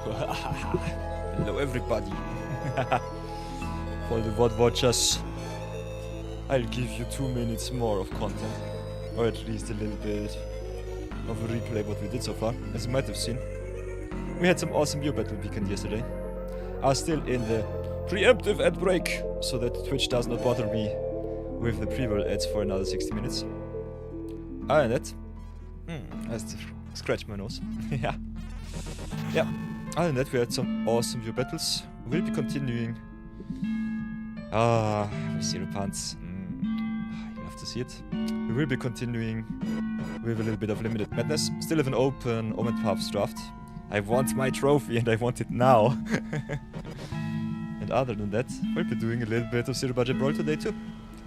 Hello everybody. For the VOD watchers, I'll give you 2 minutes more of content. Or at least a little bit of a replay of what we did so far. As you might have seen, we had some awesome view battle weekend yesterday. I was still in the preemptive ad break, so that Twitch does not bother me with the pre-roll ads for another 60 minutes. And that, I have to scratch my nose. Yeah. Other than that, we had some awesome view battles. We'll be continuing. With Zero Pants. You have to see it. We will be continuing with a little bit of Limited Madness. Still have an open OM1 draft. I want my trophy and I want it now. And other than that, we'll be doing a little bit of Zero Budget Brawl today too.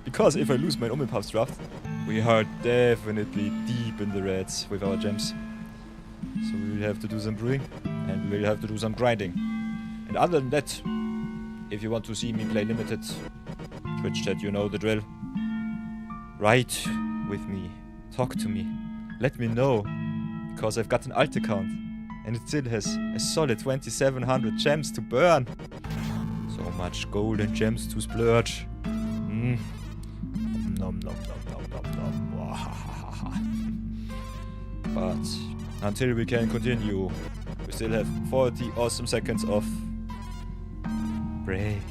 Because if I lose my OM1 draft, we are definitely deep in the reds with our gems. So we will have to do some brewing and we will have to do some grinding. And other than that, if you want to see me play Limited, Twitch chat, you know the drill. Write with me, talk to me, let me know, because I've got an alt account and it still has a solid 2700 gems to burn. So much gold and gems to splurge. Nom nom nom nom nom nom. But until we can continue, we still have 40 awesome seconds of break.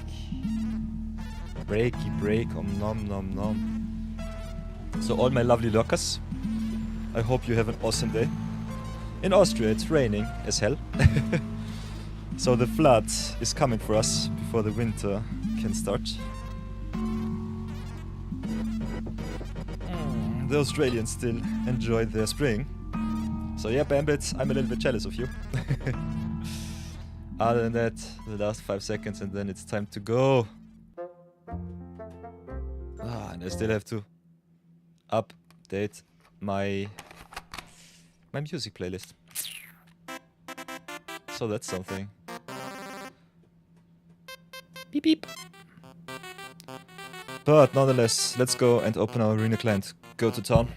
Breaky break, nom nom nom. So all my lovely lockers, I hope you have an awesome day. In Austria it's raining as hell. So the flood is coming for us before the winter can start. The Australians still enjoy their spring. So yeah, Bambit, I'm a little bit jealous of you. Other than that, the last 5 seconds and then it's time to go. And I still have to update my music playlist. So that's something. Beep beep. But nonetheless, let's go and open our arena client. Go to town.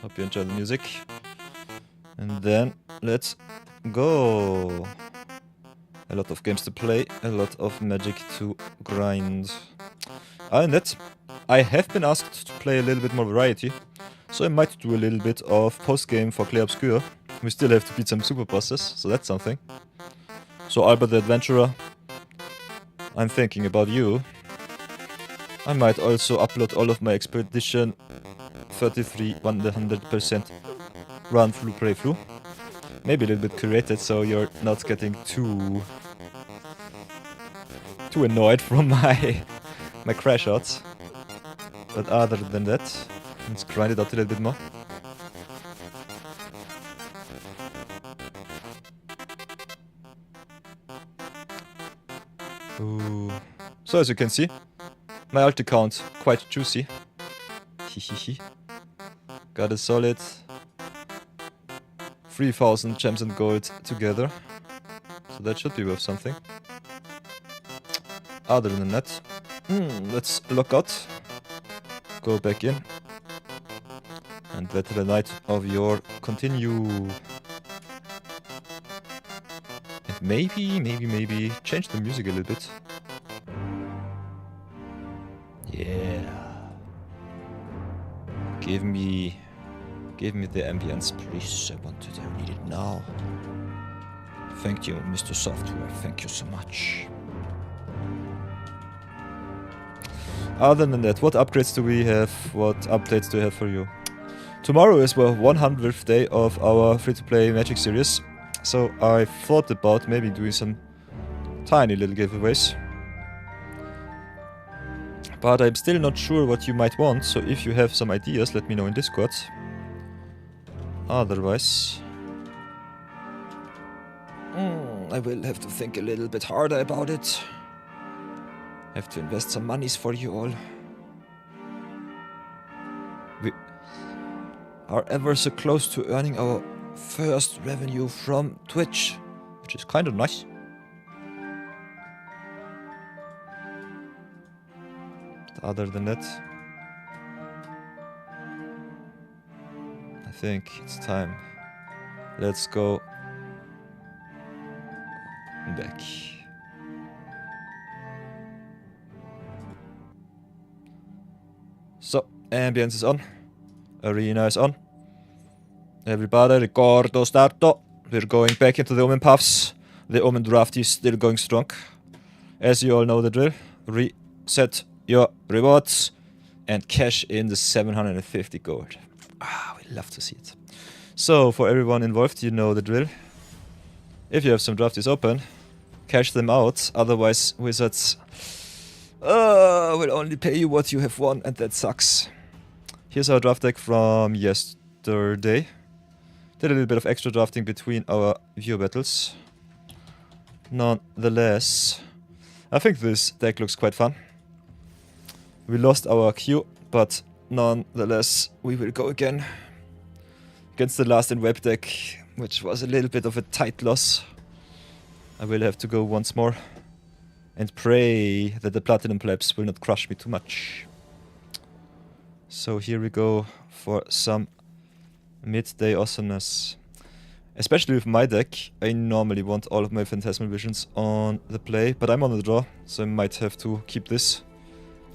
Hope you enjoy the music. And then let's go. A lot of games to play, a lot of magic to grind. And that, I have been asked to play a little bit more variety, so I might do a little bit of post-game for Clay Obscure. We still have to beat some super bosses, so that's something. So Albert the Adventurer, I'm thinking about you. I might also upload all of my Expedition 33 100% run through playthrough. Maybe a little bit curated, so you're not getting too annoyed from my crash outs. But other than that, let's grind it out a little bit more. Ooh. So as you can see, my alt account quite juicy. Hihihi. Got a solid 3000 gems and gold together. So that should be worth something. Other than that, let's log out. Go back in. And let the night of your continue. And maybe change the music a little bit. Yeah. Give me the ambience, please. I want it. I need it now. Thank you, Mr. Software. Thank you so much. Other than that, what upgrades do we have? What updates do we have for you? Tomorrow is the 100th day of our free-to-play Magic series. So I thought about maybe doing some tiny little giveaways. But I'm still not sure what you might want, so if you have some ideas, let me know in Discord. Otherwise, I will have to think a little bit harder about it. Have to invest some monies for you all. We are ever so close to earning our first revenue from Twitch, which is kind of nice. But other than that, I think it's time. Let's go back. So, ambience is on. Arena is on. Everybody, ricordo starto. We're going back into the Omen Puffs. The Omen draft is still going strong. As you all know the drill. Reset your rewards. And cash in the 750 gold. We love to see it. So, for everyone involved, you know the drill. If you have some drafties open, cash them out. Otherwise, wizards will only pay you what you have won, and that sucks. Here's our draft deck from yesterday. Did a little bit of extra drafting between our viewer battles. Nonetheless, I think this deck looks quite fun. We lost our queue, but nonetheless, we will go again. Against the last in web deck, which was a little bit of a tight loss. I will have to go once more. And pray that the Platinum Plebs will not crush me too much. So here we go for some midday awesomeness. Especially with my deck, I normally want all of my Phantasmal Visions on the play, but I'm on the draw, so I might have to keep this.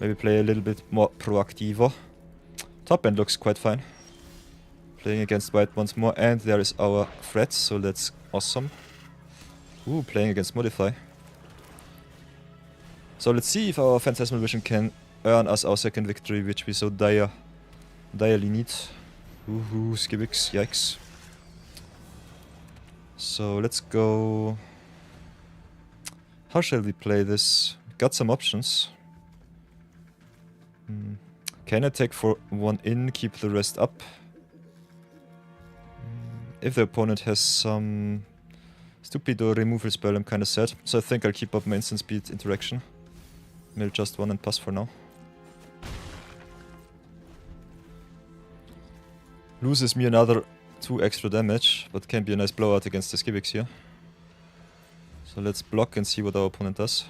Maybe play a little bit more proactivo. Top end looks quite fine. Playing against white once more, and there is our threat, so that's awesome. Ooh, playing against Modify. So let's see if our Phantasmal Vision can earn us our second victory, which we so direly need. Woohoo, Skibix, yikes. So let's go... How shall we play this? Got some options. Can I take for one in, keep the rest up? If the opponent has some stupido removal spell, I'm kinda sad. So I think I'll keep up my instant speed interaction. Mill just one and pass for now. Loses me another 2 extra damage, but can be a nice blowout against the Skibix here. So let's block and see what our opponent does.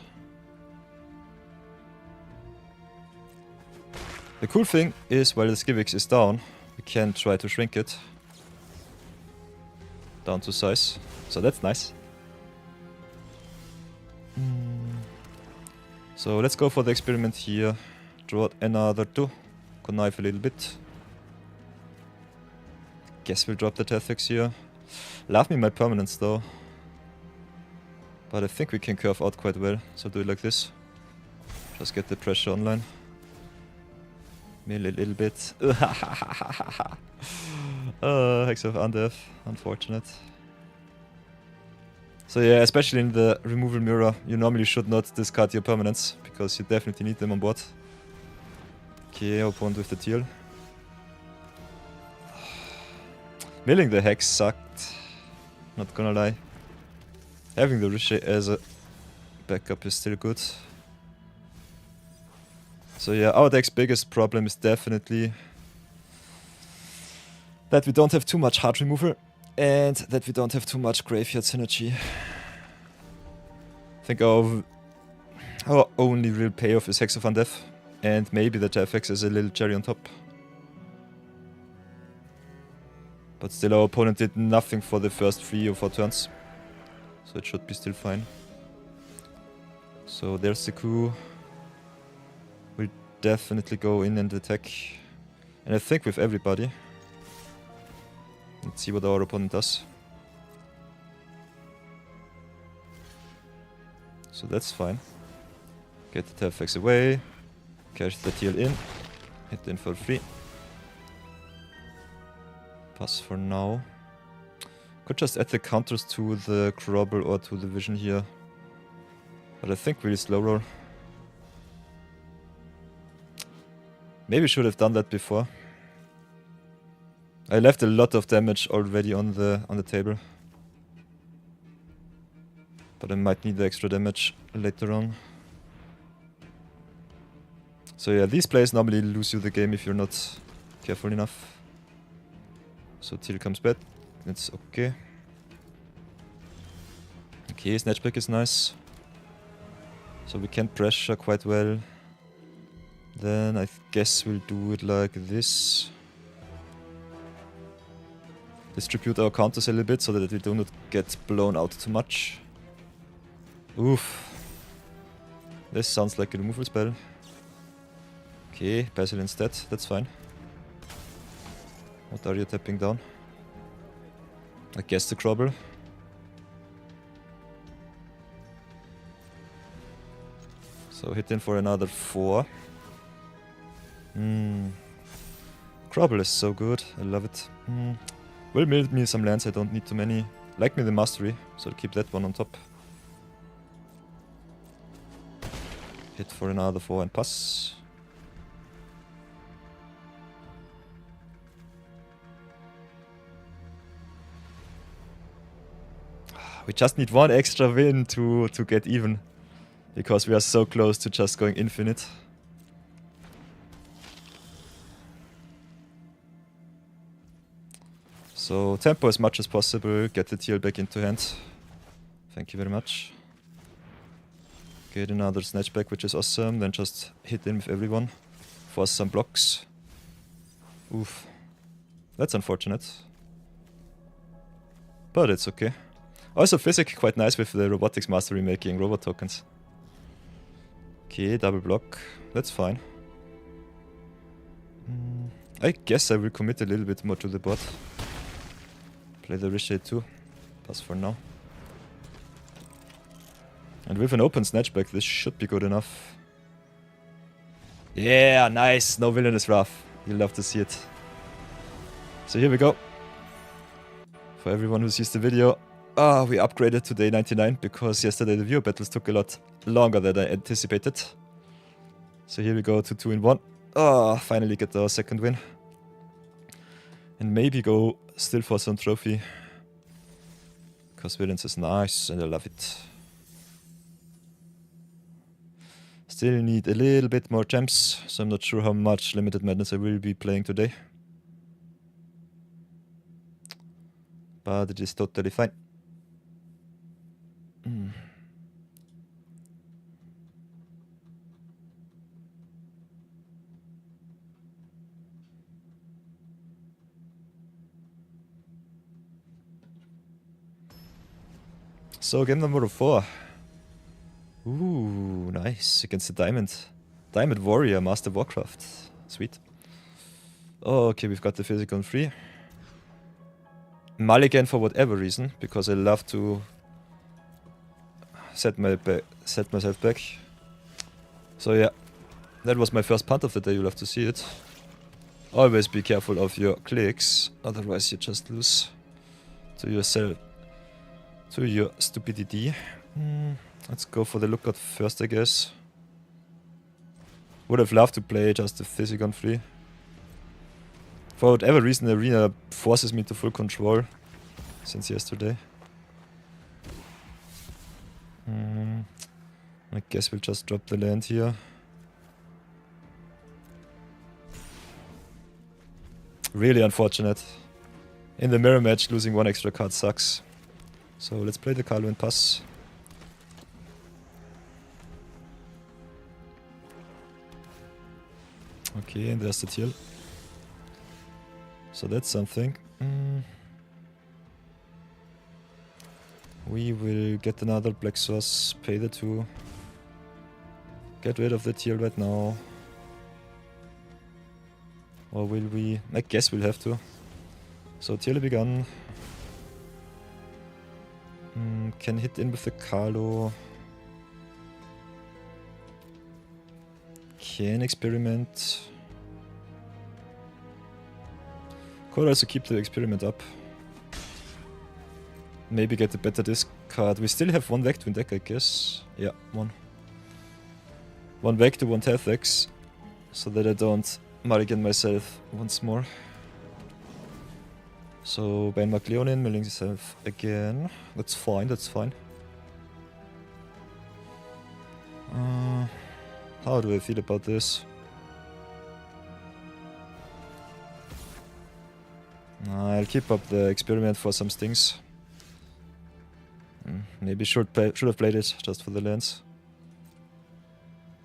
The cool thing is, while the Skibix is down, we can try to shrink it down to size. So that's nice. So let's go for the experiment here. Draw another 2. Connive a little bit. Guess we'll drop the Tefix here. Love me my permanents though. But I think we can curve out quite well. So do it like this. Just get the pressure online. Mill a little bit. Hex of Undeath. Unfortunate. So yeah, especially in the removal mirror, you normally should not discard your permanents, because you definitely need them on board. Okay, opponent with the teal. Milling the Hex sucked, not gonna lie. Having the Ricochet as a backup is still good. So yeah, our deck's biggest problem is definitely that we don't have too much hard removal. And that we don't have too much graveyard synergy. I think our only real payoff is Hex of Undeath. And maybe the FX is a little cherry on top. But still our opponent did nothing for the first 3 or 4 turns. So it should be still fine. So there's the coup. We'll definitely go in and attack. And I think with everybody. Let's see what our opponent does. So that's fine. Get the Tefx away. Cash the teal in. Hit in for free. Pass for now. Could just add the counters to the Crobble or to the Vision here. But I think really slow roll. Maybe should have done that before. I left a lot of damage already on the table. But I might need the extra damage later on. So yeah, these plays normally lose you the game if you're not careful enough. So teal comes back. It's okay. Okay, Snatchback is nice. So we can pressure quite well. Then I guess we'll do it like this. Distribute our counters a little bit so that we do not get blown out too much. Oof. This sounds like a removal spell. Okay, Basil instead, that's fine. What are you tapping down? I guess the Crobble. So hit in for another 4. Crobble is so good, I love it. Will build me some lands, I don't need too many. Like me the Mastery, so I'll keep that one on top. Hit for another 4 and pass. We just need one extra win to get even. Because we are so close to just going infinite. So tempo as much as possible, get the TL back into hand. Thank you very much. Get another snatchback, which is awesome, then just hit in with everyone. Force some blocks. Oof. That's unfortunate. But it's okay. Also physic quite nice with the robotics mastery making robot tokens. Okay, double block. That's fine. I guess I will commit a little bit more to the bot. Play the Ricochet too. Pass for now. And with an open snatchback, this should be good enough. Yeah, nice! No Villainous Wrath. You'll love to see it. So here we go. For everyone who sees the video. We upgraded to day 99 because yesterday the viewer battles took a lot longer than I anticipated. So here we go to 2 in 1. Finally get our second win. And maybe go still for some trophy. Because Villains is nice and I love it. Still need a little bit more gems, so I'm not sure how much Limited Madness I will be playing today. But it is totally fine. So game number 4. Ooh, nice. Against the Diamond Warrior, Master Warcraft. Sweet. Oh, okay, we've got the physical on 3. Mulligan for whatever reason, because I love to set myself back. So yeah, that was my first punt of the day, you'll have to see it. Always be careful of your clicks, otherwise you just lose to yourself, to your stupidity. Let's go for the lookout first, I guess. Would have loved to play just the physical on 3. For whatever reason, the arena forces me to full control since yesterday. I guess we'll just drop the land here. Really unfortunate. In the mirror match, losing one extra card sucks. So let's play the Carlo and pass. Okay, and there's the teal. So that's something. We will get another black source, pay the 2. Get rid of the teal right now. Or will we? I guess we'll have to. So teal begun. Can hit in with the Carlo. Can experiment. Could also keep the experiment up. Maybe get a better discard. We still have 1 Vector in deck, I guess. Yeah, 1. 1 Vector, 1 Tethex. So that I don't mulligan myself once more. So ban Macleonin, milling himself again. That's fine, that's fine. How do I feel about this? I'll keep up the experiment for some stings. Maybe should have played it just for the lands.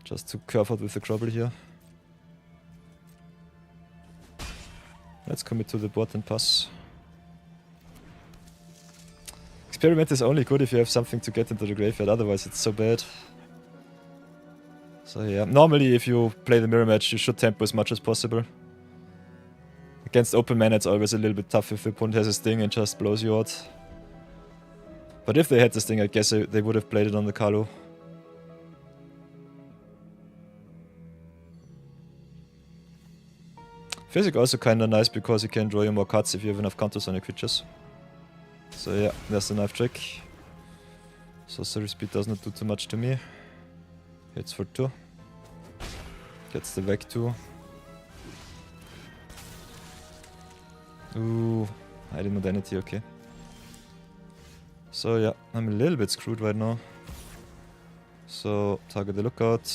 Just to curve out with the Crobble here. Let's commit to the bot and pass. Experiment is only good if you have something to get into the graveyard, otherwise it's so bad. So yeah, normally if you play the mirror match, you should tempo as much as possible. Against open mana, it's always a little bit tough if the opponent has a sting and just blows you out. But if they had this thing, I guess they would have played it on the Carlo. Physic also kinda nice because you can draw you more cards if you have enough counters on your creatures. So yeah, there's the knife trick. Sorcery speed does not do too much to me. Hits for 2. Gets the Vec 2. Ooh, hiding modernity, okay. So yeah, I'm a little bit screwed right now. So, target the lookout.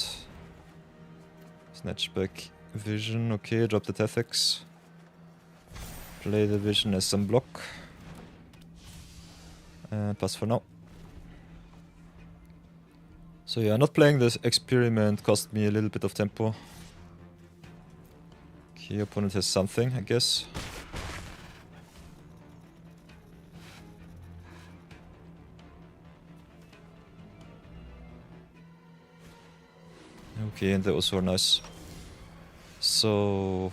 Snatch back vision, okay, drop the Tefex. Play the vision as some block. And pass for now. So yeah, not playing this experiment cost me a little bit of tempo. Okay, opponent has something, I guess. Okay, and that was so nice. So...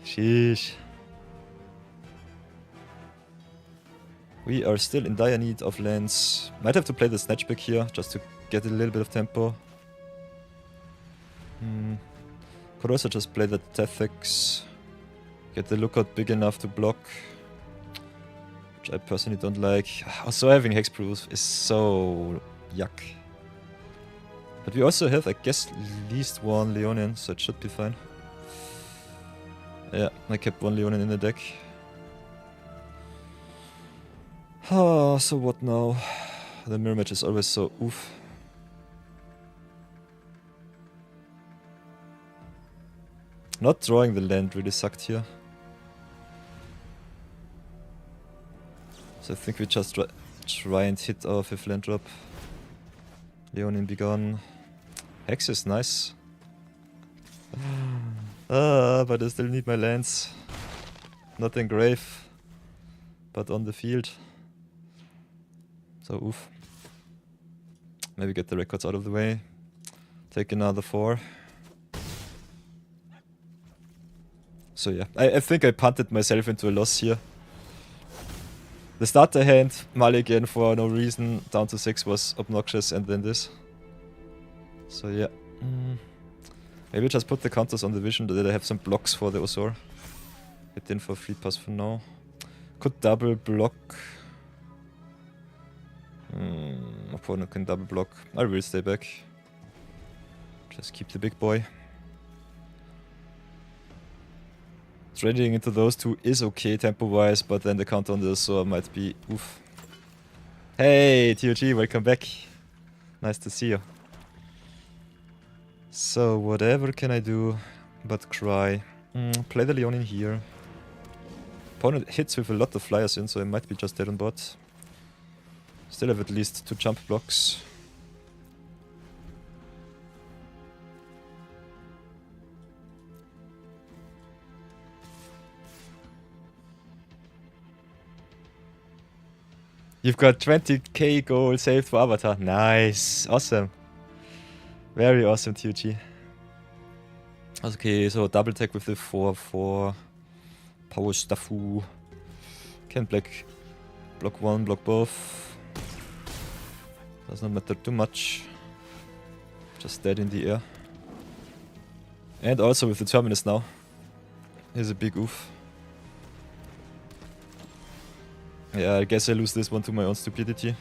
Sheesh. We are still in dire need of lands. Might have to play the Snatchback here, just to get a little bit of tempo. Could also just play the Tefex. Get the lookout big enough to block. Which I personally don't like. Also having Hexproof is so... yuck. But we also have, I guess, at least one Leonin, so it should be fine. Yeah, I kept one Leonin in the deck. Ah, so what now? The mirror match is always so oof. Not drawing the land really sucked here. So I think we just try and hit our 5th land drop. Leonin be gone. Hex is nice. But I still need my lands. Not in grave, but on the field. So oof. Maybe get the records out of the way. Take another 4. So yeah, I think I punted myself into a loss here. The starter hand, mulligan for no reason, down to 6 was obnoxious, and then this. So yeah. Maybe just put the counters on the vision that I have some blocks for the Osor. Hit in for 3 pass for now. Could double block. Opponent can double block. I will stay back. Just keep the big boy. Trading into those two is okay tempo-wise, but then the counter on the Osor might be oof. Hey, TOG, welcome back. Nice to see you. So, whatever can I do but cry. Play the Leonin here. Opponent hits with a lot of flyers in, so I might be just dead on bot. Still have at least 2 jump blocks. You've got 20k gold saved for Avatar. Nice. Awesome. Very awesome, TUG. Okay, so double tech with the 4/4. Power Staffu. Can block 1, block both. Does not matter too much. Just dead in the air. And also with the Terminus now. Here's a big oof. Yeah, I guess I lose this one to my own stupidity.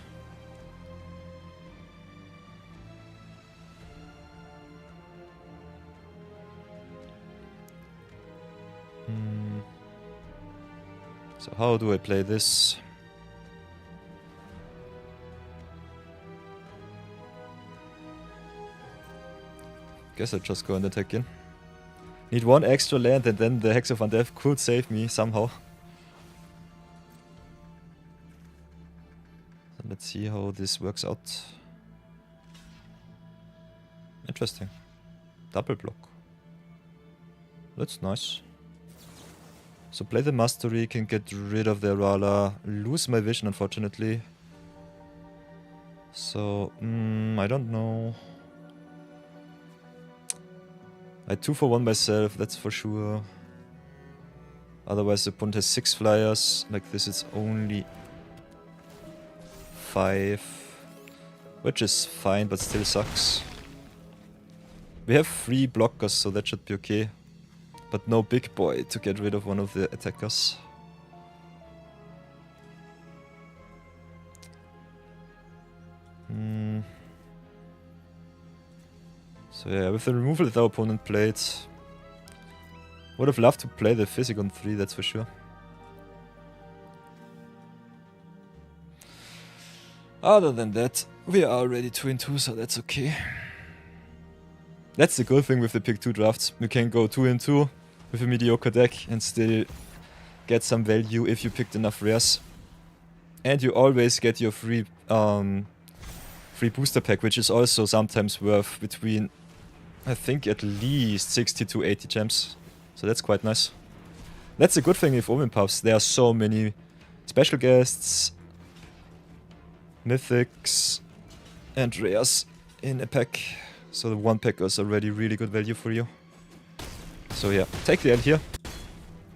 So how do I play this? Guess I just go and attack in. Need 1 extra land and then the Hex of Undeath could save me somehow. So let's see how this works out. Interesting. Double block. That's nice. So play the Mastery, can get rid of the Arala, lose my vision unfortunately. So, I don't know. I 2 for 1 myself, that's for sure. Otherwise the opponent has 6 flyers, like this it's only 5. Which is fine, but still sucks. We have 3 blockers, so that should be okay. But no big boy to get rid of one of the attackers. So yeah, with the removal that our opponent played, would have loved to play the Physic on 3, that's for sure. Other than that, we are already 2-2, so that's okay. That's the good thing with the Pick2-Drafts. You can go 2-2 with a mediocre deck and still get some value if you picked enough rares. And you always get your free booster pack, which is also sometimes worth between, I think, at least 60 to 80 gems. So that's quite nice. That's a good thing with OM1. There are so many special guests, mythics, and rares in a pack. So the 1 pack is already really good value for you. So yeah, take the L here.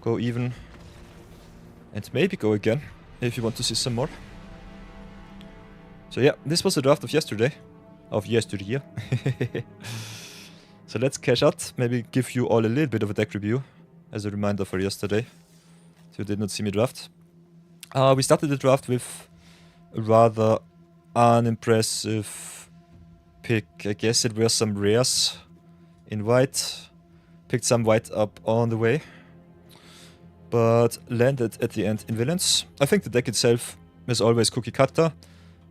Go even. And maybe go again, if you want to see some more. So yeah, this was the draft of yesterday. Of yesteryear. So let's cash out. Maybe give you all a little bit of a deck review. As a reminder for yesterday. If you did not see me draft. We started the draft with a rather unimpressive pick. I guess it were some rares in white. Picked some white up on the way. But landed at the end in villains. I think the deck itself is always cookie cutter.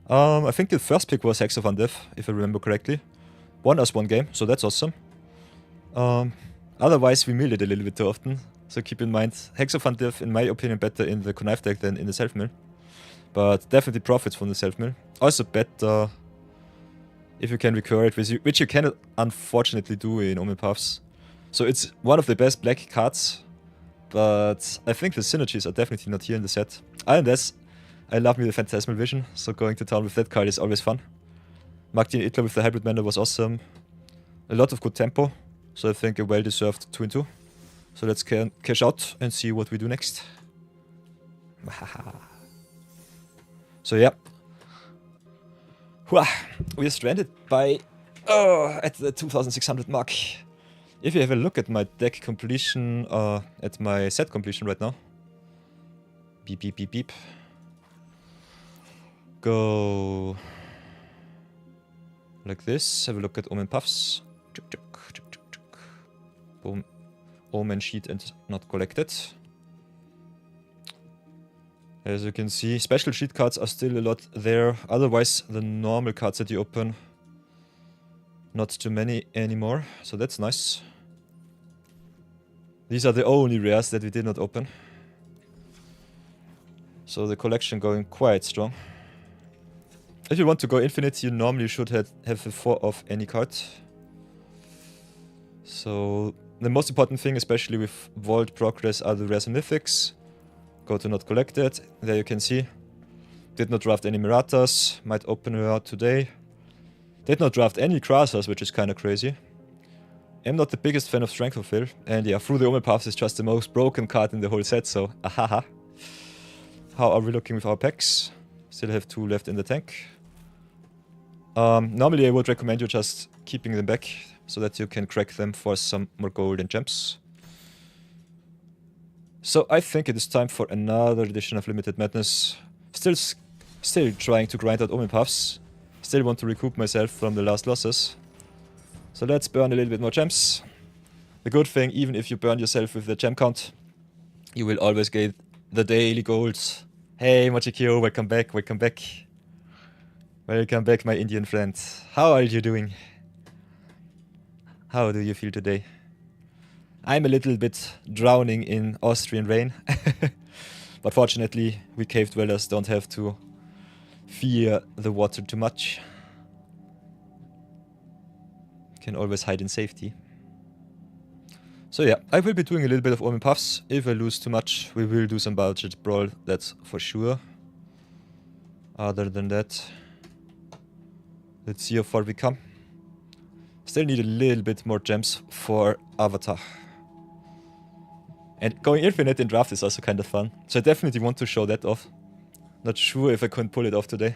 I think the first pick was Hex of Undeath, if I remember correctly. Won us 1 game, so that's awesome. Otherwise we milled it a little bit too often. So keep in mind, Hex of Undeath, in my opinion, better in the Connive deck than in the self-mill. But definitely profits from the self-mill. Also better if you can recur it, which you cannot unfortunately do in OM1. So it's one of the best black cards. But I think the synergies are definitely not here in the set. And this, I love me the Phantasmal Vision, so going to town with that card is always fun. Magdien Idler with the Hybrid Mana was awesome. A lot of good tempo, so I think a well-deserved 2-2. So let's cash out and see what we do next. So yeah. We are stranded by... at the 2600 mark. If you have a look at my deck completion, at my set completion right now. Beep, beep, beep, beep. Go like this. Have a look at Omen Puffs. Boom. Omen sheet and not collected. As you can see, special sheet cards are still a lot there. Otherwise, the normal cards that you open, not too many anymore. So that's nice. These are the only rares that we did not open. So the collection going quite strong. If you want to go infinite, you normally should have a 4 of any card. So the most important thing, especially with Vault Progress, are the rares and mythics. Go to not collected. There you can see. Did not draft any Miratas. Might open her out today. Did not draft any Krasas, which is kind of crazy. I'm not the biggest fan of Strength of Will. And yeah, Through the Omen Paths is just the most broken card in the whole set, so ahaha. How are we looking with our packs? Still have 2 left in the tank. Normally I would recommend you just keeping them back, so that you can crack them for some more gold and gems. So I think it is time for another edition of Limited Madness. Still trying to grind out Omen Paths. Still want to recoup myself from the last losses. So let's burn a little bit more gems. The good thing, even if you burn yourself with the gem count, you will always get the daily golds. Hey Mochikyo, welcome back, welcome back. Welcome back, my Indian friend. How are you doing? How do you feel today? I'm a little bit drowning in Austrian rain. But fortunately, we cave dwellers don't have to fear the water too much. Can always hide in safety. So yeah, I will be doing a little bit of OM Puffs. If I lose too much, we will do some budget brawl, that's for sure. Other than that, let's see how far we come. Still need a little bit more gems for Avatar. And going infinite in draft is also kind of fun. So I definitely want to show that off. Not sure if I can pull it off today,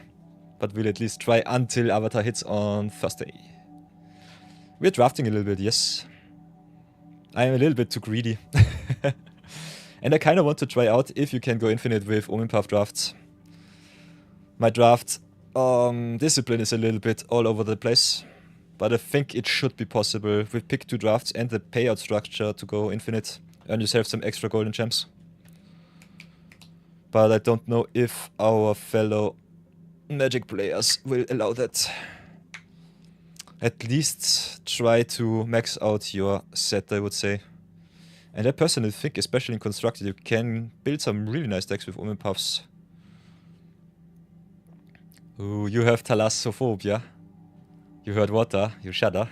but we'll at least try until Avatar hits on Thursday. We're drafting a little bit, yes. I am a little bit too greedy. And I kind of want to try out if you can go infinite with OM Puff drafts. My draft discipline is a little bit all over the place, but I think it should be possible with Pick2-Drafts and the payout structure to go infinite. Earn yourself some extra golden gems. But I don't know if our fellow Magic players will allow that. At least try to max out your set, I would say. And I personally think, especially in Constructed, you can build some really nice decks with OM Puffs. Ooh, you have Thalassophobia. You heard water, you shudder.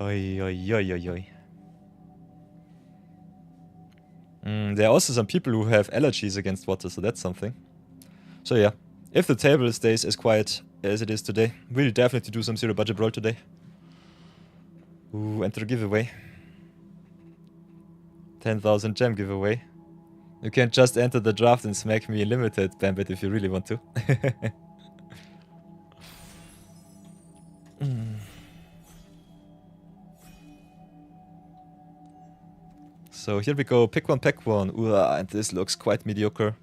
Oi, oi, oi, oi, oi. There are also some people who have allergies against water, so that's something. So yeah, if the table stays as quiet as it is today, we'll definitely do some zero budget brawl today. Ooh, enter giveaway. 10,000 gem giveaway. You can just enter the draft and smack me limited, Bambit, if you really want to. So here we go, pick one, pack one. Ooh, and this looks quite mediocre.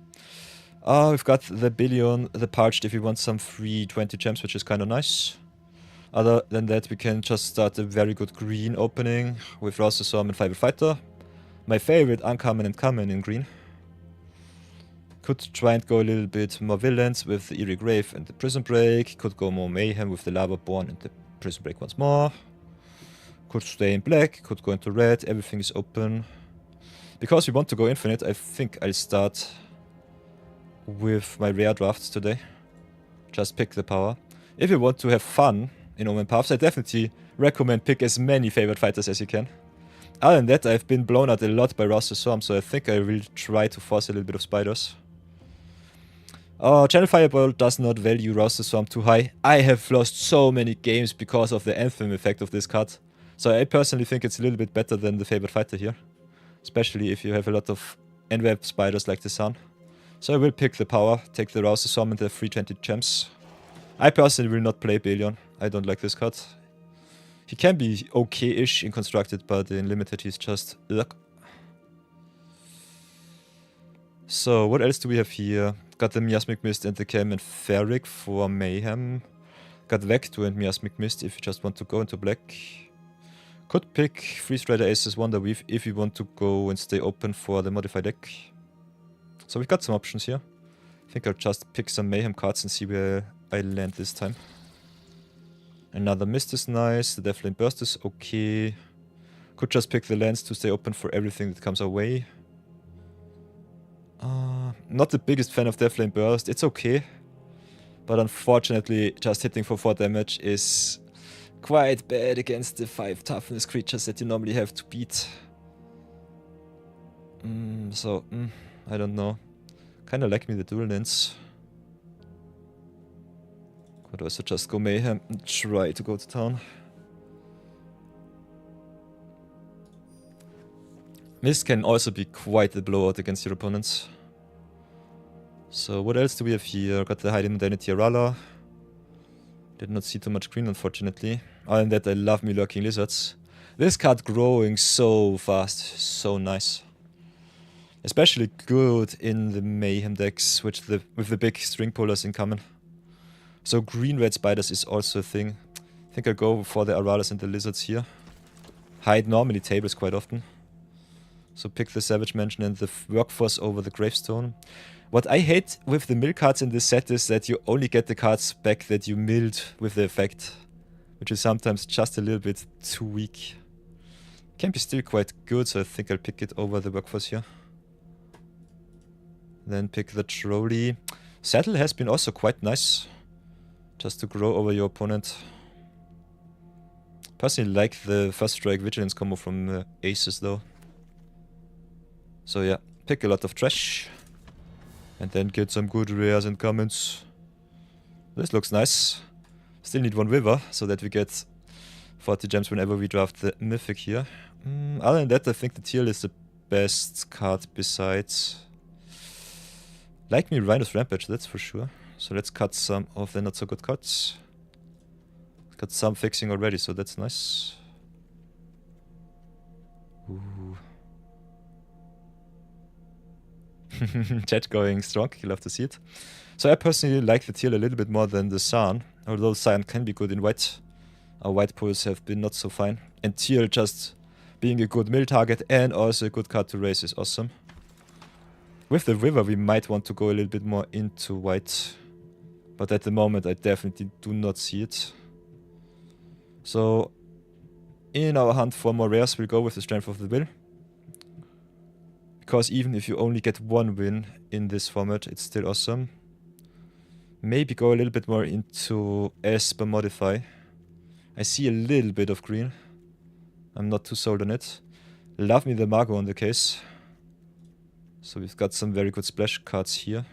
We've got the Billion, the Parched if you want some free 20 gems, which is kind of nice. Other than that, we can just start a very good green opening with Rausterstorm and Fiber Fighter. My favorite uncommon and common in green. Could try and go a little bit more villains with the Eerie Grave and the Prison Break. Could go more Mayhem with the Lava Born and the Prison Break once more. Could stay in black, could go into red, everything is open. Because we want to go infinite, I think I'll start with my rare drafts today. Just pick the power. If you want to have fun in OM Puffs, I definitely recommend pick as many favorite fighters as you can. Other than that, I've been blown out a lot by Rausterstorm, so I think I will try to force a little bit of spiders. Channel Fireball does not value Rausterstorm too high. I have lost so many games because of the Anthem effect of this card. So I personally think it's a little bit better than the favorite fighter here. Especially if you have a lot of Enweb spiders like the Sun. So I will pick the power, take the Rausterstorm and the 320 gems. I personally will not play Billion. I don't like this card. He can be okay-ish in Constructed, but in Limited he's just ugh. So what else do we have here? Got the Miasmic Mist and the Chem and Ferric for Mayhem. Got Vector and Miasmic Mist if you just want to go into black. Could pick Freeze Rider Aces Wonder Weave if you want to go and stay open for the modified deck. So we've got some options here. I think I'll just pick some Mayhem cards and see where I land this time. Another Mist is nice, the Deathflame Burst is okay. Could just pick the lands to stay open for everything that comes our way. Not the biggest fan of Deathflame Burst, it's okay. But unfortunately, just hitting for 4 damage is quite bad against the 5 toughness creatures that you normally have to beat. I don't know. Kinda like me the dual lands. Could also just go Mayhem and try to go to town. This can also be quite a blowout against your opponents. So what else do we have here? Got the Hiding Modernity Arala. Did not see too much green, unfortunately. Other than that, I love me Lurking Lizards. This card growing so fast, so nice. Especially good in the Mayhem decks with the big string pullers in common. So green-red spiders is also a thing. I think I'll go for the Aralas and the Lizards here. Hide normally tables quite often. So pick the Savage Mansion and the Workforce over the Gravestone. What I hate with the mill cards in this set is that you only get the cards back that you milled with the effect. Which is sometimes just a little bit too weak. Can be still quite good, so I think I'll pick it over the Workforce here. Then pick the Trolley. Saddle has been also quite nice. Just to grow over your opponent. Personally like the first strike vigilance combo from aces though. So yeah, pick a lot of trash. And then get some good rares and commons. This looks nice. Still need one river, so that we get 40 gems whenever we draft the mythic here. Other than that, I think the teal is the best card besides... Like me Rhino's Rampage, that's for sure. So let's cut some of the not so good cards. Got some fixing already, so that's nice. Ooh. Chat going strong, you love to see it. So I personally like the teal a little bit more than the cyan, although cyan can be good in white. Our white pools have been not so fine. And teal just being a good mill target and also a good card to raise is awesome. With the river we might want to go a little bit more into white. But at the moment I definitely do not see it. So in our hunt for more rares we'll go with the strength of the will. Because even if you only get one win in this format, it's still awesome. Maybe go a little bit more into Esper Modify. I see a little bit of green. I'm not too sold on it. Love me the Margot on the case. So we've got some very good splash cards here.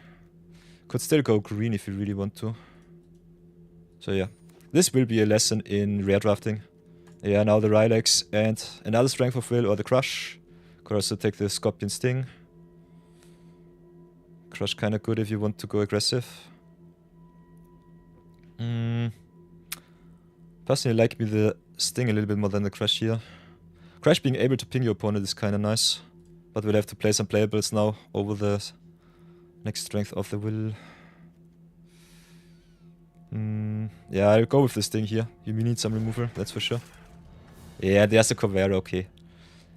Could still go green if you really want to. So yeah, this will be a lesson in rare drafting. Yeah, now the Rylex and another Strength of Will or the Crush. Could also take the Scorpion Sting. Crush kinda good if you want to go aggressive. Personally like me the Sting a little bit more than the Crush here. Crush being able to ping your opponent is kinda nice. But we'll have to play some playables now over the next Strength of the Will. Yeah, I'll go with the Sting here. You need some removal, that's for sure. Yeah, there's a Covera, okay.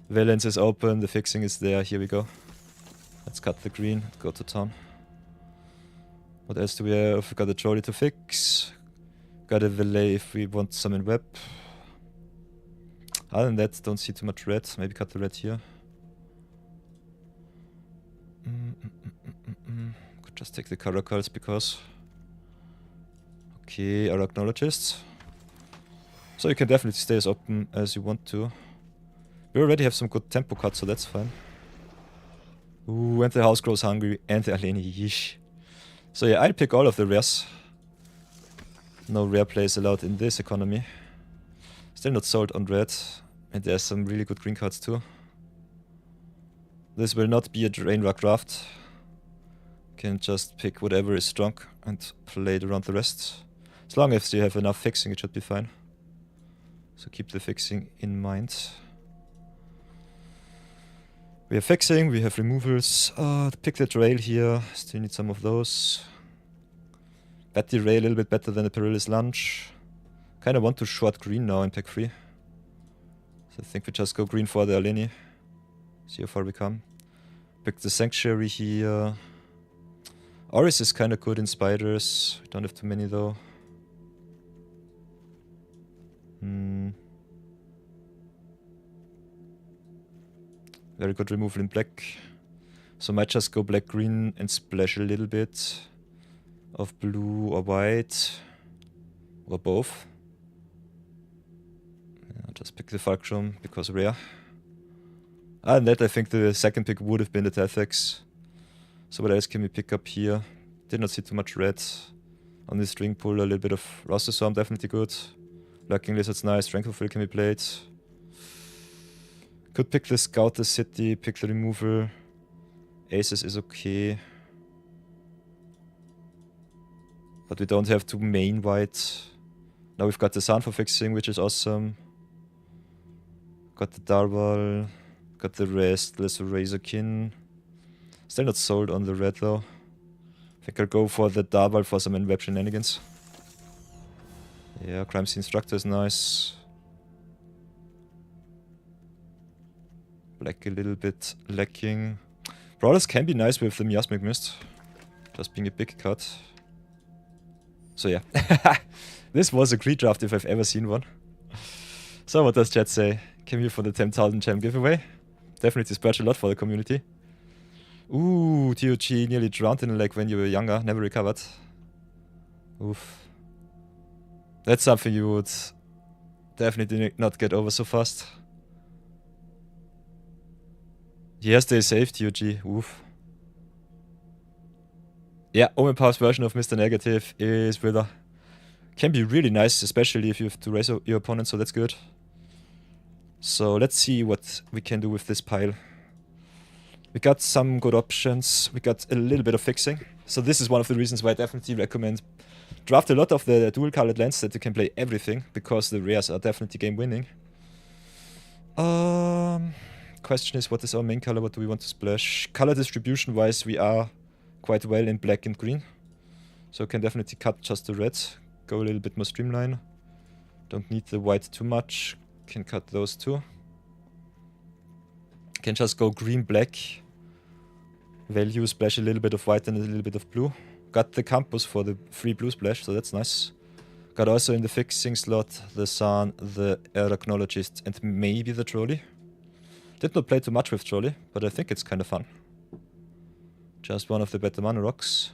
Valence is open, the fixing is there, here we go. Let's cut the green, go to town. What else do we have? We got a trolley to fix. Got a valet if we want some in web. Other than that, don't see too much red. Maybe cut the red here. Could just take the caracals because... Okay, Arachnologist. So you can definitely stay as open as you want to. We already have some good tempo cuts, so that's fine. Ooh, and the house grows hungry, and the Aleni, yeesh. So yeah, I'll pick all of the rares. No rare plays allowed in this economy. Still not sold on red, and there's some really good green cards too. This will not be a drain rug draft. Can just pick whatever is strong and play it around the rest. As long as you have enough fixing, it should be fine. So keep the fixing in mind. We have fixing, we have removals. Pick the rail here, still need some of those. Bet the rail a little bit better than the Perilous Lunge. Kinda want to short green now in pack 3. So I think we just go green for the Aleni. See how far we come. Pick the Sanctuary here. Oris is kinda good in spiders. We don't have too many though. Very good removal in black. So might just go black-green and splash a little bit of blue or white. Or both. Yeah, just pick the Fulcrum because rare. And that I think the second pick would have been the Tethex. So what else can we pick up here? Did not see too much red. On this string pull, a little bit of Rostostorm, definitely good. Lurking Lizard's nice, Strength of Will can be played. Could pick the Scout the City, pick the removal. Aces is okay. But we don't have to main white. Now we've got the Sun for fixing, which is awesome. Got the Darwal. Got the Restless Razorkin. Still not sold on the red though. I think I'll go for the Darwal for some in-web shenanigans. Yeah, Crime Scene Structure is nice. Black a little bit lacking. Brawlers can be nice with the Miasmic Mist. Just being a big cut. So yeah. This was a great draft if I've ever seen one. So what does chat say? Came here for the 10,000 gem giveaway. Definitely splurge a lot for the community. Ooh, TOG nearly drowned in a lake when you were younger. Never recovered. Oof. That's something you would Definitely did not get over so fast. Yeah, stay safe, TOG. Oof. Yeah, OM1's version of Mr. Negative is Wither. Can be really nice, especially if you have to raise your opponent, so that's good. So let's see what we can do with this pile. We got some good options. We got a little bit of fixing. So this is one of the reasons why I definitely recommend draft a lot of the dual colored lands that you can play everything, because the rares are definitely game winning. Question is, what is our main color? What do we want to splash? Color distribution wise, we are quite well in black and green. So can definitely cut just the red. Go a little bit more streamline. Don't need the white too much. Can cut those two. Can just go green, black. Value, splash a little bit of white and a little bit of blue. Got the campus for the free blue splash, so that's nice. Got also in the fixing slot the Sun, the Arachnologist, and maybe the Trolley. Did not play too much with Trolley, but I think it's kind of fun. Just one of the better mana rocks.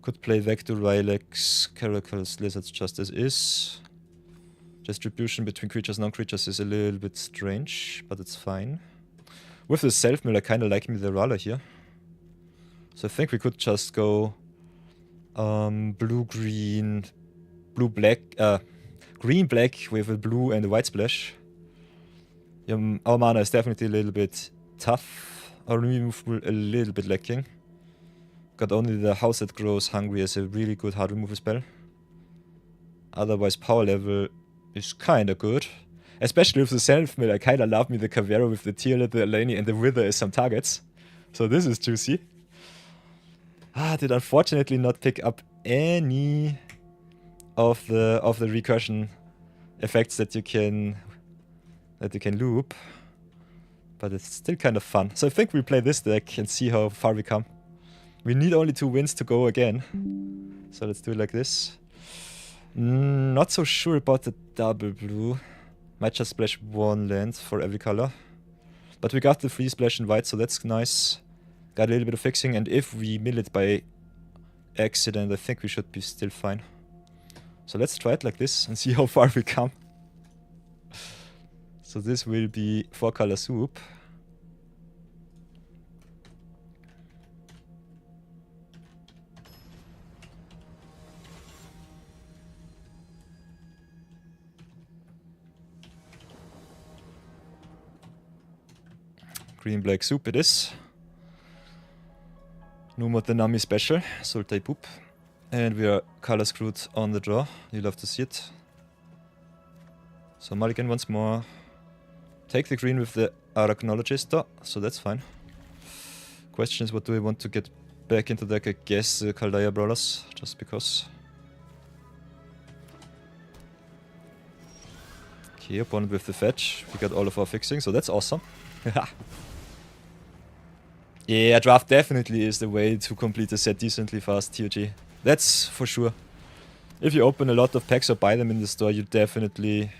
Could play Vector, Rylex, Caracals, Lizards just as is. Distribution between creatures and non-creatures is a little bit strange, but it's fine. With the self-mill, I kind of like me the Rala here. So I think we could just go blue-green, blue-black, green-black with a blue and a white splash. Our mana is definitely a little bit tough. Our removal a little bit lacking. Got only the House That Grows Hungry as a really good hard removal spell. Otherwise, power level is kinda good. Especially with the self-mill, I kinda love me the Caveira with the Tearlet, the Alani, and the Wither as some targets. So this is juicy. Did unfortunately not pick up any of the recursion effects that you can loop. But it's still kind of fun. So I think we play this deck and see how far we come. We need only 2 wins to go again. So let's do it like this. Not so sure about the double blue. Might just splash 1 land for every color. But we got the free splash in white, so that's nice. Got a little bit of fixing, and if we mill it by accident, I think we should be still fine. So let's try it like this and see how far we come. So this will be 4-color soup. Green-black soup it is. No more Tanami special, Sultai Poop. And we are color screwed on the draw. You love to see it. So mulligan once more. Take the green with the Arachnologist though, so that's fine. Question is, what do we want to get back into deck? I guess the Kaldaya Brawlers, just because. Okay, opponent with the fetch. We got all of our fixing, so that's awesome. Yeah, draft definitely is the way to complete a set decently fast, TOG. That's for sure. If you open a lot of packs or buy them in the store, you definitely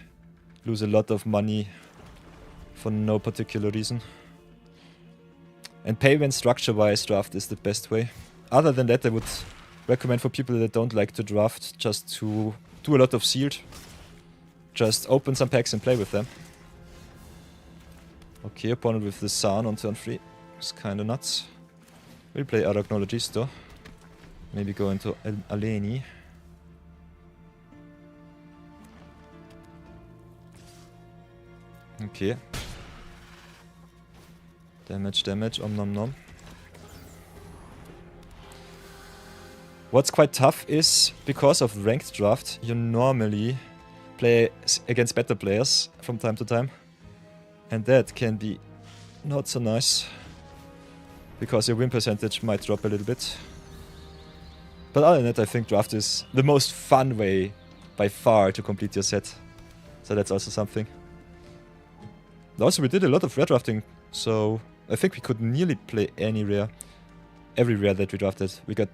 lose a lot of money for no particular reason. And payment structure-wise, draft is the best way. Other than that, I would recommend for people that don't like to draft just to do a lot of sealed. Just open some packs and play with them. Okay, opponent with the Sun on turn 3. It's kinda nuts. We'll play Arachnologist though. Maybe go into Aleni. Okay. Damage, nom nom. What's quite tough is, because of ranked draft, you normally play against better players from time to time. And that can be not so nice. Because your win percentage might drop a little bit. But other than that, I think draft is the most fun way by far to complete your set. So that's also something. Also, we did a lot of rare drafting, so I think we could nearly play any rare. Every rare that we drafted. We got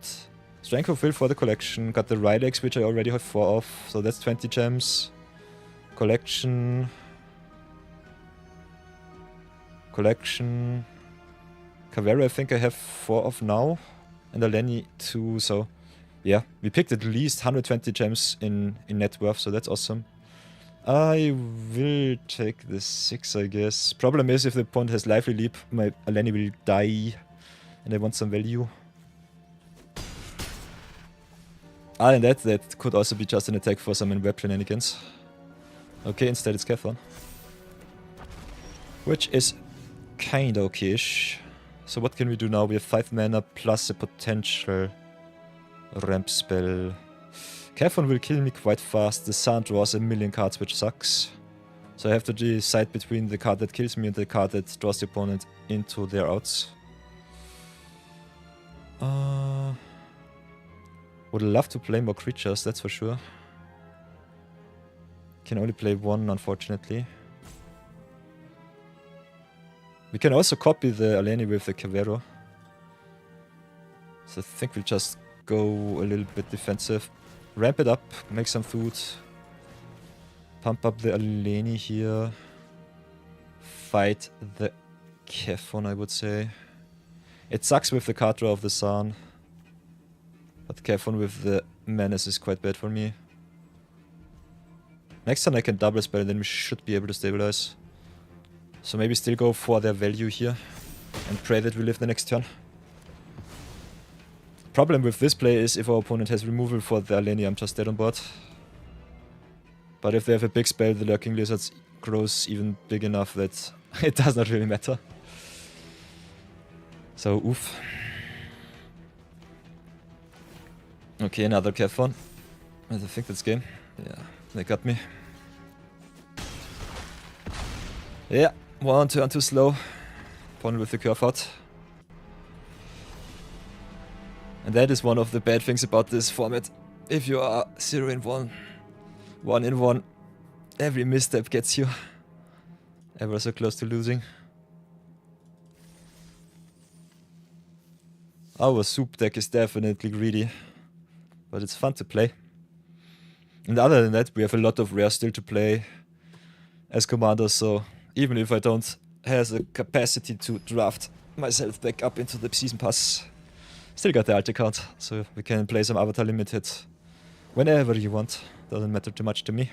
Strength of Will for the collection, got the Rylex, which I already have 4 of, so that's 20 gems. Collection. Caveira, I think I have 4 of now, and Aleni 2, so yeah, we picked at least 120 gems in net worth, so that's awesome. I will take the 6, I guess. Problem is, if the opponent has Lively Leap, my Aleni will die. And I want some value. And that could also be just an attack for some web shenanigans. Okay, instead it's Kefon. Which is kinda okay-ish. So what can we do now? We have 5 mana plus a potential ramp spell. Kefon will kill me quite fast. The Sun draws a million cards, which sucks. So I have to decide between the card that kills me and the card that draws the opponent into their outs. Would love to play more creatures, that's for sure. Can only play 1, unfortunately. We can also copy the Aleni with the Cavero. So I think we'll just go a little bit defensive. Ramp it up, make some food. Pump up the Aleni here. Fight the Kefon, I would say. It sucks with the card draw of the Sun. But Kefon with the Menace is quite bad for me. Next turn I can double spell and then we should be able to stabilize. So maybe still go for their value here. And pray that we live the next turn. Problem with this play is if our opponent has removal for the Aleni, I'm just dead on board. But if they have a big spell, the Lurking Lizards grows even big enough that it does not really matter. So, oof. Okay, another Kefon. I think that's game. Yeah, they got me. Yeah, 1 turn too slow. Opponent with the curve out. And that is one of the bad things about this format. If you are 0-1, 1-1, every misstep gets you ever so close to losing. Our soup deck is definitely greedy, but it's fun to play. And other than that, we have a lot of rare still to play as commanders, so even if I don't have the capacity to draft myself back up into the season pass, still got the alt account, so we can play some Avatar Limited whenever you want. Doesn't matter too much to me.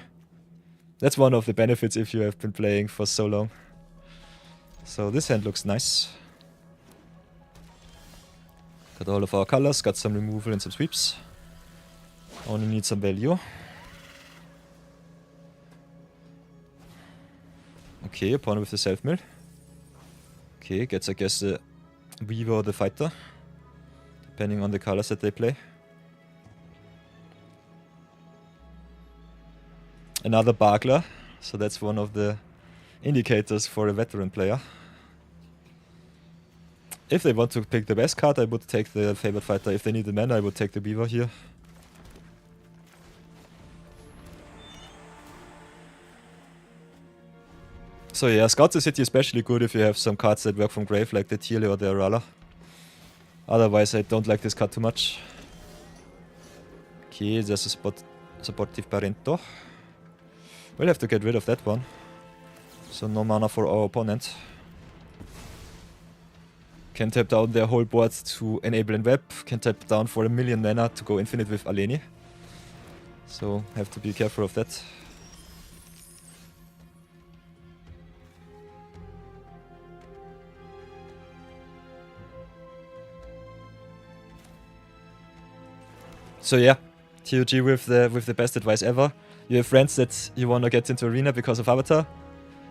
That's one of the benefits if you have been playing for so long. So this hand looks nice. Got all of our colors, got some removal and some sweeps. Only need some value. Okay, opponent with the self-mill. Okay, gets I guess the Weaver or the Fighter, depending on the colors that they play. Another Bargler, so that's one of the indicators for a veteran player. If they want to pick the best card, I would take the Favored Fighter. If they need the mana, I would take the Weaver here. So yeah, Scout the City especially good if you have some cards that work from grave, like the Tiele or the Arala. Otherwise, I don't like this card too much. Okay, there's a Supportive Parento. We'll have to get rid of that one. So no mana for our opponent. Can tap down their whole board to enable and web. Can tap down for 1,000,000 mana to go infinite with Aleni. So have to be careful of that. So yeah, TOG with the best advice ever. You have friends that you want to get into Arena because of Avatar,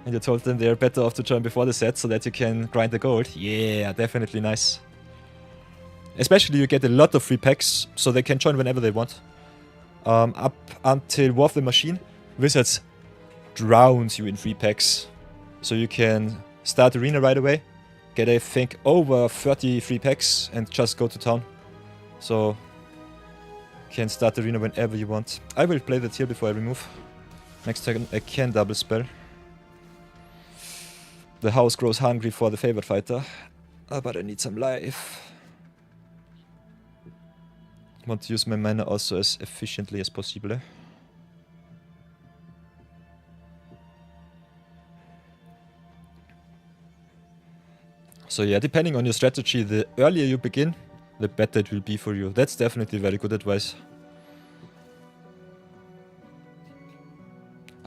and you told them they are better off to join before the set so that you can grind the gold. Yeah, definitely nice. Especially you get a lot of free packs, so they can join whenever they want. Up until War of the Machine, Wizards drowns you in free packs. So you can start Arena right away, get I think over 30 free packs and just go to town. So can start Arena whenever you want. I will play that here before I remove. Next turn I can double spell. The house grows hungry for the Favored Fighter. But I need some life. Want to use my mana also as efficiently as possible. So yeah, depending on your strategy, the earlier you begin, the better it will be for you. That's definitely very good advice.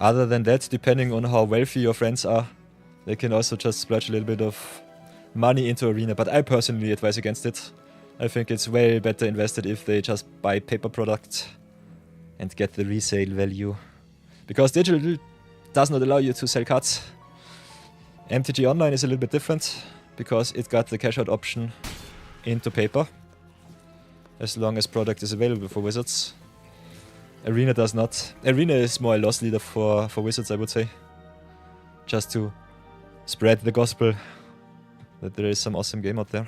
Other than that, depending on how wealthy your friends are, they can also just splurge a little bit of money into Arena, but I personally advise against it. I think it's way better invested if they just buy paper products and get the resale value. Because digital does not allow you to sell cards. MTG Online is a little bit different, because it got the cash out option into paper, as long as product is available for Wizards. Arena does not. Arena is more a loss leader for Wizards, I would say. Just to spread the gospel that there is some awesome game out there.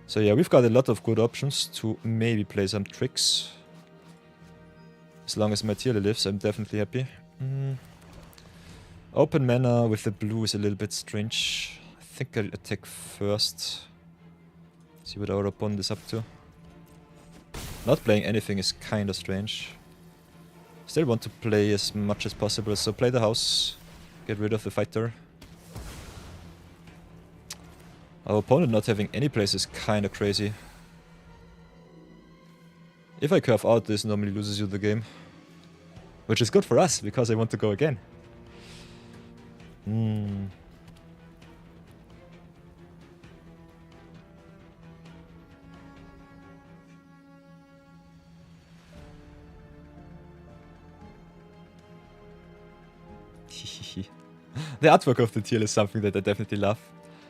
So yeah, we've got a lot of good options to maybe play some tricks. As long as my tier lives, I'm definitely happy. Open mana with the blue is a little bit strange. I think I'll attack first. See what our opponent is up to. Not playing anything is kinda strange. Still want to play as much as possible, so play the house. Get rid of the fighter. Our opponent not having any place is kinda crazy. If I curve out, this normally loses you the game. Which is good for us, because I want to go again. The artwork of the tier is something that I definitely love.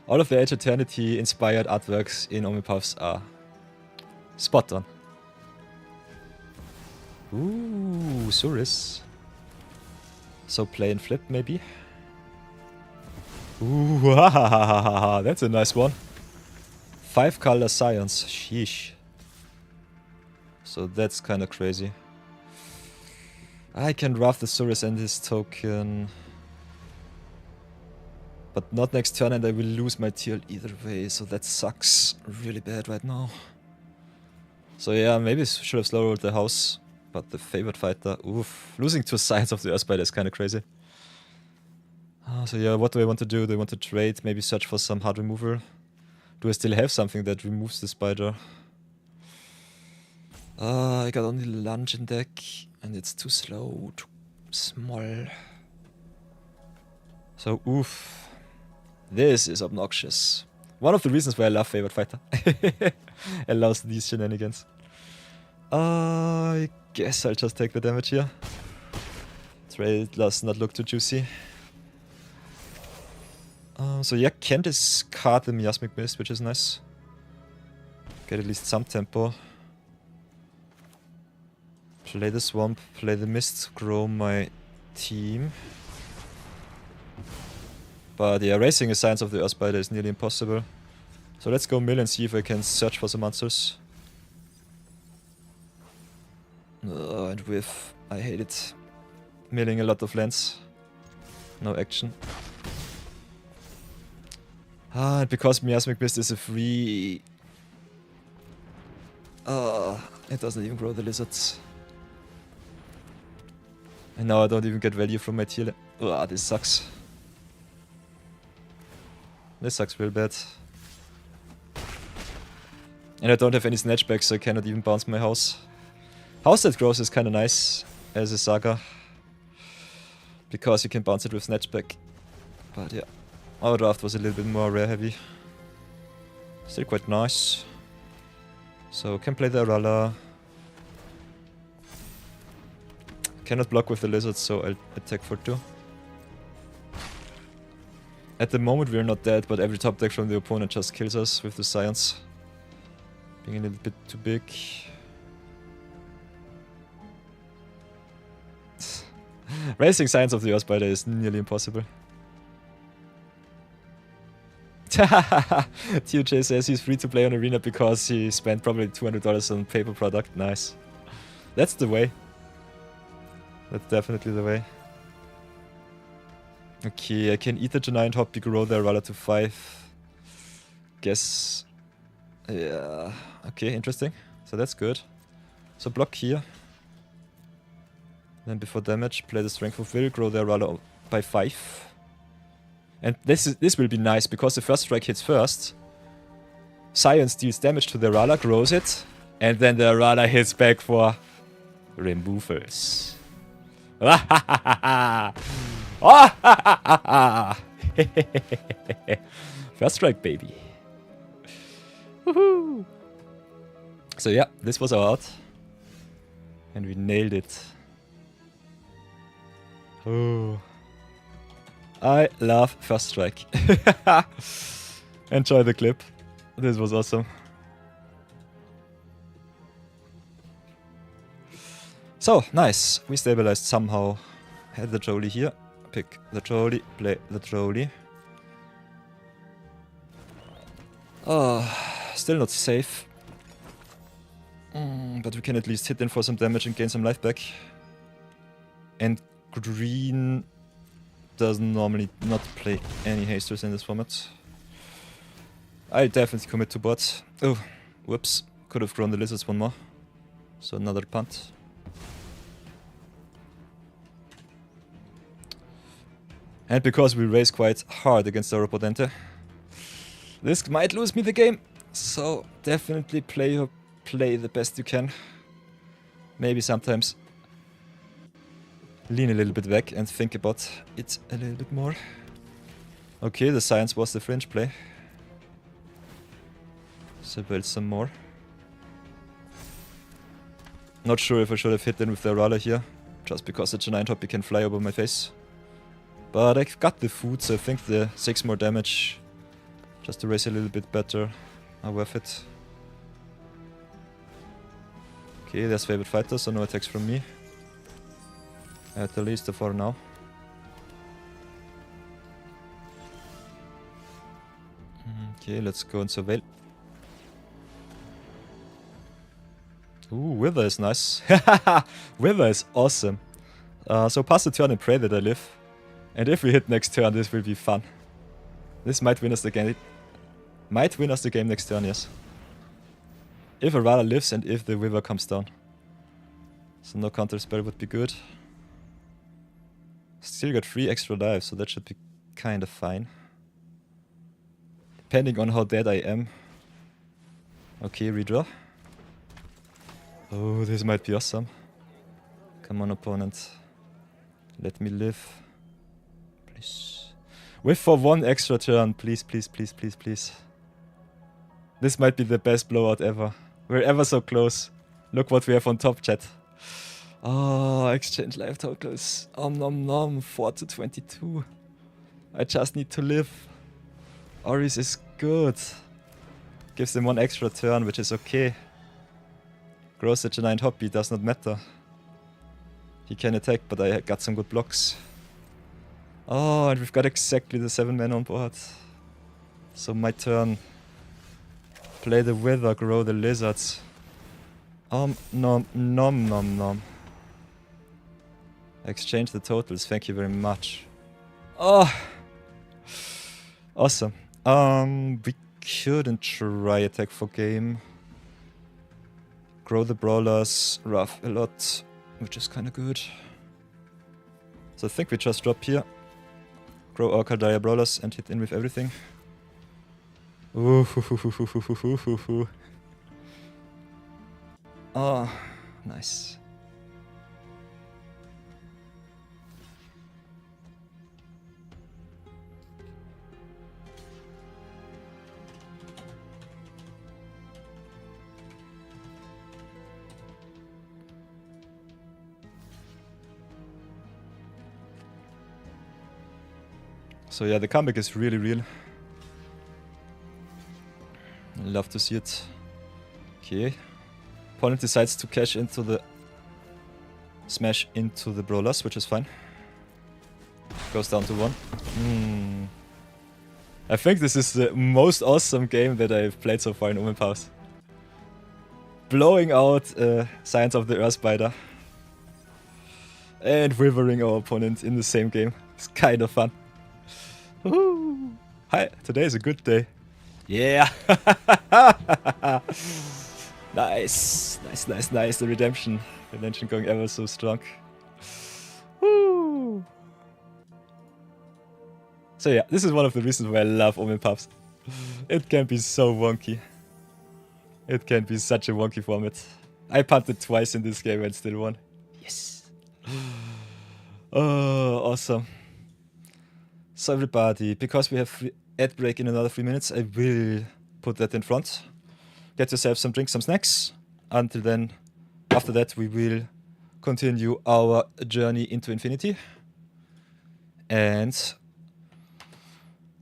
All of the Age Eternity inspired artworks in OM1 are spot on. Ooh, Surus. So play and flip maybe. Ooh, that's a nice one. 5 color science, sheesh. So that's kinda crazy. I can draft the Surus and his token. But not next turn, and I will lose my TL either way, so that sucks really bad right now. So yeah, maybe should have slow rolled the house, but the favorite fighter, oof. Losing 2 sides of the Earthspider is kinda crazy. So yeah, what do I want to do? Do I want to trade, maybe search for some hard removal? Do I still have something that removes the spider? I got only lunge in deck, and it's too slow, too small. So oof. This is obnoxious. One of the reasons why I love Favorite Fighter. Allows these shenanigans. I guess I'll just take the damage here. Trade does not look too juicy. So yeah, can discard the Miasmic Mist, which is nice. Get at least some tempo. Play the Swamp, play the Mist, grow my team. But yeah, racing a Science of the Earthspider is nearly impossible. So let's go mill and see if I can search for some answers. And with... I hate it. Milling a lot of lands. No action. And because Miasmic Mist is a free... it doesn't even grow the lizards. And now I don't even get value from my tier. This sucks. This sucks real bad. And I don't have any snatchbacks, so I cannot even bounce my house. House that grows is kinda nice as a saga. Because you can bounce it with snatchback. But yeah, our draft was a little bit more rare heavy. Still quite nice. So can play the Arala. Cannot block with the lizards, so I'll attack for 2. At the moment we are not dead, but every top deck from the opponent just kills us with the science. Being a little bit too big. Racing Science of the Earthspider is nearly impossible. TJ says he's free to play on Arena because he spent probably $200 on paper product. Nice. That's the way. That's definitely the way. Okay, I can eat the Giant Hoppy, grow the Arala to 5. Guess... yeah... okay, interesting. So that's good. So block here. Then before damage, play the Strength of Will, grow the Arala by 5. And this will be nice, because the first strike hits first. Science deals damage to the Arala, grows it, and then the Arala hits back for removals. First strike, baby. Woohoo! So yeah, this was our out. And we nailed it. Oh. I love first strike. Enjoy the clip. This was awesome. So, nice. We stabilized somehow. Had the trolley here. Pick the trolley, play the trolley. Oh, still not safe. But we can at least hit in for some damage and gain some life back. And green does normally not play any hasters in this format. I definitely commit to bot. Oh, whoops. Could have grown the lizards one more. So another punt. And because we race quite hard against our opponente, this might lose me the game. So definitely play the best you can. Maybe sometimes lean a little bit back and think about it a little bit more. Okay, the science was the fringe play. So build some more. Not sure if I should have hit in with the Rala here, just because the giant hoppy can fly over my face. But I've got the food, so I think the 6 more damage, just to race a little bit better, are worth it. Okay, there's favorite fighter, so no attacks from me. At least for now. Okay, let's go and surveil. Ooh, Wither is nice. Wither is awesome. So pass the turn and pray that I live. And if we hit next turn, this will be fun. This might win us the game. Might win us the game next turn, yes. If a Rada lives and if the Wither comes down. So no counter spell would be good. Still got 3 extra lives, so that should be kind of fine. Depending on how dead I am. Okay, redraw. Oh, this might be awesome. Come on, opponent. Let me live. Please. Wait for 1 extra turn. Please, please, please, please, please. This might be the best blowout ever. We're ever so close. Look what we have on top, chat. Oh, exchange life totals. Nom nom, 4-22. I just need to live. Oris is good. Gives him 1 extra turn, which is okay. Grows the giant hoppy, does not matter. He can attack, but I got some good blocks. Oh, and we've got exactly the 7 men on board. So my turn. Play the Wither, grow the lizards. Nom nom nom. Exchange the totals, thank you very much. Oh! Awesome. We couldn't try attack for game. Grow the brawlers, rough a lot, which is kinda good. So I think we just drop here. Grow our Caldaya brawlers and hit in with everything. Ooh, oh, nice. So yeah, the comeback is really real. Love to see it. Okay. Opponent decides to cash into the... Smash into the brawlers, which is fine. Goes down to 1. I think this is the most awesome game that I've played so far in Omen Pause. Blowing out Science of the Earthspider. And withering our opponent in the same game. It's kind of fun. Woohoo! Hi, today is a good day. Yeah! Nice! Nice, nice, nice. The redemption. Redemption going ever so strong. Woo! So yeah, this is one of the reasons why I love Omen Pubs. It can be so wonky. It can be such a wonky format. I punted twice in this game and still won. Yes! Awesome. So everybody, because we have ad break in another 3 minutes, I will put that in front. Get yourself some drinks, some snacks. Until then, after that, we will continue our journey into infinity. And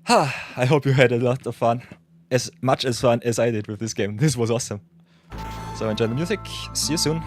I hope you had a lot of fun. As much as fun as I did with this game. This was awesome. So enjoy the music. See you soon.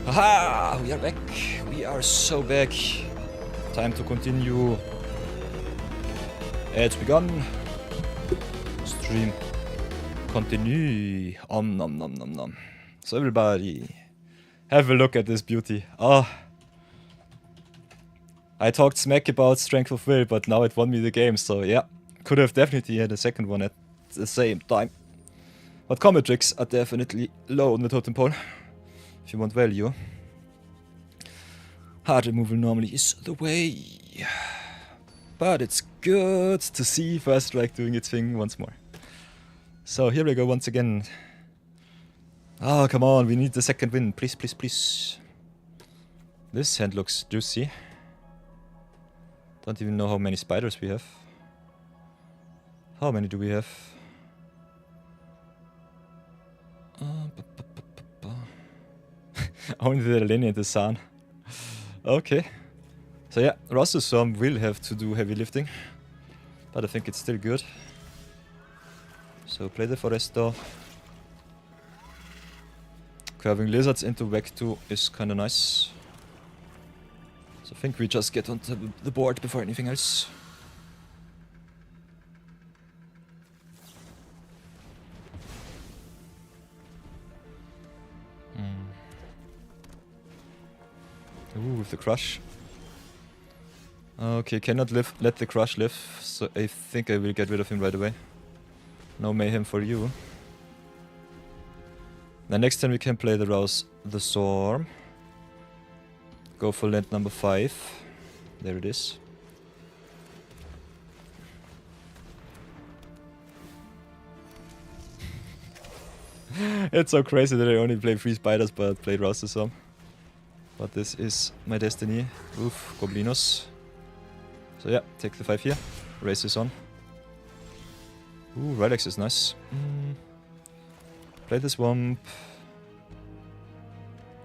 Aha! We are back. We are so back. Time to continue. It's begun. Stream. Continue. Nom nom nom nom. So everybody, have a look at this beauty. Ah. I talked smack about Strength of Will, but now it won me the game, so yeah. Could have definitely had a second one at the same time. But combat tricks are definitely low on the totem pole. If you want value. Hard removal normally is the way. But it's good to see First Strike doing its thing once more. So here we go once again. Oh, come on, we need the second win. Please, please, please. This hand looks juicy. Don't even know how many spiders we have. How many do we have? Only the Lenny and the Sun. Okay. So yeah, Rossusum will have to do heavy lifting. But I think it's still good. So play the Foresto. Curving lizards into Vectu is kinda nice. So I think we just get onto the board before anything else. Ooh, with the crush. Okay, cannot let the crush live, so I think I will get rid of him right away. No mayhem for you. The next time we can play the Rouse the Storm. Go for land number 5. There it is. It's so crazy that I only play 3 spiders but play Rouse the Storm. But this is my destiny. Oof, Goblinos. So yeah, take the 5 here. Race this on. Ooh, Rylex is nice. Play the Swamp.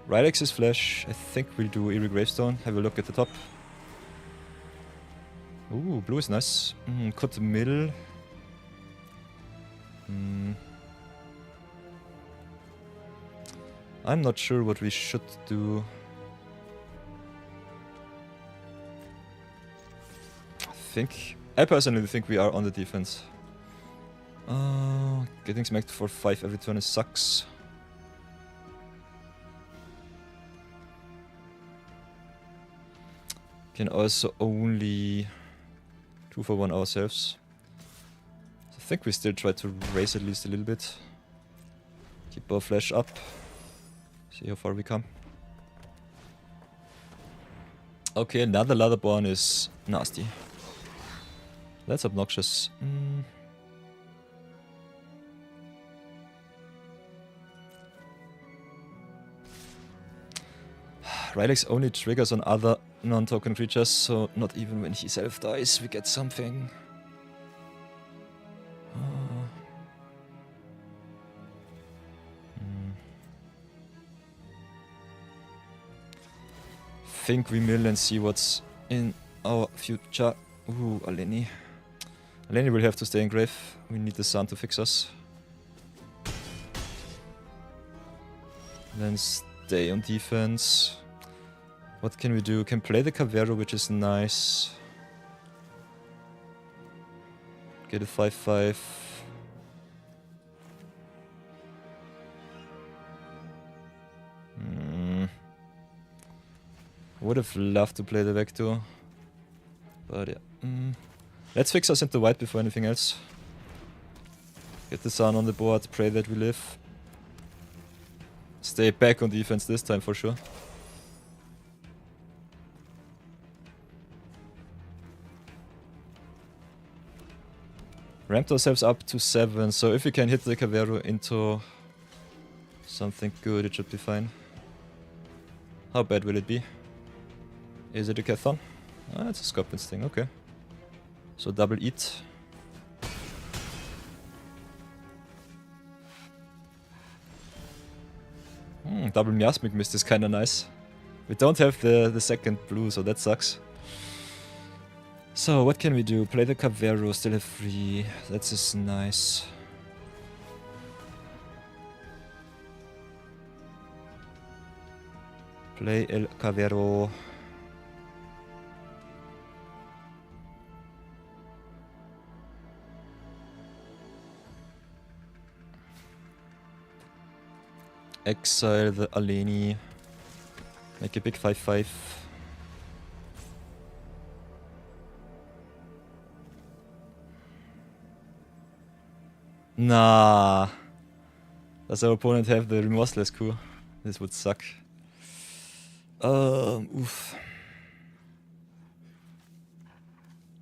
Rylex is Flash. I think we'll do Eerie Gravestone. Have a look at the top. Ooh, blue is nice. Cut the middle. I'm not sure what we should do. I personally think we are on the defense. Getting smacked for 5 every turn sucks. Can also only 2 for 1 ourselves. So I think we still try to raise at least a little bit. Keep our flash up. See how far we come. Okay, another Leatherborn is nasty. That's obnoxious. Rylex only triggers on other non-token creatures, so not even when he self-dies we get something. Think we mill and see what's in our future. Ooh, Aleni. Aleni will have to stay in grave. We need the sun to fix us. Then stay on defense. What can we do? Can play the Cavero, which is nice. Get a 5/5. Would have loved to play the Vector. But yeah. Let's fix us into white before anything else. Get the sun on the board, pray that we live. Stay back on defense this time for sure. Ramped ourselves up to 7, so if we can hit the Cavero into something good, it should be fine. How bad will it be? Is it a Cathon? Ah, it's a Scorpion's thing, okay. So double eat. Double Miasmic Mist is kinda nice. We don't have the second blue, so that sucks. So what can we do? Play the Cavero, still have 3. That's just nice. Play El Cavero. Exile the Aleni. Make a big 5/5. Nah. Does our opponent have the Remorseless coup? This would suck. Oof.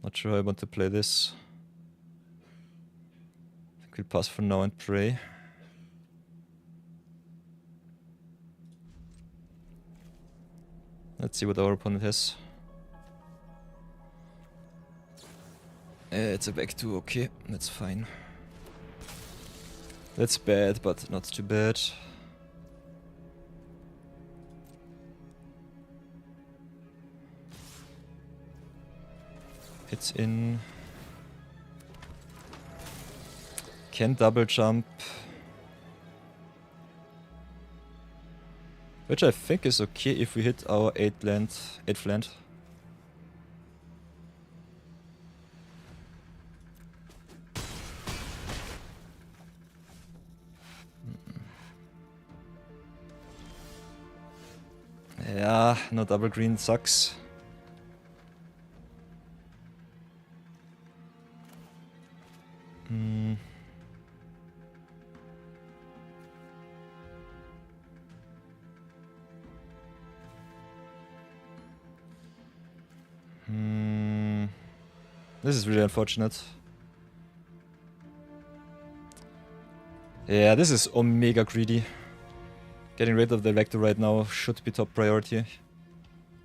Not sure how I want to play this. I think we'll pass for now and pray. Let's see what our opponent has. It's a back 2, okay, that's fine. That's bad, but not too bad. Hits in. Can double jump. Which I think is okay if we hit our 8th land. Yeah, no double green sucks. This is really unfortunate. Yeah, this is omega greedy. Getting rid of the Vector right now should be top priority.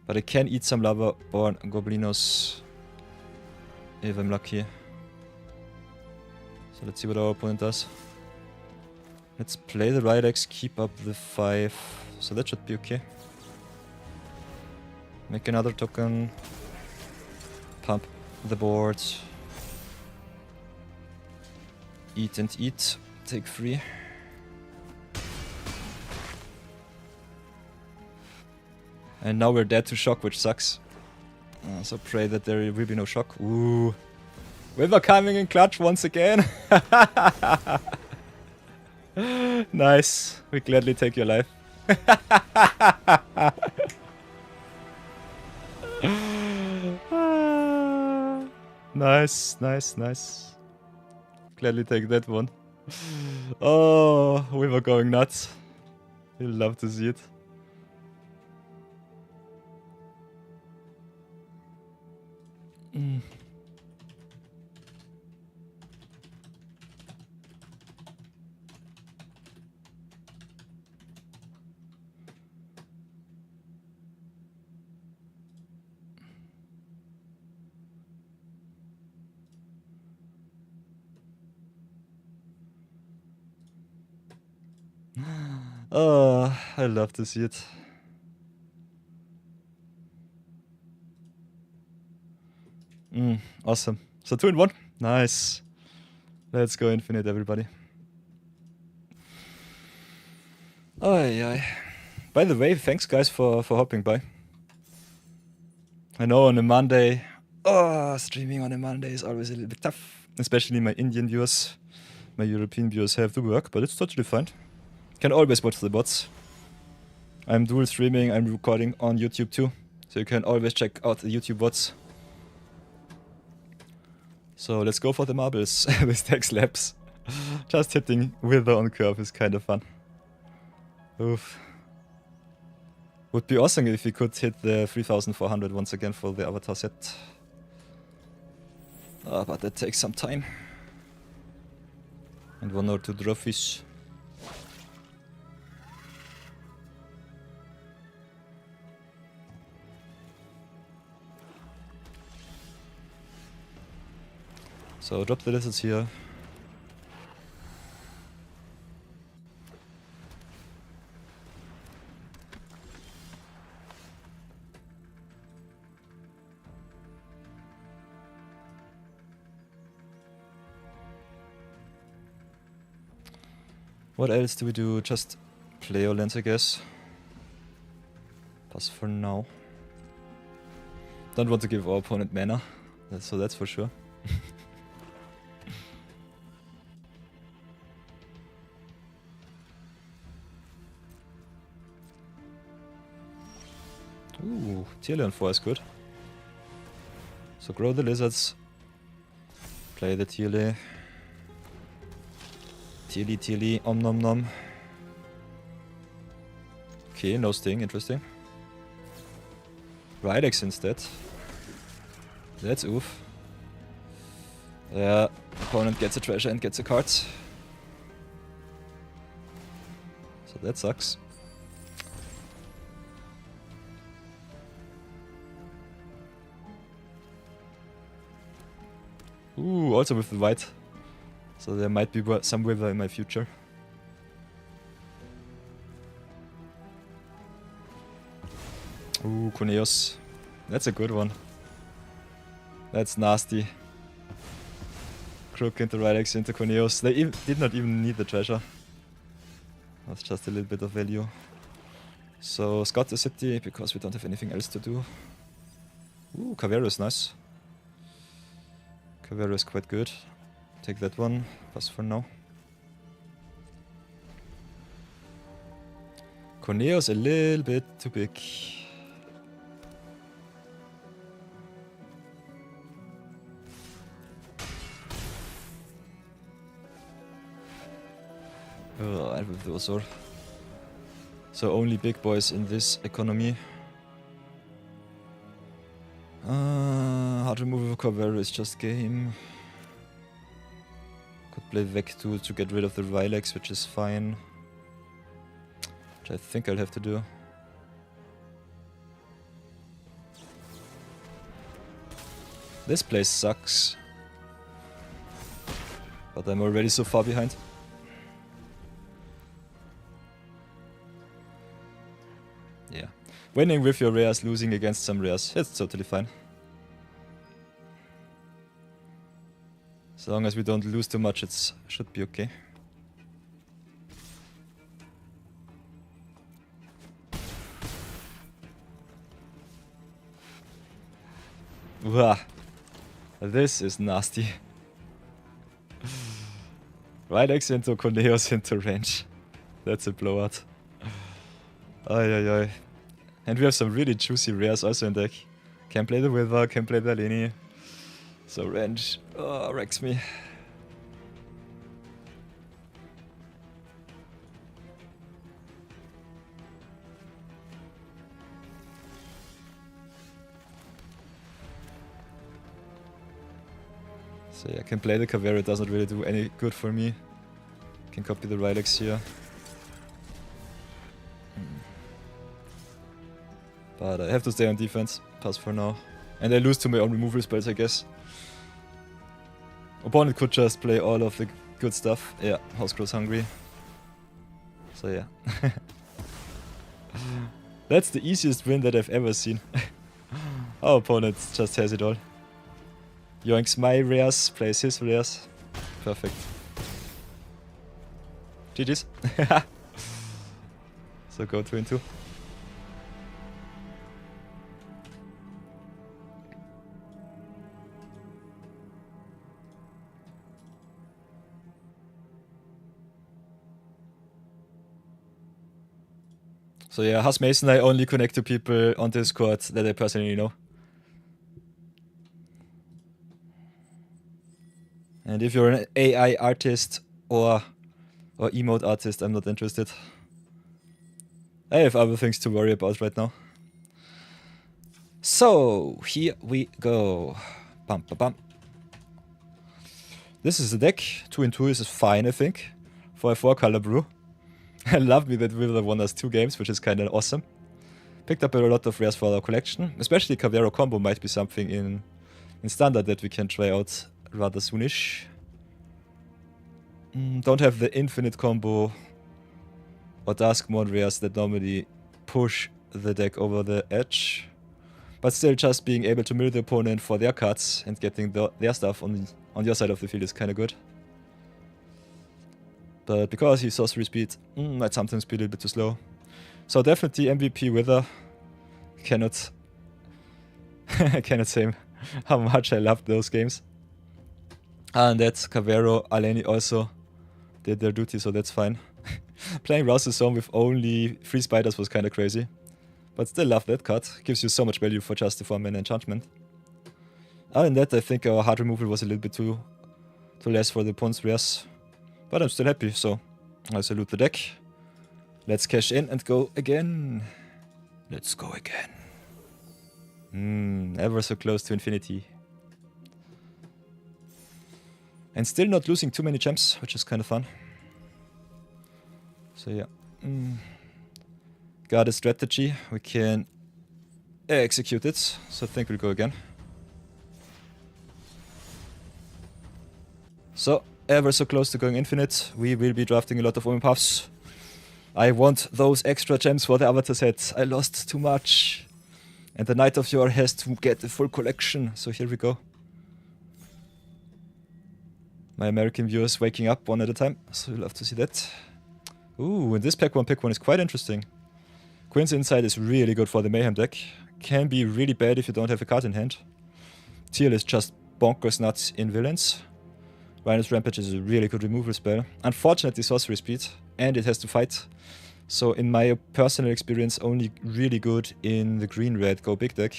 But I can eat some lava or goblinos if I'm lucky. So let's see what our opponent does. Let's play the right X, keep up the 5. So that should be okay. Make another token. Pump the board. Eat and eat. Take 3. And now we're dead to shock, which sucks. So pray that there will be no shock. Ooh. Wither coming in clutch once again. Nice. We gladly take your life. Nice, nice, nice. Gladly take that one. Oh, we were going nuts. You'll love to see it. Oh, I love to see it. Awesome. So 2 in 1. Nice. Let's go infinite, everybody. By the way, thanks guys for hopping by. I know on a Monday, streaming on a Monday is always a little bit tough. Especially my Indian viewers. My European viewers have to work, but it's totally fine. Can always watch the bots. I'm dual streaming, I'm recording on YouTube too. So you can always check out the YouTube bots. So let's go for the marbles with tech slaps. Just hitting Wither on curve is kind of fun. Oof. Would be awesome if we could hit the 3400 once again for the avatar set. But that takes some time. And 1 or 2 trophies. So drop the lizards here. What else do we do? Just play our lands, I guess. Pass for now. Don't want to give our opponent mana, so that's for sure. Ooh, tier lane 4 is good. So grow the lizards. Play the Tierle. Tierli, om nom nom. Okay, no sting, interesting. Right X instead. That's oof. Yeah, opponent gets a treasure and gets a card. So that sucks. Ooh, also with the white. So there might be some Wither in my future. Ooh, Corneos. That's a good one. That's nasty. Crook into right X into Corneos. They did not even need the treasure. That's just a little bit of value. So scout the city because we don't have anything else to do. Ooh, Cavero is nice. Cavero is quite good. Take that one. Pass for now. Corneos a little bit too big. And with the Osor. So only big boys in this economy. Hard removal of Cavero is just game. Could play Vec2 to get rid of the Rylex, which is fine. Which I think I'll have to do. This place sucks. But I'm already so far behind. Yeah. Winning with your rares, losing against some rares. It's totally fine. As long as we don't lose too much, it should be okay. Wah. This is nasty. Rylex into Corneos into range. That's a blowout. Ay ay ay. And we have some really juicy rares also in deck. Can play the Wither, can play the Lini. So range wrecks me. So yeah, I can play the Cavera, it doesn't really do any good for me. Can copy the Rylex here. But I have to stay on defense, pass for now. And I lose to my own removal spells, I guess. Opponent could just play all of the good stuff. Yeah, House grows hungry. So yeah. That's the easiest win that I've ever seen. Our opponent just has it all. Yoinks my rares, plays his rares. Perfect. GG's. So go 2-2. So yeah, Has Mason I only connect to people on Discord that I personally know. And if you're an AI artist or emote artist, I'm not interested. I have other things to worry about right now. So, here we go. Bum, bum, bum. This is the deck. 2-2 is fine, I think, for a 4-color brew. I love me that Wither won us 2 games, which is kinda awesome. Picked up a lot of rares for our collection. Especially Cavero combo might be something in standard that we can try out rather soonish. Don't have the infinite combo or Duskmourn rares that normally push the deck over the edge. But still, just being able to mill the opponent for their cards and getting their stuff on your side of the field is kinda good. But because he's sorcery speed, might sometimes be a little bit too slow. So definitely MVP Wither. Cannot say how much I loved those games. And that Cavero, Aleni also did their duty, so that's fine. Playing Rouse's Zone with only 3 spiders was kinda crazy. But still love that card. Gives you so much value for just the 4-mana enchantment. Other than that, I think our hard removal was a little bit too less for the opponent's rares. But I'm still happy, so I salute the deck. Let's cash in and go again. Let's go again. Ever so close to infinity. And still not losing too many gems, which is kind of fun. So yeah. Got a strategy. We can execute it. So I think we'll go again. So, ever so close to going infinite. We will be drafting a lot of OM puffs. I want those extra gems for the avatar set. I lost too much. And the Knight of Yore has to get the full collection. So here we go. My American viewers waking up one at a time, so you'll love to see that. Ooh, and this pick one is quite interesting. Quinn's Insight is really good for the Mayhem deck. Can be really bad if you don't have a card in hand. Teal is just bonkers nuts in villains. Rhinos Rampage is a really good removal spell. Unfortunately sorcery speed, and it has to fight. So in my personal experience, only really good in the green-red go big deck.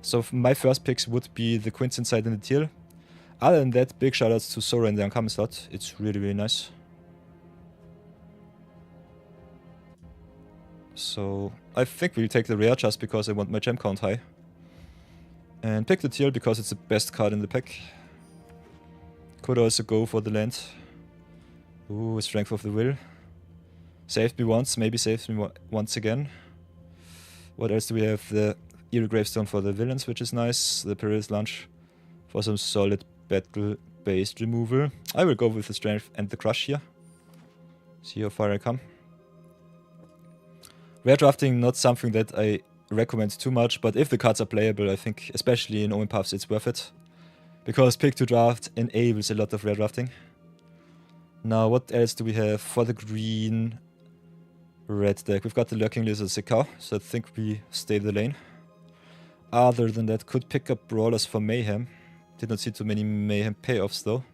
So my first picks would be the Quinn's Insight and the Teal. Other than that, big shoutouts to Sora in the uncommon slot. It's really, really nice. So I think we'll take the rare just because I want my gem count high. And pick the teal because it's the best card in the pack. Could also go for the land. Ooh, Strength of the Will. Saved me once, maybe saves me once again. What else do we have? The Eerie Gravestone for the villains, which is nice. The Perilous Lunge for some solid battle-based removal. I will go with the Strength and the Crush here. See how far I come. Rare drafting, not something that I recommend too much, but if the cards are playable, I think, especially in OM Puffs, it's worth it. Because Pick2-Draft enables a lot of rare drafting. Now, what else do we have for the green-red deck? We've got the Lurking Lizard Sekau, so I think we stay the lane. Other than that, could pick up Brawlers for Mayhem. Did not see too many Mayhem payoffs though.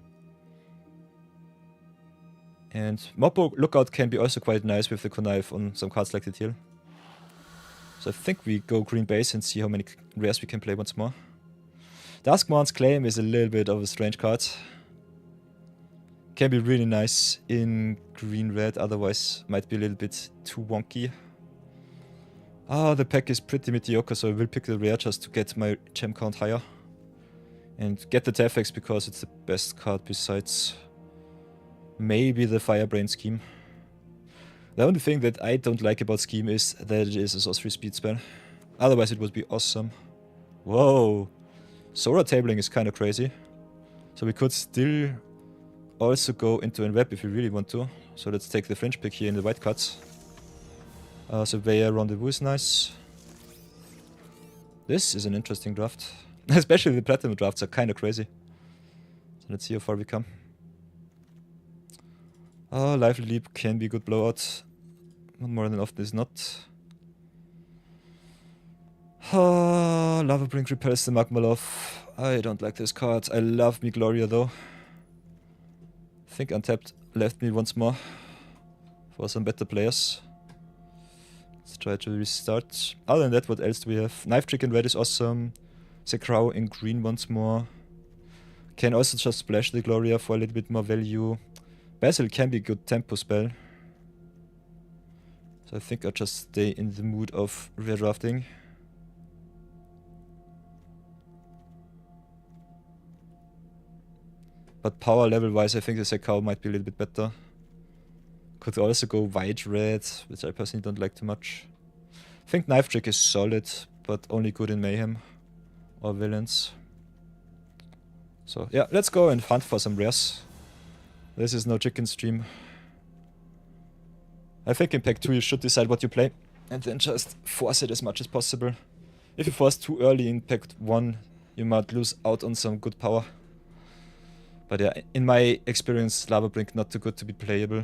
And Moppo Lookout can be also quite nice with the Connive on some cards like the Teal. So I think we go green base and see how many rares we can play once more. Duskmourn's Claim is a little bit of a strange card. Can be really nice in green-red, otherwise might be a little bit too wonky. The pack is pretty mediocre, so I will pick the rare just to get my gem count higher. And get the Tefex because it's the best card besides maybe the Firebrain Scheme. The only thing that I don't like about Scheme is that it is a sorcery speed spell. Otherwise it would be awesome. Whoa! Sora tabling is kind of crazy. So we could still also go into Enweb if we really want to. So let's take the fringe pick here in the white cards. Surveyor Rendezvous is nice. This is an interesting draft. Especially the platinum drafts are kind of crazy. So let's see how far we come. Lively Leap can be a good blowout. Not more than often is not. Lava Brink repels the Magmalov. I don't like this card. I love me Gloria though. I think Untapped left me once more for some better players. Let's try to restart. Other than that, what else do we have? Knife Trick in red is awesome. Zekrow in green once more. Can also just splash the Gloria for a little bit more value. Basil can be a good tempo spell. So I think I'll just stay in the mood of rare drafting. But power level wise, I think the Zekrow might be a little bit better. Could also go white-red, which I personally don't like too much. I think Knife Trick is solid, but only good in Mayhem or villains. So yeah, let's go and hunt for some rares. This is no chicken stream. I think in Pack 2 you should decide what you play and then just force it as much as possible. If you force too early in Pack 1, you might lose out on some good power. But yeah, in my experience, Lava Brink not too good to be playable.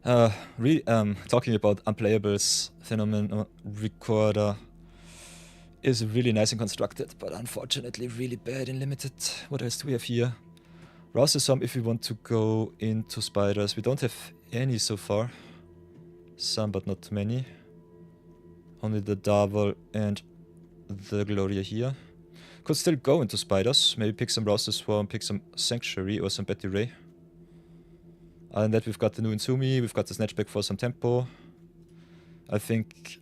Talking about unplayables, Phenomenon Recorder is really nice and constructed, but unfortunately really bad in limited. What else do we have here? Rouse some if we want to go into spiders. We don't have any so far. Some, but not too many. Only the Darvel and the Gloria here. Could still go into spiders. Maybe pick some Rouse Swarm, pick some Sanctuary or some Betty Ray. Other than that, we've got the new Inzumi, we've got the Snatchback for some tempo. I think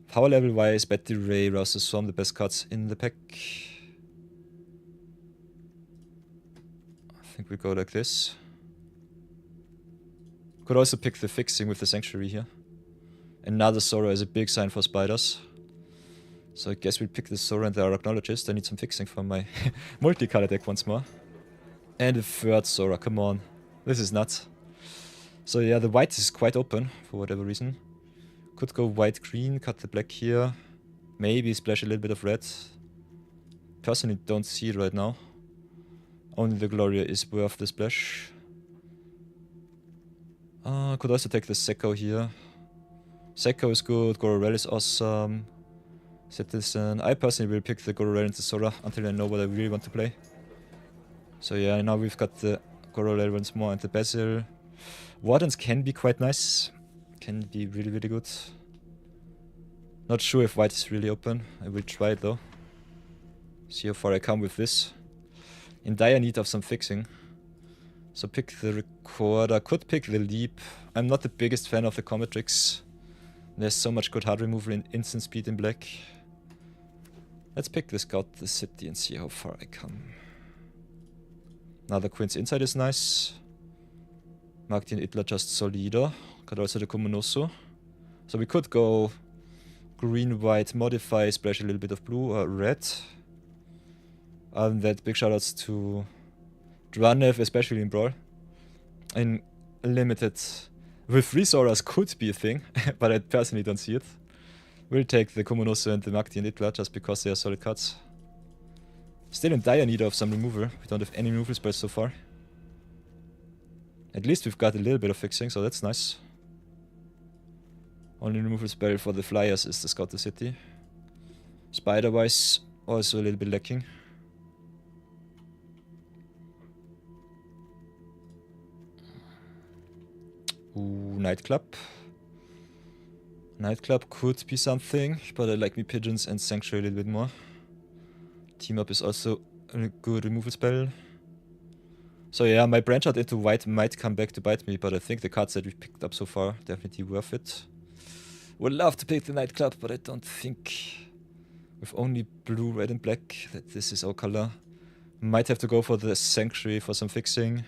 power level wise, Betty Ray, Rouse Swarm, the best cards in the pack. I think we go like this. Could also pick the Fixing with the Sanctuary here. Another Sora is a big sign for spiders. So I guess we'll pick the Sora and the Arachnologist. I need some fixing for my multicolor deck once more. And a third Sora, come on. This is nuts. So yeah, the white is quite open, for whatever reason. Could go white-green, cut the black here. Maybe splash a little bit of red. Personally don't see it right now. Only the Gloria is worth the splash. Could also take the Sekau here. Sekau is good, Gororel is awesome. Citizen. I personally will pick the Gororel and the Sora until I know what I really want to play. So yeah, now we've got the Gororel once more and the Basil. Wardens can be quite nice. Can be really, really good. Not sure if white is really open. I will try it though. See how far I come with this. In dire need of some fixing. So pick the Recorder, could pick the Leap. I'm not the biggest fan of the Comet tricks. There's so much good hard removal in instant speed in black. Let's pick the Scout the City and see how far I come. Now the Queen's Insight is nice. Magdi and Idler just solider. Got also the Komonosu. So we could go green, white, modify, splash a little bit of blue or red. Other than that, big shoutouts to Dranev, especially in Brawl. In limited, with 3 Zoras could be a thing, but I personally don't see it. We'll take the Komonosu and the Magdi and Idler just because they are solid cards. Still in dire need of some removal. We don't have any removal spells so far. At least we've got a little bit of fixing, so that's nice. Only removal spell for the Flyers is the Scout the City. Spider-wise, also a little bit lacking. Ooh, Nightclub. Nightclub could be something, but I like me Pigeons and Sanctuary a little bit more. Team Up is also a good removal spell. So yeah, my branch out into white might come back to bite me, but I think the cards that we've picked up so far definitely worth it. Would love to pick the Nightclub, but I don't think with only blue, red and black that this is our color. Might have to go for the Sanctuary for some fixing.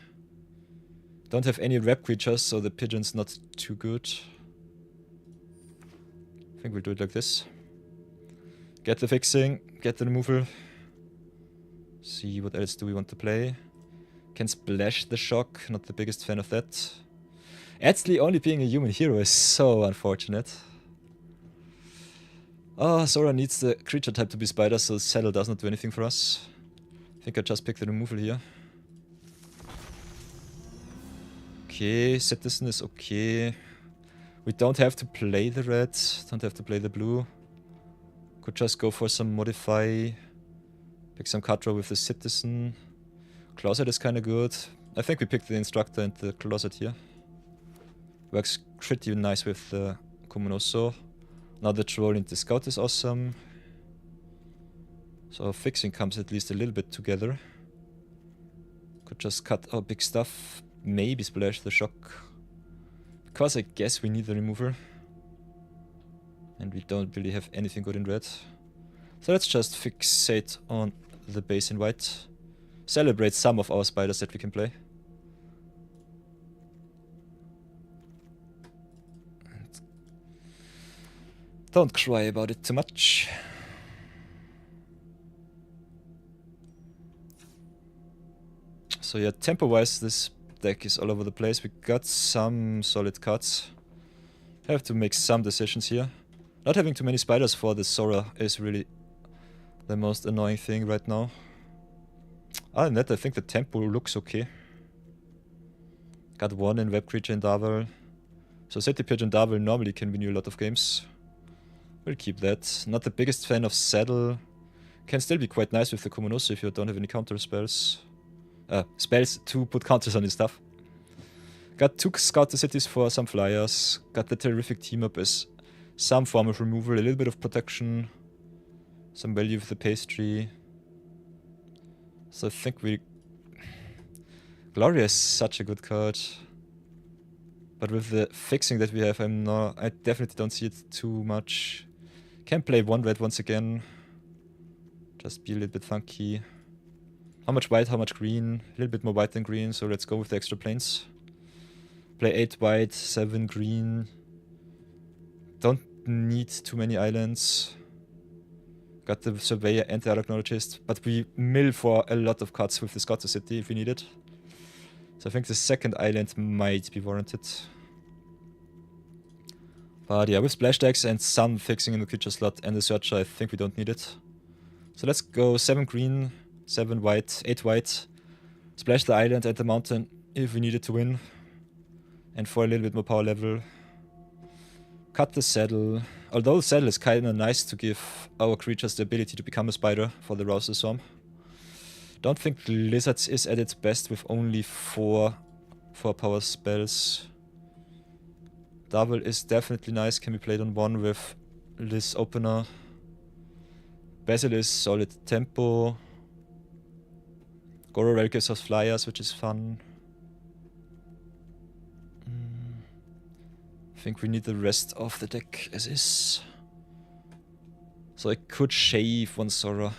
Don't have any rep creatures, so the Pigeon's not too good. I think we'll do it like this. Get the fixing, get the removal. See what else do we want to play. Can splash the shock, not the biggest fan of that. Actually, only being a human hero is so unfortunate. Oh, Zora needs the creature type to be spider, so Saddle does not do anything for us. I think I just picked the removal here. Okay, Citizen is okay. We don't have to play the red, don't have to play the blue. Could just go for some modify. Pick some card draw with the Citizen. Closet is kinda good. I think we picked the Instructor and the Closet here. Works pretty nice with the Komonosu. Now the Troll and the Scout is awesome. So fixing comes at least a little bit together. Could just cut our big stuff. Maybe splash the shock. Because I guess we need the removal. And we don't really have anything good in red. So let's just fixate on the base in white. Celebrate some of our spiders that we can play. And don't cry about it too much. So yeah, tempo-wise this deck is all over the place. We got some solid cards. Have to make some decisions here. Not having too many spiders for the Zora is really the most annoying thing right now. Other than that, I think the tempo looks okay. Got one in Web Creature and Darvel. So City Pigeon Darvel normally can win you a lot of games. We'll keep that. Not the biggest fan of Saddle. Can still be quite nice with the Komonosu if you don't have any counter spells. Spells to put counters on his stuff. Got 2 Scout the Cities for some Flyers. Got the Terrific Team Up as some form of removal, a little bit of protection. Some value with the Pastry. So I think we... Gloria is such a good card. But with the fixing that we have, I definitely don't see it too much. Can play 1 red once again. Just be a little bit funky. How much white, how much green? A little bit more white than green, so let's go with the extra planes. Play 8 white, 7 green. Don't need too many islands. Got the Surveyor and the Arachnologist, but we mill for a lot of cards with the Scout the City if we need it. So I think the second island might be warranted. But yeah, with Splash Decks and some fixing in the creature slot and the Searcher, I think we don't need it. So let's go 7 green, 7 white, 8 white. Splash the island and the mountain if we need it to win. And for a little bit more power level. Cut the Saddle. Although the Saddle is kinda nice to give our creatures the ability to become a spider for the Rouser Swarm. Don't think Lizards is at its best with only 4 power spells. Double is definitely nice, can be played on 1 with Liz Opener. Basilisk, solid tempo. Goro Relic gives us Flyers, which is fun. I think we need the rest of the deck as is. So I could shave one Sora.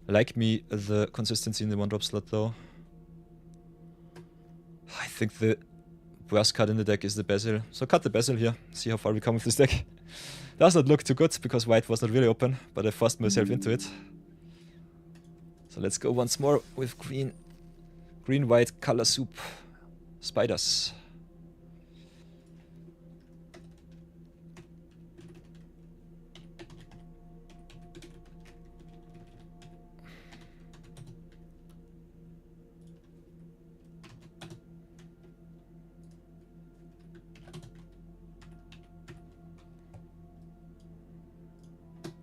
I like me the consistency in the 1-drop slot though. I think the worst card in the deck is the Basil. So cut the Basil here, see how far we come with this deck. Does not look too good because white was not really open, but I forced myself into it. So let's go once more with green. Green-white color soup. Spiders.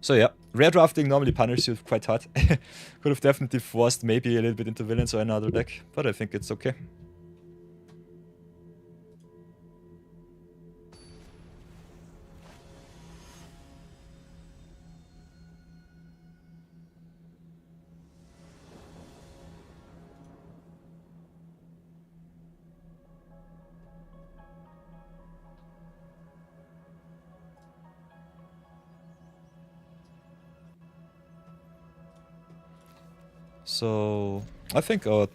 So yeah, rare drafting normally punishes you quite hard. Could have definitely forced maybe a little bit into villains or another deck, but I think it's okay. So I think our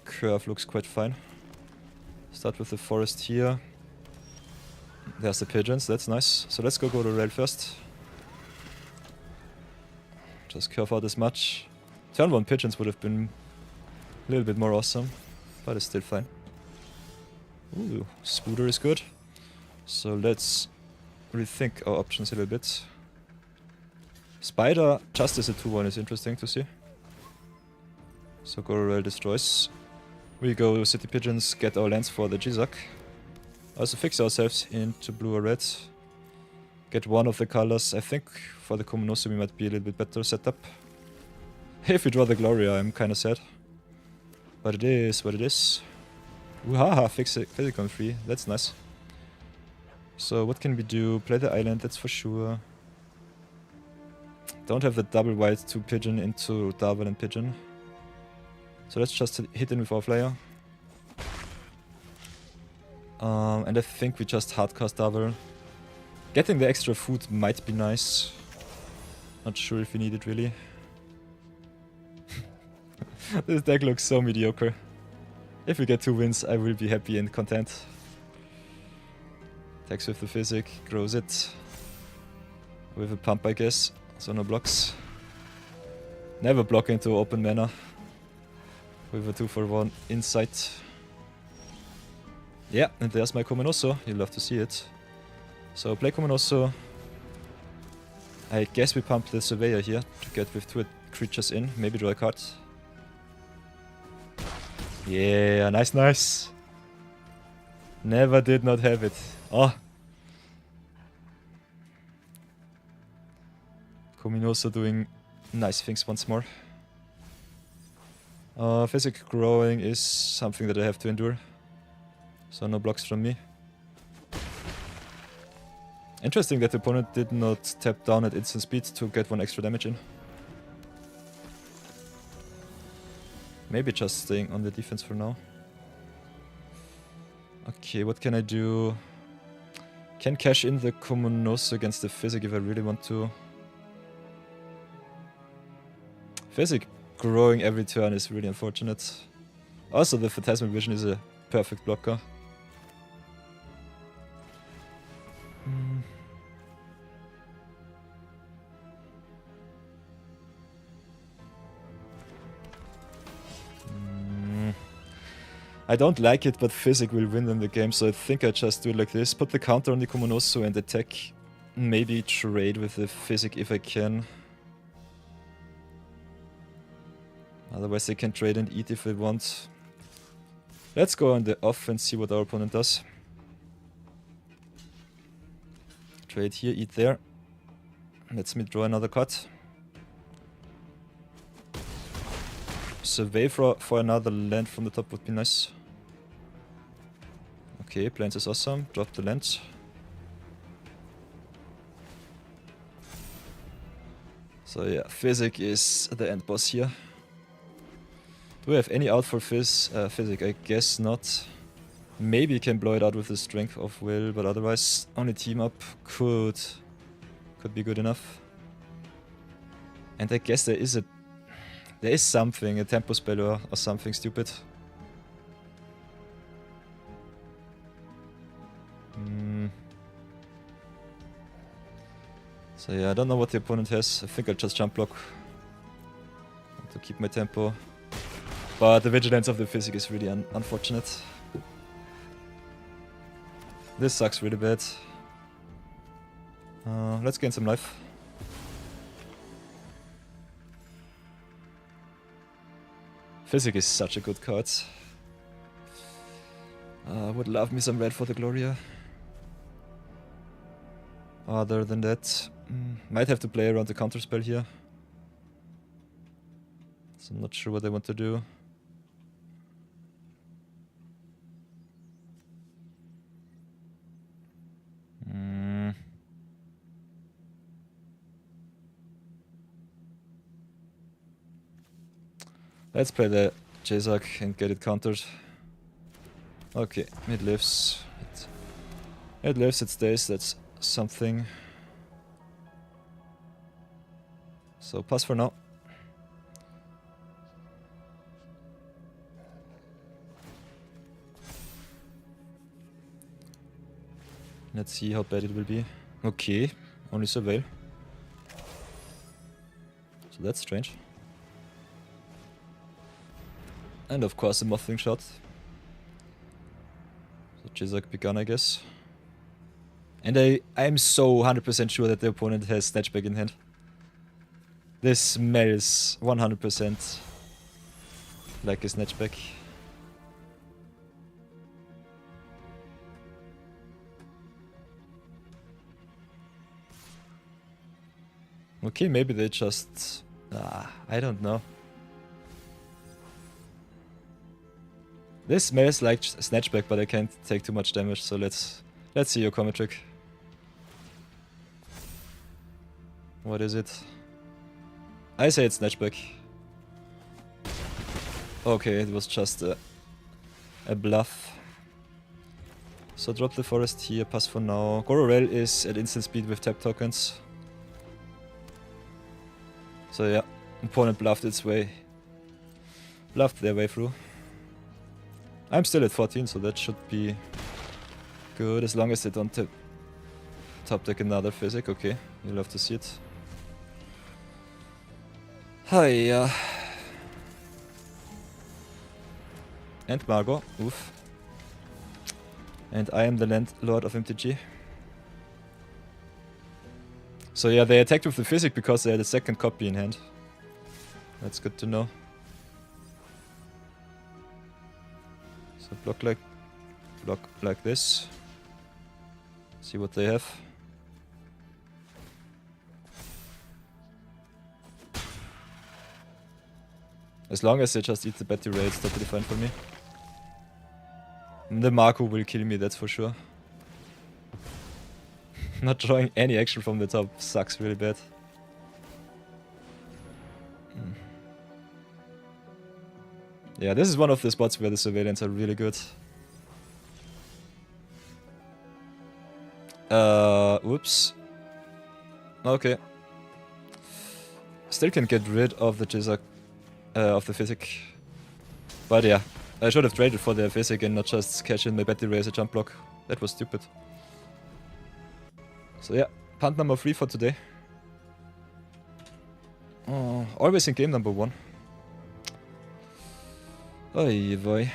curve looks quite fine. Start with the forest here. There's the pigeons, that's nice. So let's go to rail first. Just curve out as much. Turn 1 pigeons would have been a little bit more awesome, but it's still fine. Ooh, Scooter is good. So let's rethink our options a little bit. Spider just as a 2-1 is interesting to see. So Gororel destroys. We go City Pigeons, get our lands for the Jizak. Also fix ourselves into blue or red. Get one of the colors. I think for the Komonosu we might be a little bit better set up. If we draw the Gloria, I'm kinda sad. But it is what it is. Ooh-ha-ha, fix it on 3. That's nice. So what can we do? Play the island, that's for sure. Don't have the double white 2 pigeon into Darwin and pigeon. So let's just hit in with our flyer. And I think we just hardcast double. Getting the extra food might be nice. Not sure if we need it really. This deck looks so mediocre. If we get 2 wins, I will be happy and content. Attacks with the physic, grows it. With a pump, I guess. So no blocks. Never block into open mana. With a 2-for-1 insight. Yeah, and there's my Komonosu. You'll love to see it. So play Komonosu. I guess we pump the Surveyor here to get with 2 creatures in. Maybe draw a card. Yeah, nice, nice. Never did not have it. Oh. Komonosu doing nice things once more. Physic growing is something that I have to endure. So no blocks from me. Interesting that the opponent did not tap down at instant speed to get 1 extra damage in. Maybe just staying on the defense for now. Okay, what can I do? Can cash in the Komonosu against the Physic if I really want to. Physic growing every turn is really unfortunate. Also, the Phantasmal Vision is a perfect blocker. I don't like it, but Physic will win in the game, so I think I just do it like this. Put the counter on the Komonosu and attack. Maybe trade with the Physic if I can. Otherwise they can trade and eat if they want. Let's go on the off and see what our opponent does. Trade here, eat there. Let's me draw another card. Survey for another land from the top would be nice. Okay, Plains is awesome. Drop the land. So yeah, Physic is the end boss here. Do we have any out for Physic? I guess not. Maybe can blow it out with the strength of will, but otherwise only team up could be good enough. And I guess there is something, a tempo spell or something stupid. So yeah, I don't know what the opponent has. I think I'll just jump block to keep my tempo. But the vigilance of the physic is really unfortunate. This sucks really bad. Let's gain some life. Physic is such a good card. Would love me some red for the Gloria. Other than that, might have to play around the counter spell here. So I'm not sure what I want to do. Let's play the Jezak and get it countered. Okay, it lives. It lives, it stays, that's something. So pass for now. Let's see how bad it will be. Okay, only surveil. So that's strange. And of course a mothling shot. So Jizak begun, I guess. And I'm so 100% sure that the opponent has Snatchback in hand. This smells 100% like a Snatchback. Okay, maybe they just... I don't know. This smells like Snatchback, but I can't take too much damage, so let's see your comet trick. What is it? I say it's Snatchback. Okay, it was just a bluff. So drop the forest here, pass for now. Gororel is at instant speed with tap tokens. So yeah, opponent bluffed its way. Bluffed their way through. I'm still at 14, so that should be good as long as they don't top deck another physic. Okay, you'll have to see it. Hiya. And Margot, oof. And I am the landlord of MTG. So yeah, they attacked with the physic because they had a second copy in hand. That's good to know. So block like this. See what they have. As long as they just eat the Betty Ray, it's totally fine for me. The Marco will kill me, that's for sure. Not drawing any action from the top sucks really bad. Yeah, this is one of the spots where the surveillance are really good. Oops. Okay. Still can get rid of the Jizak, of the physic. But yeah, I should have traded for the physic and not just catch in my Betty Ray as a jump block. That was stupid. So yeah, punt number 3 for today. Oh, always in game number 1. Oy boy.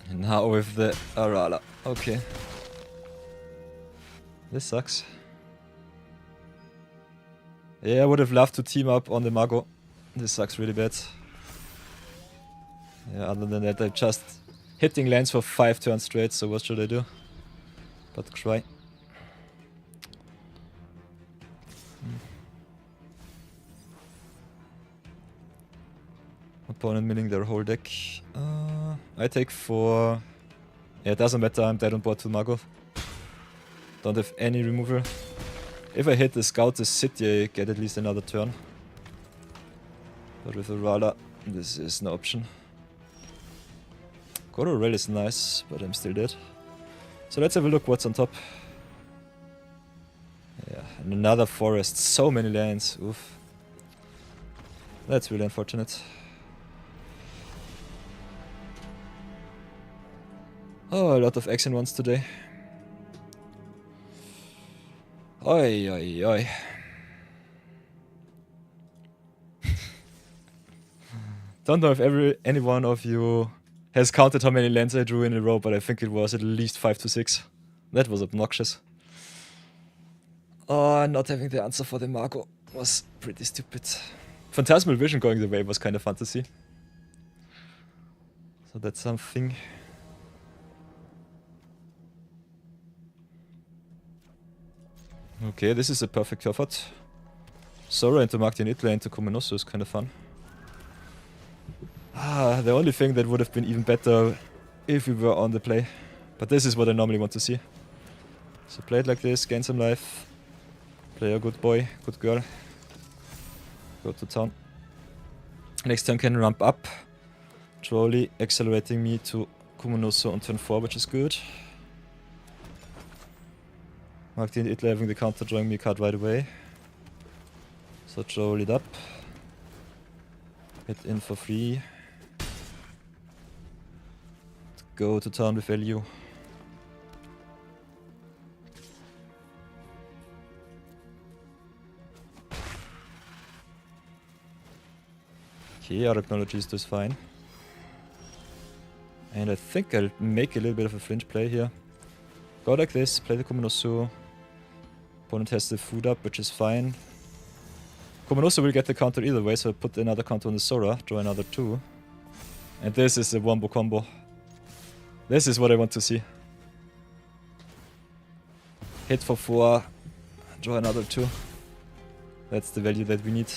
And now with the Arala. Okay. This sucks. Yeah, I would have loved to team up on the Mago. This sucks really bad. Yeah, other than that, I'm just hitting lands for 5 turns straight, so what should I do? But cry. Opponent milling their whole deck. I take 4. Yeah, it doesn't matter, I'm dead on board to Mago. Don't have any removal. If I hit the scout the city, I get at least another turn. But with Urala, this is no option. Goro Rail is nice, but I'm still dead. So let's have a look what's on top. Yeah, and another forest. So many lands. Oof. That's really unfortunate. Oh, a lot of action ones today. Oi, oi, oi. Don't know if any one of you has counted how many lands I drew in a row, but I think it was at least 5 to 6. That was obnoxious. Oh, not having the answer for the Marco was pretty stupid. Phantasmal Vision going the way was kind of fun to see. So that's something. Okay, this is a perfect effort. Sora into Magdi and Itla into Kumenosu is kind of fun. Ah, the only thing that would have been even better if we were on the play. But this is what I normally want to see. So play it like this, gain some life. Play a good boy, good girl. Go to town. Next turn can ramp up. Trolley accelerating me to Kumenosu on turn 4, which is good. Magdi and Itla having the counter, drawing me a card right away. So troll it up. Hit in for free. Go to town with LU. Okay, our acknowledge is just fine. And I think I'll make a little bit of a fringe play here. Go like this, play the Kumenosu. Opponent has the food up, which is fine. Kumenosu will get the counter either way, so I put another counter on the Sora, draw another 2. And this is a wombo combo. This is what I want to see. Hit for 4, draw another 2. That's the value that we need.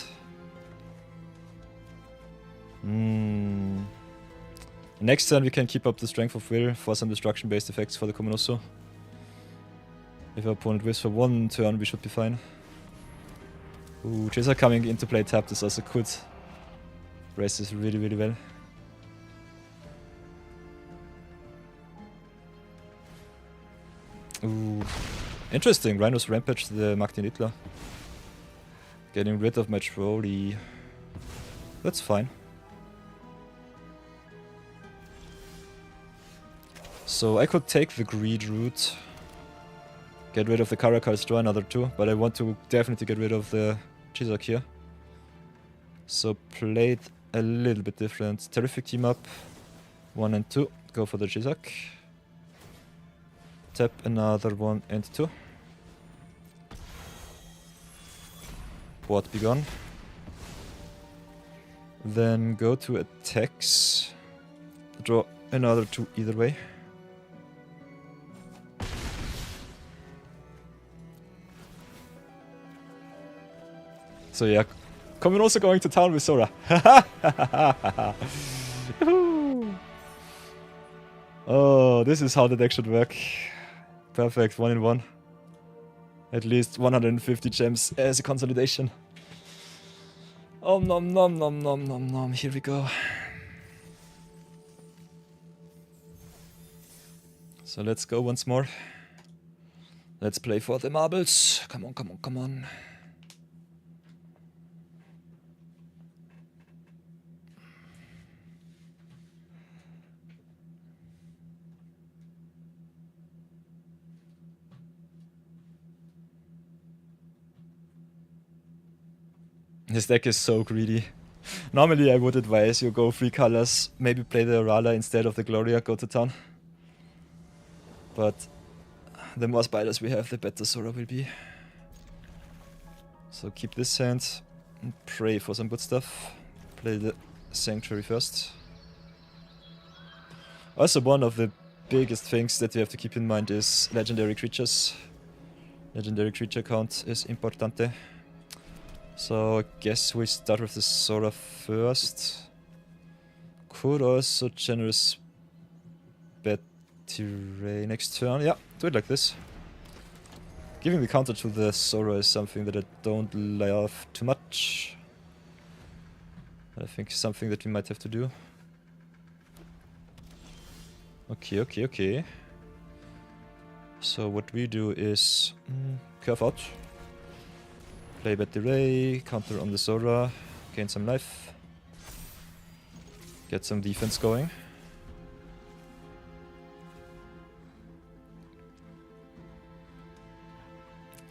Next turn we can keep up the strength of will for some destruction based effects for the Kumenosu. If our opponent whiffs for 1 turn, we should be fine. Ooh, Chaser coming into play tapped is also good. Rest is really, really well. Ooh, interesting. Rhinos Rampage the Magdi and Itla. Getting rid of my trolley. That's fine. So I could take the greed route. Get rid of the Caracals, draw another 2, but I want to definitely get rid of the Chizak here. So play it a little bit different. Terrific team up. 1 and 2. Go for the Chizak. Tap another 1 and 2. Board be gone. Then go to attacks. Draw another 2 either way. So yeah, coming also going to town with Sora. Oh, this is how the deck should work. Perfect, 1 in 1. At least 150 gems as a consolidation. Oh nom nom nom nom nom nom, here we go. So let's go once more. Let's play for the marbles. Come on, come on, come on. This deck is so greedy. Normally I would advise you go 3 colors, maybe play the Arala instead of the Gloria, go to town. But the more spiders we have, the better Sora will be. So keep this hand and pray for some good stuff. Play the Sanctuary first. Also one of the biggest things that you have to keep in mind is legendary creatures. Legendary creature count is importante. So I guess we start with the Sora first. Could also generous Betty next turn. Yeah, do it like this. Giving the counter to the Sora is something that I don't love too much. I think something that we might have to do. Okay. So what we do is curve out, play Bad Delay, counter on the Zora, gain some life, get some defense going.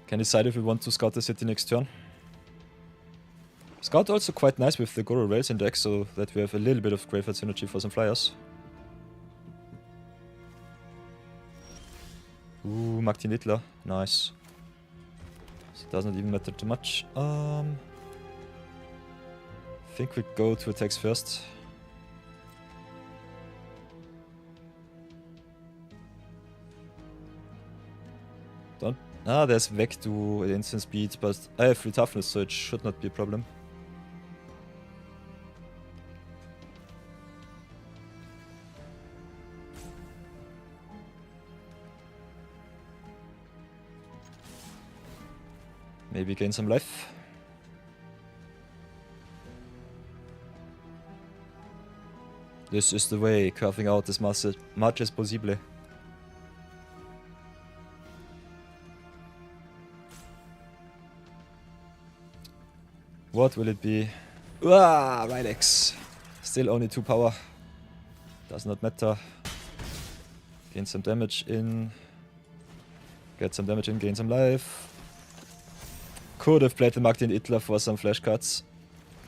Can decide if we want to scout the city next turn. Scout also quite nice with the Goro Rails in deck, so that we have a little bit of graveyard synergy for some flyers. Ooh, Martin Hitler, nice. So it doesn't even matter too much. I think we go to attacks first. Don't. Ah, there's Vectu at instant speed, but I have free toughness, so it should not be a problem. Maybe gain some life. This is the way, carving out as much as possible. What will it be? Ah, Rylex. Still only 2 power. Does not matter. Gain some damage in. Get some damage in, gain some life. Could have played the Martin Hitler for some flash cards.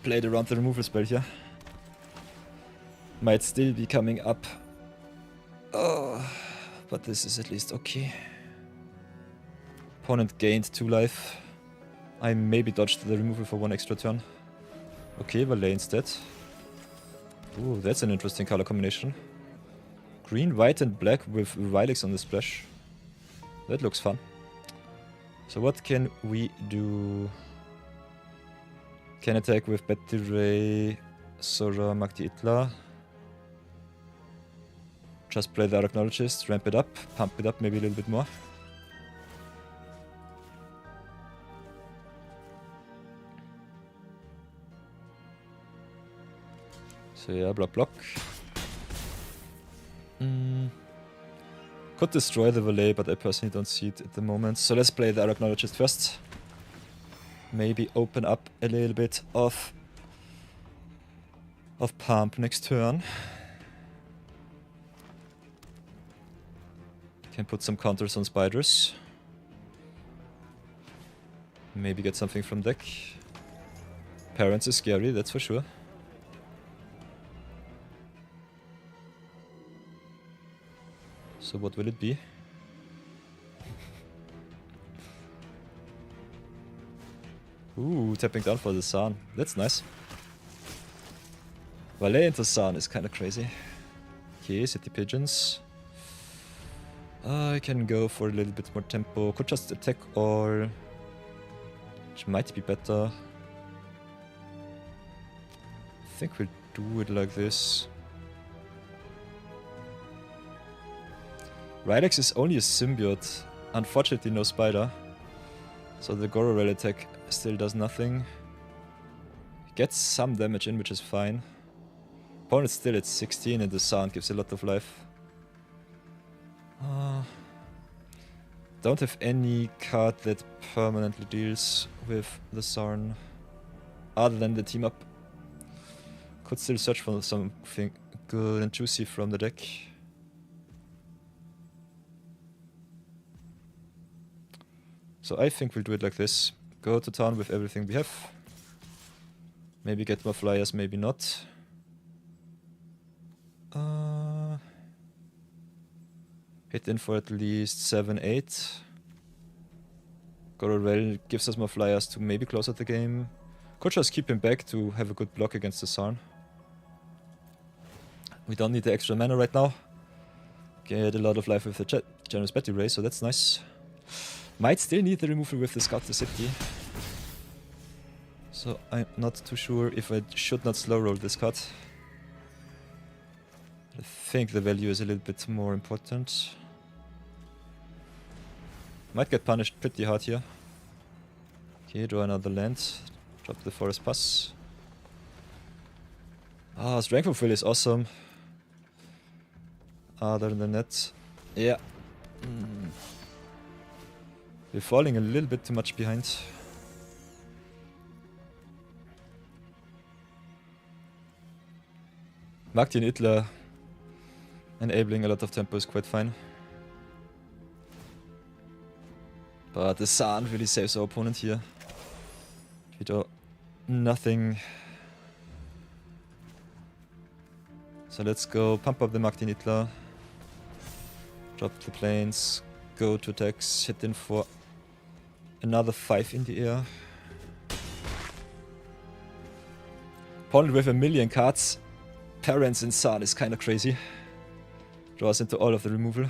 Played around the removal spell here. Might still be coming up. Oh, but this is at least okay. Opponent gained 2 life. I maybe dodged the removal for 1 extra turn. Okay, Valet instead. Ooh, that's an interesting color combination. Green, white and black with Rylex on the splash. That looks fun. So what can we do? Can attack with Betty Ray, Sora, Magdi Itla. Just play the Arachnologist, ramp it up, pump it up maybe a little bit more. So yeah, block. Could destroy the Valet, but I personally don't see it at the moment. So let's play the Arachnologist first. Maybe open up a little bit of pump next turn. Can put some counters on spiders. Maybe get something from deck. Parents is scary, that's for sure. So what will it be? Ooh, tapping down for the Sun. That's nice. Valet into Sun is kind of crazy. Okay, City Pigeons. I can go for a little bit more tempo. Could just attack all. Which might be better. I think we'll do it like this. Rylex is only a symbiote. Unfortunately, no spider. So the Goro Rail attack still does nothing. Gets some damage in, which is fine. Opponent's still at 16 and the sound gives a lot of life. Don't have any card that permanently deals with the Sarn. Other than the team up. Could still search for something good and juicy from the deck. So I think we'll do it like this. Go to town with everything we have. Maybe get more flyers, maybe not. Hit in for at least 7-8. Gororel gives us more flyers to maybe close out the game. Could just keep him back to have a good block against the Sarn. We don't need the extra mana right now. Get a lot of life with the Generous Betty Ray, so that's nice. Might still need the removal with the Scout the City. So I'm not too sure if I should not slow roll this card. I think the value is a little bit more important. Might get punished pretty hard here. Okay, draw another land. Drop the Forest Pass. Ah, Strength Fulfill is awesome. Other than that, yeah. We're falling a little bit too much behind. Magdi and Hitler enabling a lot of tempo is quite fine. But the Sun really saves our opponent here. We do nothing. So let's go pump up the Magdi and Hitler. Drop the planes. Go to attacks. Hit in for another 5 in the air. Opponent with 1,000,000 cards. Parents and Sun is kinda crazy. Draws into all of the removal.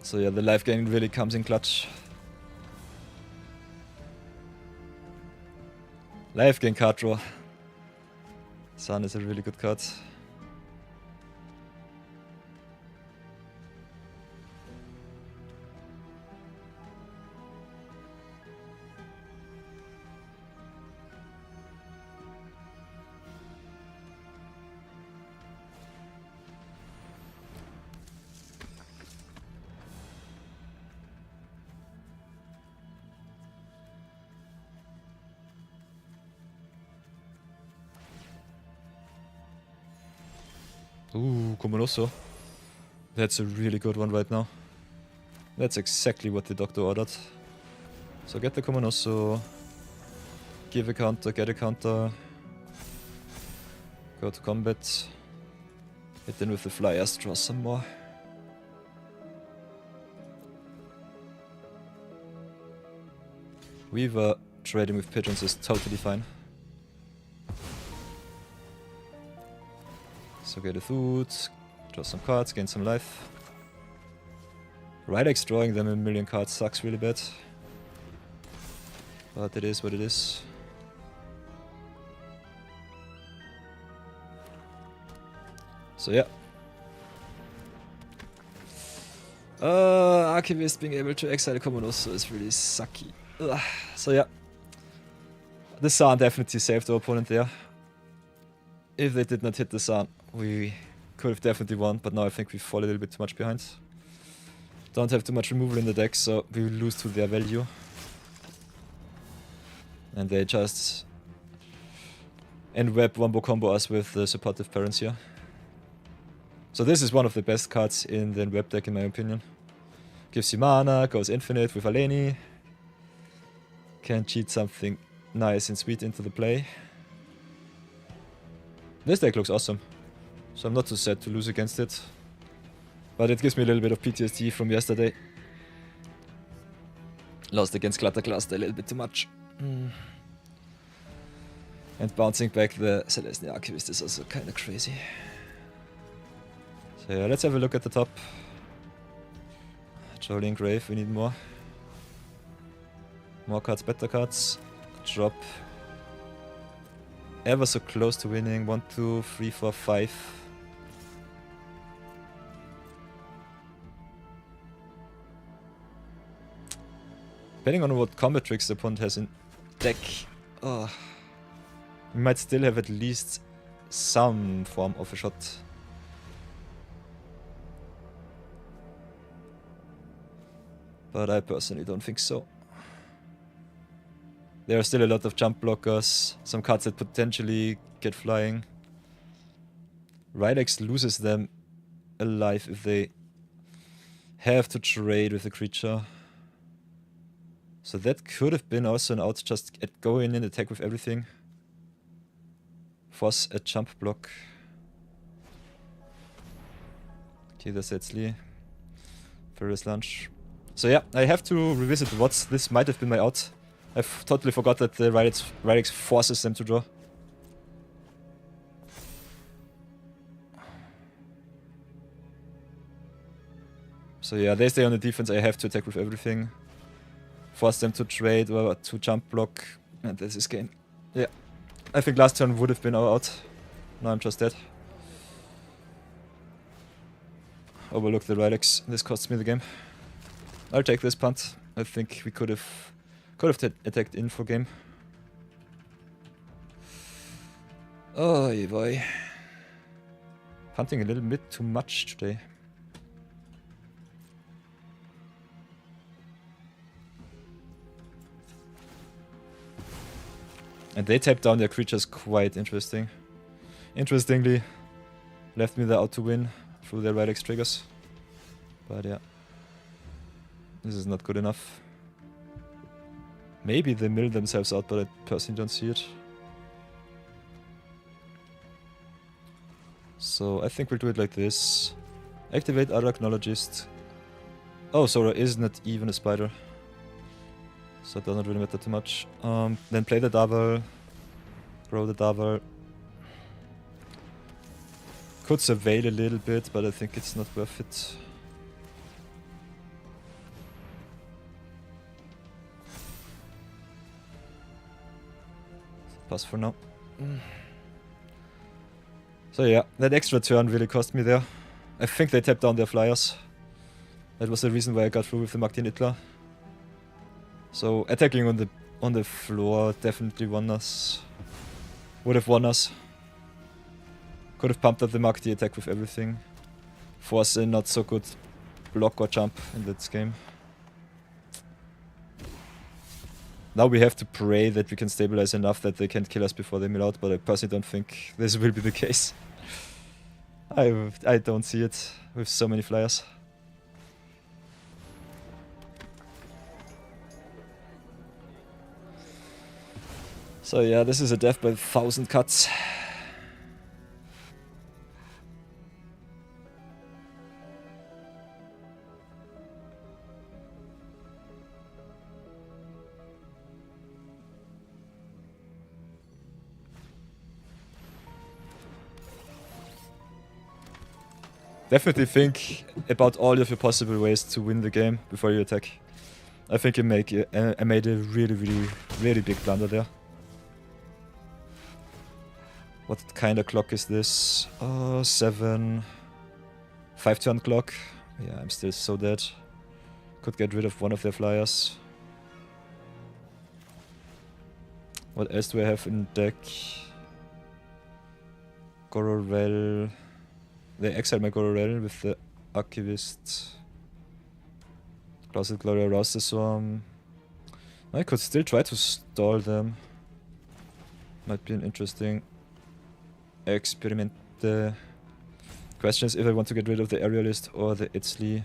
So yeah, the life gain really comes in clutch. Life gain card draw. Sun is a really good card. Ooh, Komonoso. That's a really good one right now. That's exactly what the doctor ordered. So get the Komonoso. Give a counter, get a counter. Go to combat. Hit in with the flyers, draw some more. Weaver trading with pigeons is totally fine. So get a food, draw some cards, gain some life. Ridex drawing them 1,000,000 cards sucks really bad. But it is what it is. So yeah. Archivist being able to exile Komonoso is really sucky. Ugh. So yeah. The Sun definitely saved our opponent there. If they did not hit the Sun, we could have definitely won, but now I think we fall a little bit too much behind. Don't have too much removal in the deck, so we will lose to their value. And they just end-web wombo combo us with the supportive parents here. So this is one of the best cards in the end-web deck in my opinion. Gives you mana, goes infinite with Aleni. Can cheat something nice and sweet into the play. This deck looks awesome. So I'm not too sad to lose against it. But it gives me a little bit of PTSD from yesterday. Lost against Cluttercluster a little bit too much. And bouncing back the Celestial Archivist is also kinda crazy. So yeah, let's have a look at the top. Jolene Grave, we need more. More cards, better cards. Drop. Ever so close to winning. 1, 2, 3, 4, 5. Depending on what combat tricks the opponent has in deck, we might still have at least some form of a shot. But I personally don't think so. There are still a lot of jump blockers, some cards that potentially get flying. Ridex loses them alive if they have to trade with a creature. So that could have been also an out, just go in and attack with everything. Force a jump block. Kida Setzli. Ferris Lunch. So yeah, I have to revisit what this might have been my out. I've totally forgot that the Ridex forces them to draw. So yeah, they stay on the defense, I have to attack with everything. Force them to trade or to jump block. And this is game. Yeah. I think last turn would have been our out. Now I'm just dead. Overlook the Ridex. This costs me the game. I'll take this punt. I think we could have attacked in for game. Oh boy. Punting a little bit too much today. And they tapped down their creatures quite interesting. Interestingly, left me there out to win through their right X triggers. But yeah. This is not good enough. Maybe they mill themselves out, but I personally don't see it. So I think we'll do it like this. Activate other acknowledged. Oh, Sora is not even a spider. So it doesn't really matter too much. Then play the double. Grow the double. Could surveil a little bit, but I think it's not worth it. Pass for now. So yeah, that extra turn really cost me there. I think they tapped down their flyers. That was the reason why I got through with the Magdien Itla. So attacking on the floor definitely won us. Would have won us. Could have pumped up the Magdi attack with everything. Force a not so good block or jump in this game. Now we have to pray that we can stabilize enough that they can't kill us before they mill out, but I personally don't think this will be the case. I don't see it with so many flyers. So yeah, this is a death by 1,000 cuts. Definitely think about all of your possible ways to win the game before you attack. I think I made a really big blunder there. What kind of clock is this? 7. 5-turn clock. Yeah, I'm still so dead. Could get rid of one of their flyers. What else do I have in deck? Gororel. They exiled my Gororel with the Archivist. Closet Glory aroused the Swarm. I could still try to stall them. Might be an interesting experiment. The question is if I want to get rid of the Aerialist or the Itzli.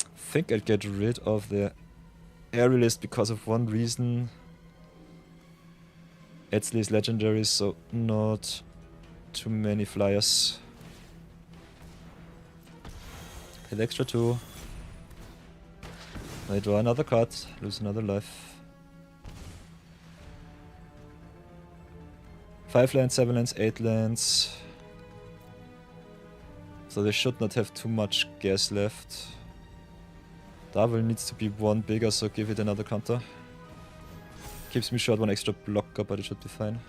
I think I'd get rid of the Aerialist because of one reason. Itzli is legendary, so not too many flyers. Hit extra 2. I draw another card, lose another life. 5 lands, 7 lands, 8 lands. So they should not have too much gas left. Double needs to be one bigger, so give it another counter. Keeps me short one extra blocker, but it should be fine.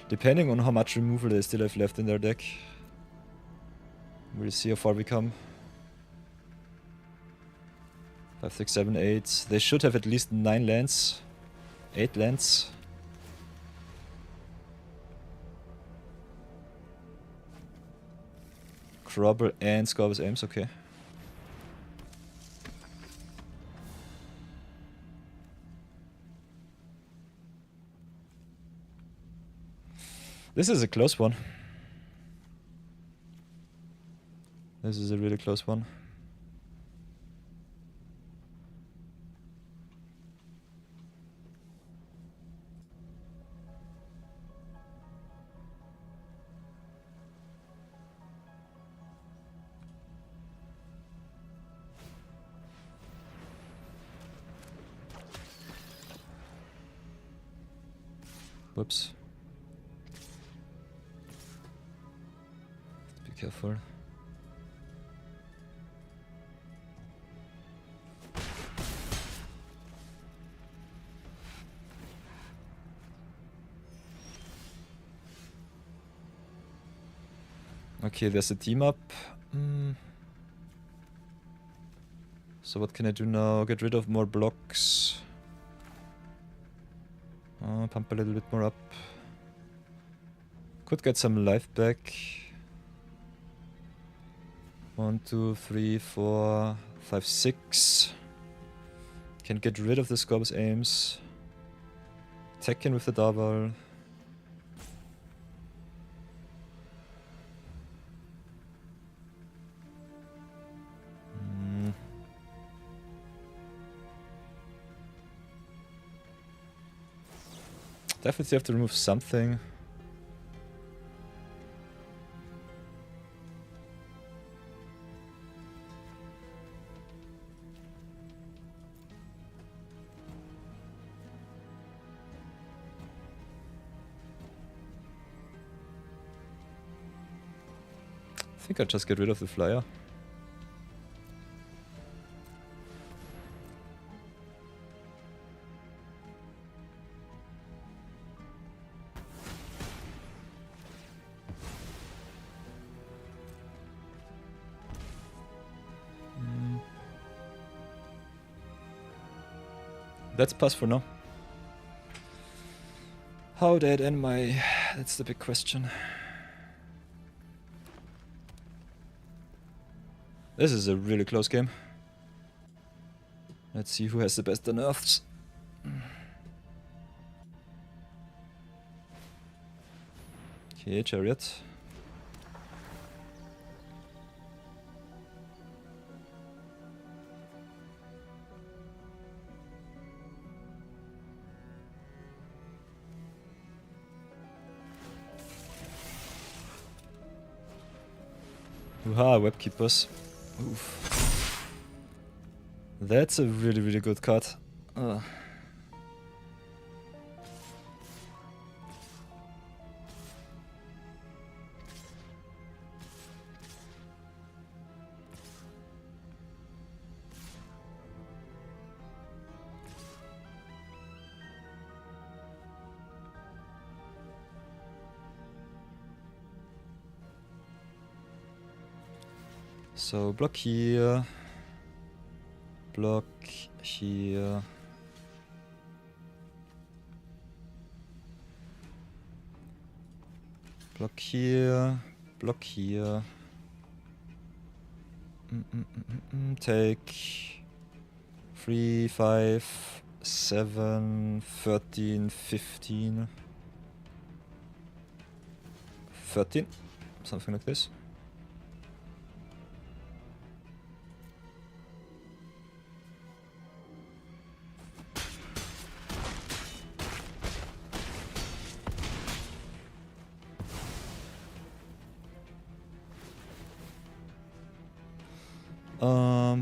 Depending on how much removal they still have left in their deck. We'll see how far we come. 5, 6, 7, 8. They should have at least 9 lands. 8 lands. Crobble and Scorpius Aims, okay. This is a close one. This is a really close one. Whoops. Be careful. Okay, there's a team up. So what can I do now? Get rid of more blocks. Pump a little bit more up. Could get some life back. 1, 2, 3, 4, 5, 6. Can get rid of the Scorpius aims. Attack in with the double. Definitely have to remove something. I think I'll just get rid of the flyer. That's pass for now. How did I end my... That's the big question. This is a really close game. Let's see who has the best unearths. Okay, Chariot. Uha, Webkeepers. Oof. That's a really, really good card. So block here, block here, block here, block here. Take 3, 5, 7, 13, 15, 13, something like this.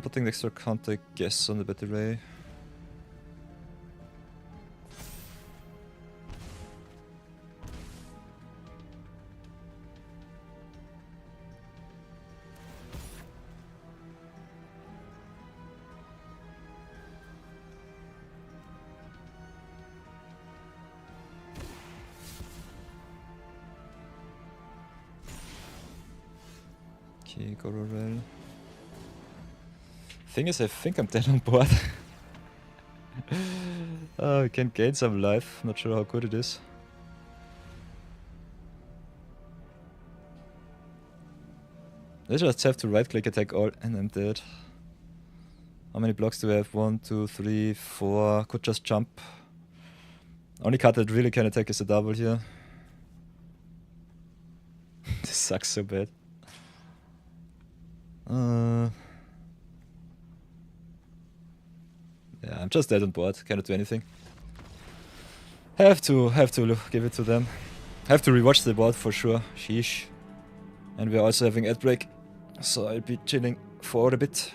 Putting the extra counter guess on the battle ray. Okay, go rail. Thing is, I think I'm dead on board. I can gain some life, not sure how good it is. I just have to right click attack all and I'm dead. How many blocks do I have? 1, 2, 3, 4. Could just jump. Only card that really can attack is a double here. This sucks so bad. Yeah, I'm just dead on board. Cannot do anything. Have to give it to them. Have to rewatch the board for sure. Sheesh. And we're also having ad break, so I'll be chilling for a bit.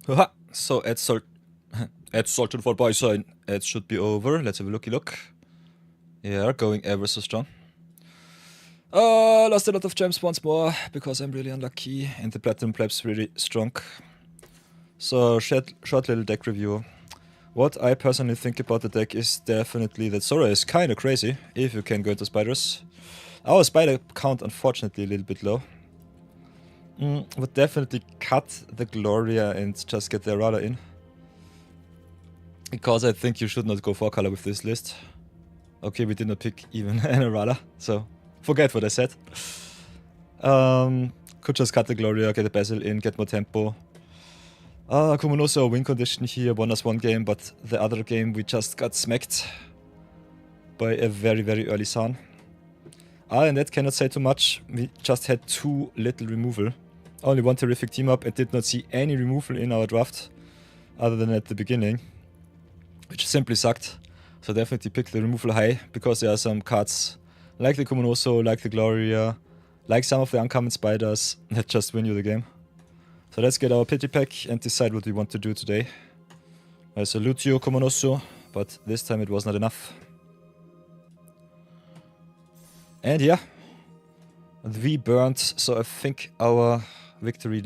Haha. So add salt. Add salted for bison. It should be over. Let's have a looky look. Yeah, going ever so strong. Lost a lot of gems once more because I'm really unlucky and the platinum pleb's really strong. So short little deck review. What I personally think about the deck is definitely that Sora is kinda crazy if you can go into spiders. Our spider count unfortunately a little bit low. Would definitely cut the Gloria and just get the Errata in. Because I think you should not go 4-color with this list. Okay, we did not pick even an Errata, so forget what I said. Could just cut the Gloria, get a Basil in, get more tempo. Kumunoso win condition here, won us one game, but the other game we just got smacked by a very, very early Sun. And that cannot say too much, we just had too little removal. Only one terrific team up and did not see any removal in our draft, other than at the beginning, which simply sucked. So definitely pick the removal high, because there are some cards like the Kumunoso, like the Gloria, like some of the uncommon spiders that just win you the game. So let's get our pity pack and decide what we want to do today. I salute you, Kumunoso, but this time it was not enough. And yeah, we burned, so I think our victory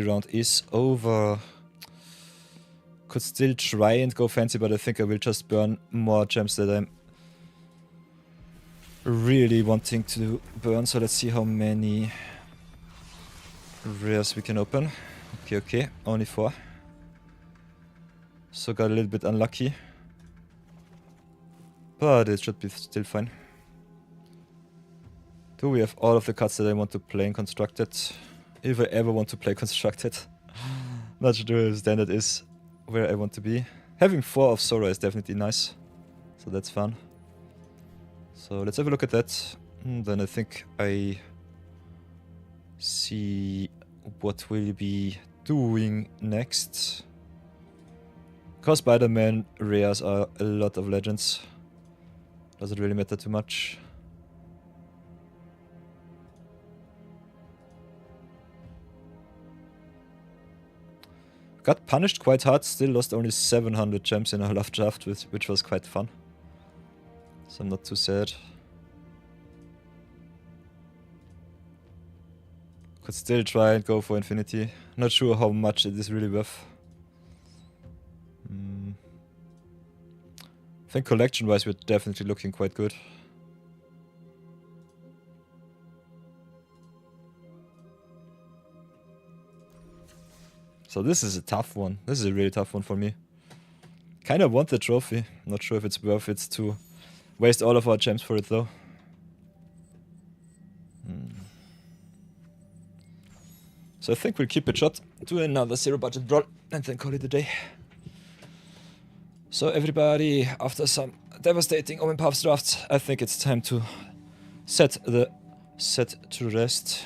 round is over. Could still try and go fancy, but I think I will just burn more gems that I'm really wanting to burn. So let's see how many rares we can open. Okay, only 4. So got a little bit unlucky, but it should be still fine. Do we have all of the cards that I want to play in Constructed? If I ever want to play Constructed. Not sure if standard is where I want to be. Having 4 of Sora is definitely nice, so that's fun. So let's have a look at that. Then I think I see what we'll be doing next. Because Spider-Man rares are a lot of legends. Doesn't really matter too much. Got punished quite hard, still lost only 700 gems in our last draft, which was quite fun. So I'm not too sad. Could still try and go for infinity. Not sure how much it is really worth. I think collection-wise we're definitely looking quite good. So this is a tough one. This is a really tough one for me. Kinda want the trophy. Not sure if it's worth it to waste all of our gems for it though. So I think we'll keep it short, do another 0 budget brawl, and then call it a day. So everybody, after some devastating OM1 drafts, I think it's time to set the set to rest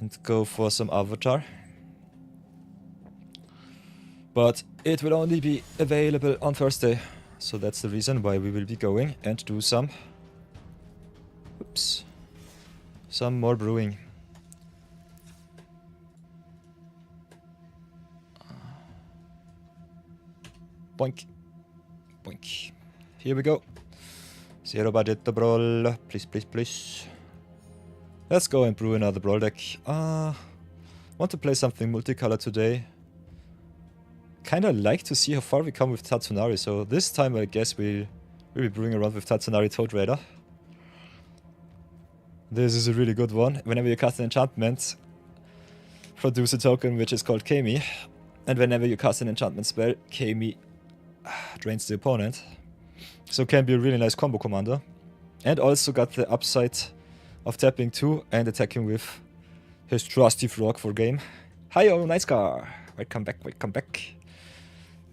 and go for some avatar. But it will only be available on Thursday, so that's the reason why we will be going and do some more brewing. Boink. Boink. Here we go. 0 budget the brawl. Please. Let's go and brew another brawl deck. Want to play something multicolor today. Kinda like to see how far we come with Tatsunari, so this time I guess we'll be brewing around with Tatsunari Toad Raider. This is a really good one. Whenever you cast an enchantment, produce a token which is called Kami. And whenever you cast an enchantment spell, Kami drains the opponent. So can be a really nice combo commander. And also got the upside of tapping 2 and attacking with his trusty frog for game. Hi, oh, nice car. Welcome back.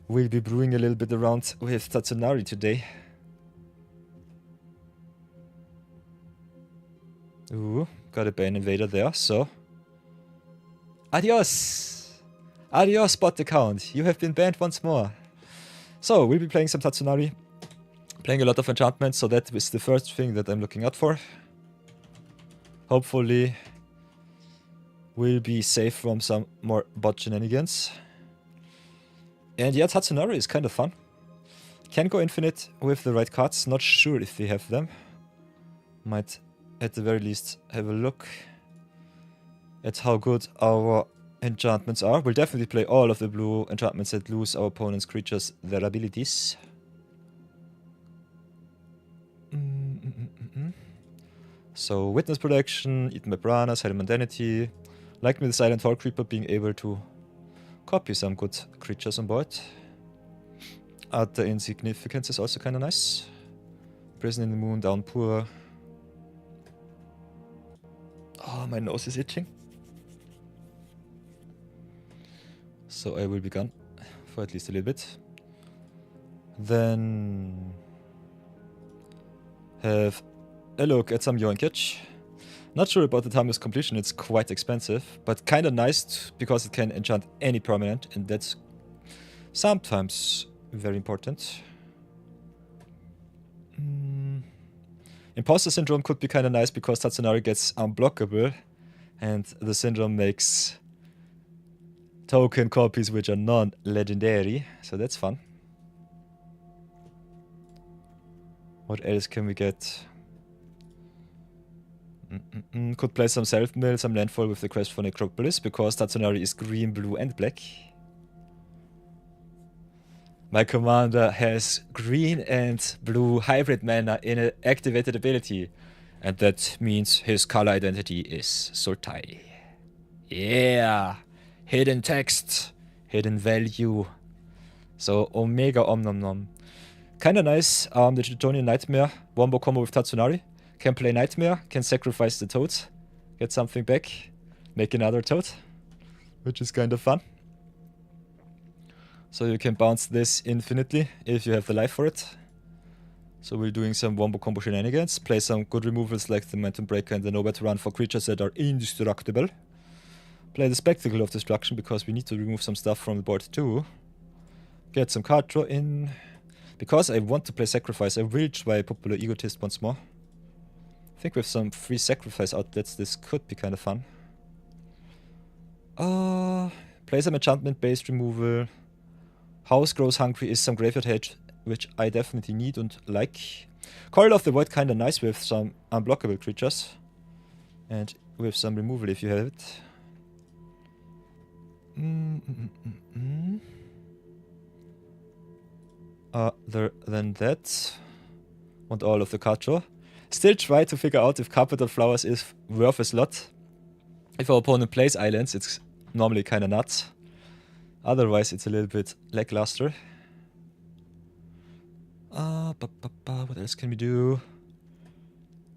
We'll be brewing a little bit around with Tatsunari today. Ooh, got a Bane Invader there, so... Adios! Adios, bot account. You have been banned once more. So, we'll be playing some Tatsunari. Playing a lot of enchantments, so that is the first thing that I'm looking out for. Hopefully, We'll be safe from some more bot shenanigans. And yeah, Tatsunari is kind of fun. Can go infinite with the right cards. Not sure if we have them. Might at the very least have a look at how good our enchantments are. We'll definitely play all of the blue enchantments that lose our opponent's creatures their abilities. So, Witness Protection, Eaten by Piranhas, Hidden Mundanity. Like me, the Silent Hall Creeper being able to copy some good creatures on board. Utter Insignificance is also kind of nice. Prison in the Moon, Downpour. Oh, my nose is itching. So I will be gone for at least a little bit. Then have a look at some Yoinkage. Not sure about the timeless completion, it's quite expensive, but kinda nice because it can enchant any permanent, and that's sometimes very important. Imposter Syndrome could be kinda nice because Tatsunari gets unblockable, and the syndrome makes token copies which are non-legendary, so that's fun. What else can we get? Could play some self-mill, some landfall with the quest for Necropolis, because Tatsunari is green, blue and black. My commander has green and blue hybrid mana in an activated ability, and that means his color identity is Sultai. Yeah! Hidden text, hidden value. So Omega Om Nom Nom. Kinda nice, the Tritonian Nightmare wombo combo with Tatsunari. Can play Nightmare, can sacrifice the toad, get something back, make another toad, which is kind of fun. So you can bounce this infinitely if you have the life for it. So we're doing some wombo combo shenanigans, play some good removals like the Momentum Breaker and the Nowhere to Run for creatures that are indestructible. Play the Spectacle of Destruction because we need to remove some stuff from the board too. Get some card draw in. Because I want to play Sacrifice, I will try Popular Egotist once more. I think with some free Sacrifice outlets this could be kind of fun. Play some enchantment-based removal. House Grows Hungry is some graveyard hedge, which I definitely need and like. Coil of the Void kinda nice with some unblockable creatures. And with some removal if you have it. Other than that, want all of the card draw. Still try to figure out if Carpet of Flowers is worth a slot. If our opponent plays islands, it's normally kinda nuts. Otherwise, it's a little bit lackluster. What else can we do?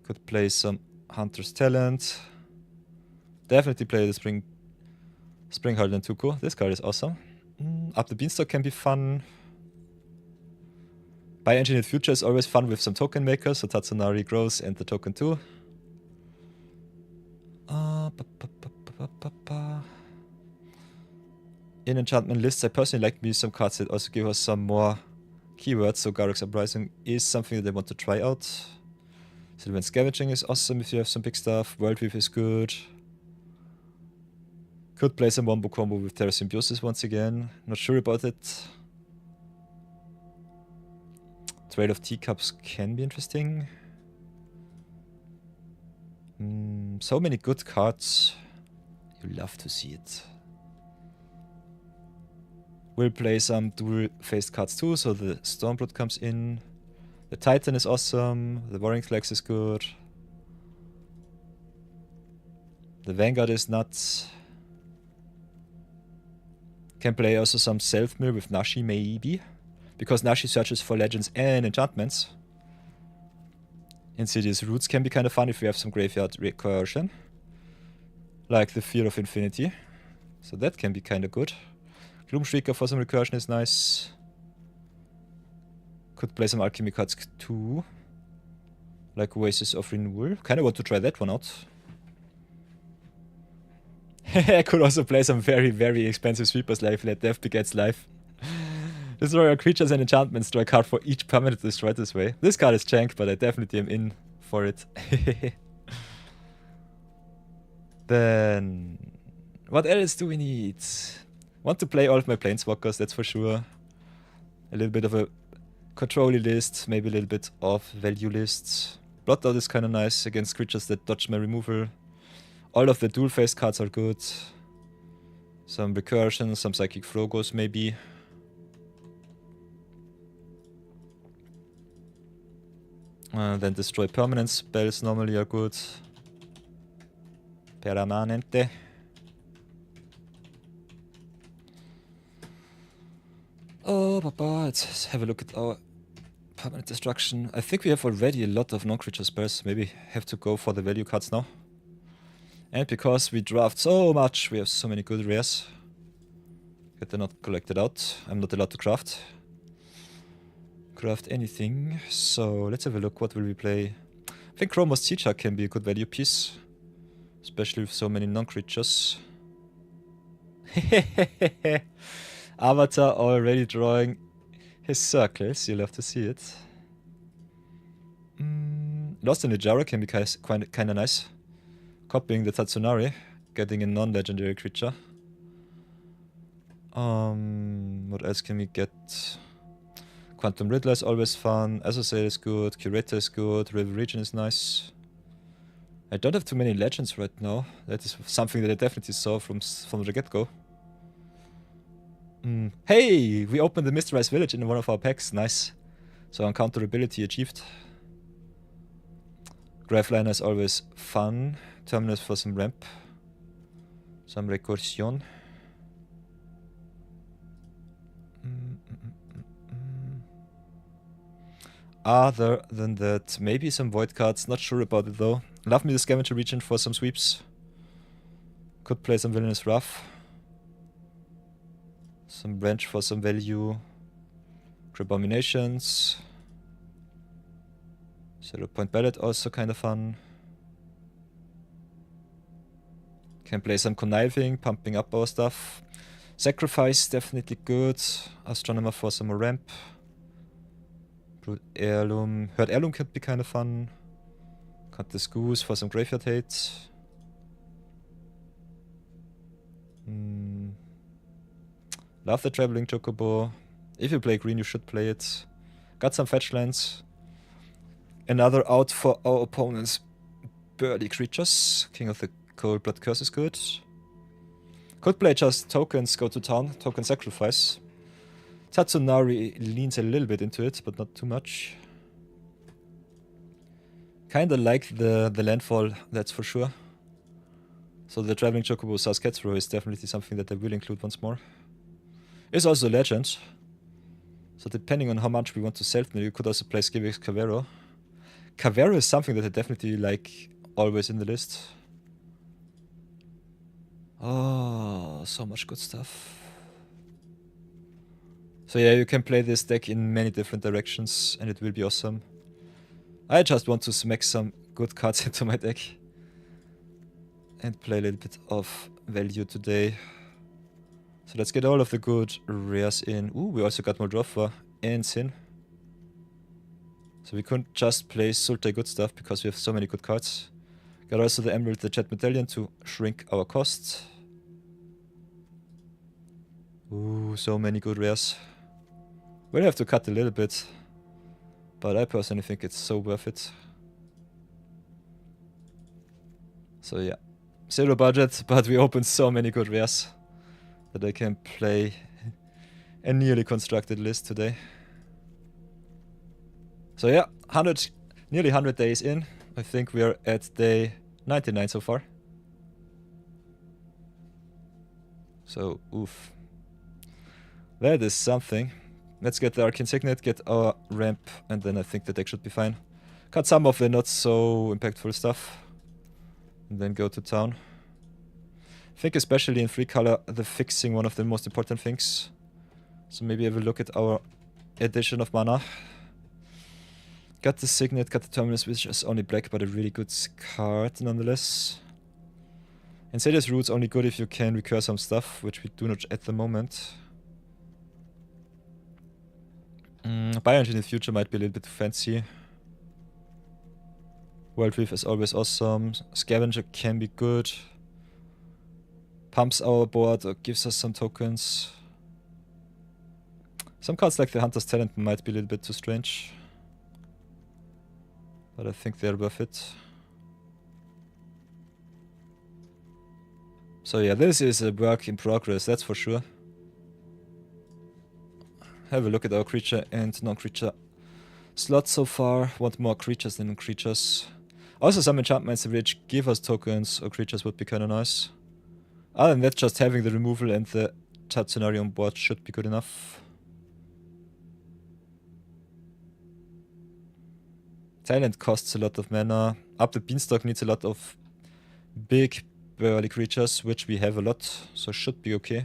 Could play some Hunter's Talent. Definitely play the Spring Hardened Tuku. This card is awesome. Up the Beanstalk can be fun. Bioengineered Future is always fun with some token makers, so Tatsunari grows and the token too. In enchantment lists, I personally like me some cards that also give us some more keywords, so Garruk's Uprising is something that I want to try out. Sylvan Scavenging is awesome if you have some big stuff. Worldweave is good. Could play some wombo combo with Terra Symbiosis once again. Not sure about it. Trail of Teacups can be interesting. So many good cards. You love to see it. We'll play some dual-faced cards too, so the Stormblood comes in. The Titan is awesome. The Warring Flags is good. The Vanguard is nuts. Can play also some self-mill with Nashi maybe. Because Nashi searches for legends and enchantments. Insidious Roots can be kind of fun if we have some graveyard recursion. Like the Fear of Infinity. So that can be kind of good. Gloomshrieker for some recursion is nice. Could play some alchemy cards too. Like Oasis of Renewal. Kinda want to try that one out. I could also play some very, very expensive sweepers like Let Death Begets Life. Destroy all creatures and enchantments. Draw a card for each permanent destroyed this way. This card is jank, but I definitely am in for it. Then What else do we need? Want to play all of my planeswalkers, that's for sure. A little bit of a control list, maybe a little bit of value lists. Blood Out is kind of nice against creatures that dodge my removal. All of the dual face cards are good. Some recursion, some psychic frogos maybe. Then destroy permanent spells normally are good. Permanente. Oh, papa, let's have a look at our permanent destruction. I think we have already a lot of non-creature spells. Maybe have to go for the value cards now. And because we draft so much, we have so many good rares. Get them not collected out. I'm not allowed to craft anything. So let's have a look. What will we play? I think Chromos Teacher can be a good value piece, especially with so many non-creatures. Avatar already drawing his circles. You'll have to see it. Lost in the Jara can be kind of nice. Copying the Tatsunari, getting a non-legendary creature. What else can we get? Quantum Riddler is always fun. Associate is good. Curator is good. River Region is nice. I don't have too many legends right now. That is something that I definitely saw from the get-go. Hey! We opened the Mysterized Village in one of our packs. Nice. So uncounterability achieved. Graveliner is always fun. Terminus for some ramp. Some recursion. Other than that, maybe some void cards. Not sure about it though. Love me the Scavenger Region for some sweeps. Could play some Villainous Wrath. Some Branch for some value. Abominations. 0-point Ballad also kind of fun. Can play some Conniving, pumping up our stuff. Sacrifice, definitely good. Astronomer for some more ramp. Brute Heirloom. Herd Heirloom could be kind of fun. Cut this Goose for some Graveyard Hate. Love the Traveling Chocobo. If you play green, you should play it. Got some fetch lands. Another out for our opponent's Birdie creatures. King of the Cold Blood Curse is good. Could play just tokens, go to town, token sacrifice. Tatsunari leans a little bit into it, but not too much. Kinda like the landfall, that's for sure. So the Traveling Chocobo Saskatchewan is definitely something that I will include once more. It's also a legend. So depending on how much we want to self-mill, you could also play Skivix Cavero. Cavero is something that I definitely like always in the list. Oh, so much good stuff. So yeah, you can play this deck in many different directions and it will be awesome. I just want to smack some good cards into my deck. And play a little bit of value today. So let's get all of the good rares in. Ooh, we also got Moldrova and Sin. So we couldn't just play Sultai good stuff because we have so many good cards. Got also the Emerald, the Jet Medallion to shrink our costs. Ooh, so many good rares. We'll have to cut a little bit. But I personally think it's so worth it. So yeah. Zero budget, but we opened so many good rares that I can play a nearly constructed list today. So yeah, nearly 100 days in. I think we are at day 99 so far. So, oof. That is something. Let's get the Arcane Signet, get our ramp, and then I think the deck should be fine. Cut some of the not so impactful stuff. And then go to town. I think especially in 3 color, the fixing one of the most important things. So maybe have a look at our addition of mana. Got the Signet, got the Terminus, which is only black, but a really good card nonetheless. Insidious Root's only good if you can recur some stuff, which we do not at the moment. Bioengine in the future might be a little bit fancy. World Reef is always awesome. Scavenger can be good. pumps our board or gives us some tokens. Some cards like the Hunter's Talent might be a little bit too strange. But I think they're worth it. So yeah, this is a work in progress, that's for sure. Have a look at our creature and non-creature slot so far. Want more creatures than creatures. Also some enchantments which give us tokens or creatures would be kinda nice. Other than that, just having the removal and the Tatsunari on board should be good enough. Talent costs a lot of mana. Up the Beanstalk needs a lot of big burly creatures, which we have a lot, so should be okay.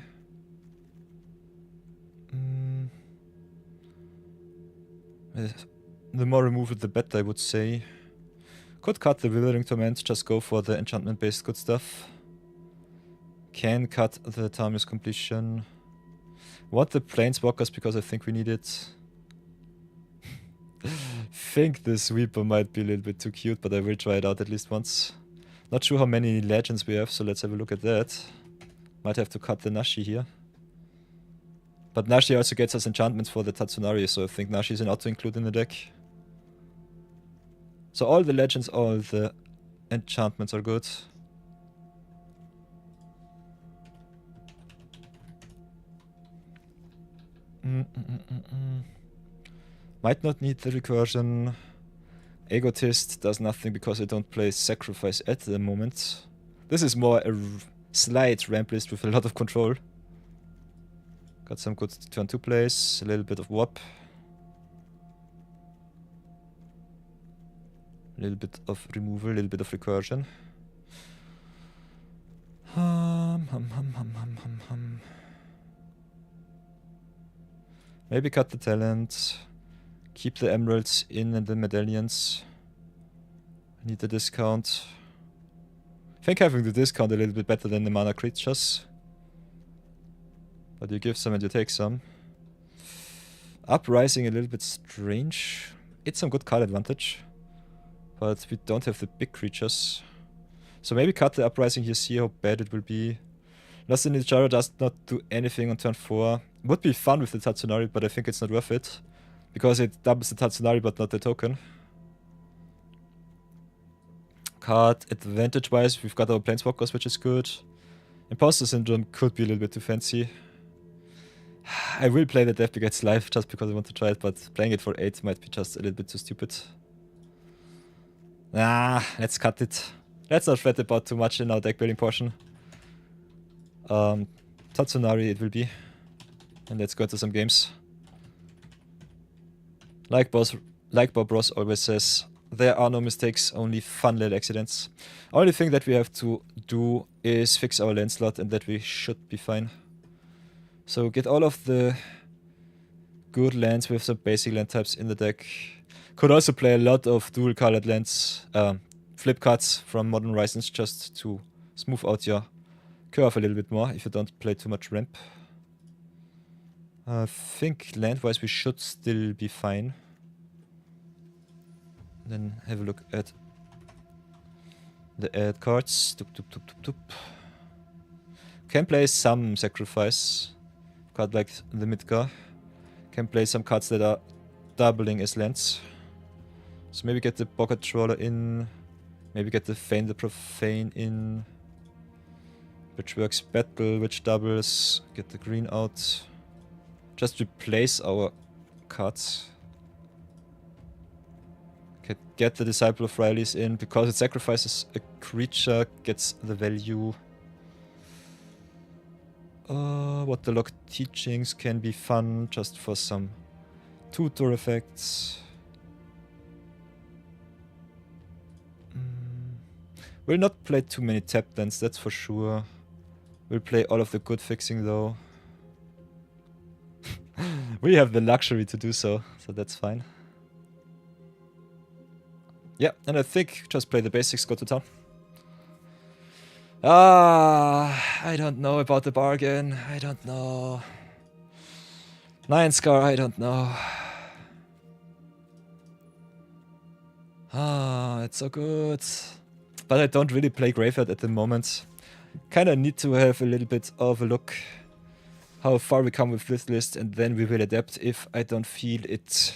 The more removal the better, I would say. Could cut the Withering Torment, just go for the enchantment based good stuff. Can cut the Tamiya's completion. Want the Planeswalkers because I think we need it. Think the Sweeper might be a little bit too cute, but I will try it out at least once. Not sure how many legends we have, so let's have a look at that. Might have to cut the Nashi here. But Nashi also gets us enchantments for the Tatsunari, so I think Nashi is an auto-include in the deck. So all the legends, all the enchantments are good. Might not need the recursion. Egotist does nothing because I don't play Sacrifice at the moment. This is more a slight ramp list with a lot of control. Got some good turn 2 plays, a little bit of warp. A little bit of removal, a little bit of recursion. Maybe cut the talent. Keep the emeralds in and the medallions. I need the discount. I think having the discount a little bit better than the mana creatures. But you give some and you take some. Uprising a little bit strange. It's some good card advantage. But we don't have the big creatures. So maybe cut the Uprising here, see how bad it will be. Lost in Nichara does not do anything on turn 4. Would be fun with the Tatsunari, but I think it's not worth it. Because it doubles the Tatsunari but not the token. Card advantage wise, we've got our Planeswalkers, which is good. Imposter Syndrome could be a little bit too fancy. I will play the Death Begets Life just because I want to try it, but playing it for 8 might be just a little bit too stupid. Nah, let's cut it. Let's not fret about too much in our deck building portion. Tatsunari it will be. And let's go into some games. Like Bob Ross always says, there are no mistakes, only fun little accidents. Only thing that we have to do is fix our land slot and that we should be fine. So get all of the good lands with some basic land types in the deck. Could also play a lot of dual colored lands, flip cards from Modern Horizons just to smooth out your curve a little bit more if you don't play too much ramp. I think land-wise we should still be fine. Then have a look at the add cards. Can play some sacrifice. Card like the Midgar. Can play some cards that are doubling as lands. So maybe get the Pocket Trawler in. Maybe get the Feign the Profane in. Which works Battle, which doubles. Get the green out. Just replace our cards. Get the Disciple of Riley's in, because it sacrifices a creature, gets the value. What the Lock Teachings can be fun, just for some tutor effects. We'll not play too many tap lands, that's for sure. We'll play all of the good fixing though. We have the luxury to do so that's fine. Yeah, and I think just play the basics, go to town. I don't know about the bargain. I don't know. 9 Scar, I don't know. It's so good. But I don't really play Graveyard at the moment. Kinda need to have a little bit of a look how far we come with this list, and then we will adapt if I don't feel it.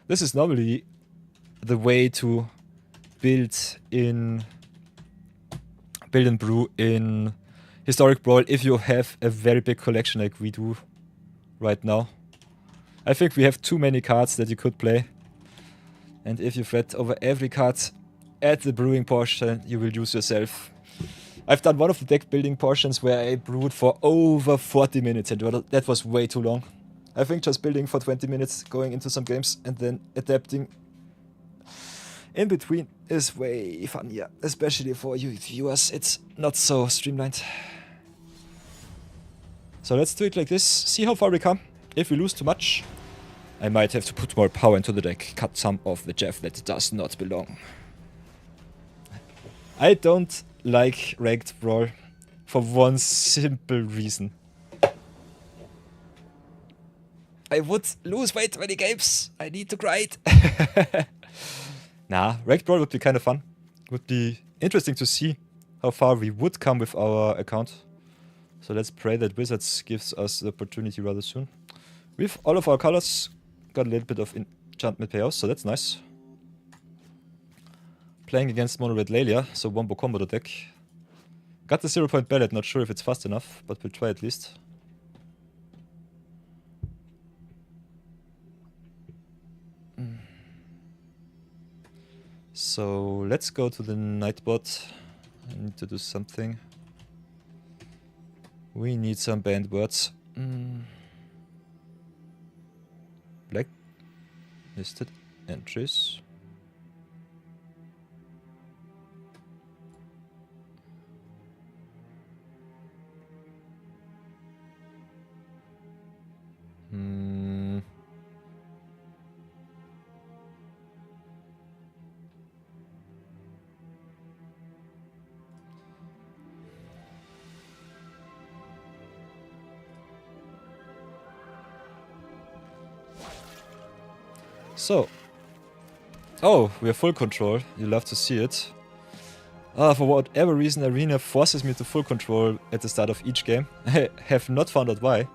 This is normally the way to build and brew in Historic Brawl if you have a very big collection like we do right now. I think we have too many cards that you could play, and if you fret over every card at the brewing portion, you will lose yourself. I've done one of the deck building portions where I brewed for over 40 minutes, and that was way too long. I think just building for 20 minutes, going into some games, and then adapting in between is way funnier, especially for you viewers. It's not so streamlined. So let's do it like this, see how far we come. If we lose too much, I might have to put more power into the deck, cut some of the Jeff that does not belong. I don't like Ranked Brawl for one simple reason. I would lose way too many games. I need to grind. Nah, Ranked Brawl would be kind of fun. Would be interesting to see how far we would come with our account. So let's pray that Wizards gives us the opportunity rather soon. With all of our colors, got a little bit of enchantment payoffs, so that's nice. Playing against Mono Red Lelia, so Wombo combo the deck. Got the 0-point ballot, not sure if it's fast enough, but we'll try at least. So let's go to the Nightbot. I need to do something. We need some banned words. Black listed entries. So. Oh, we have full control. You love to see it. For whatever reason, Arena forces me to full control at the start of each game. I have not found out why.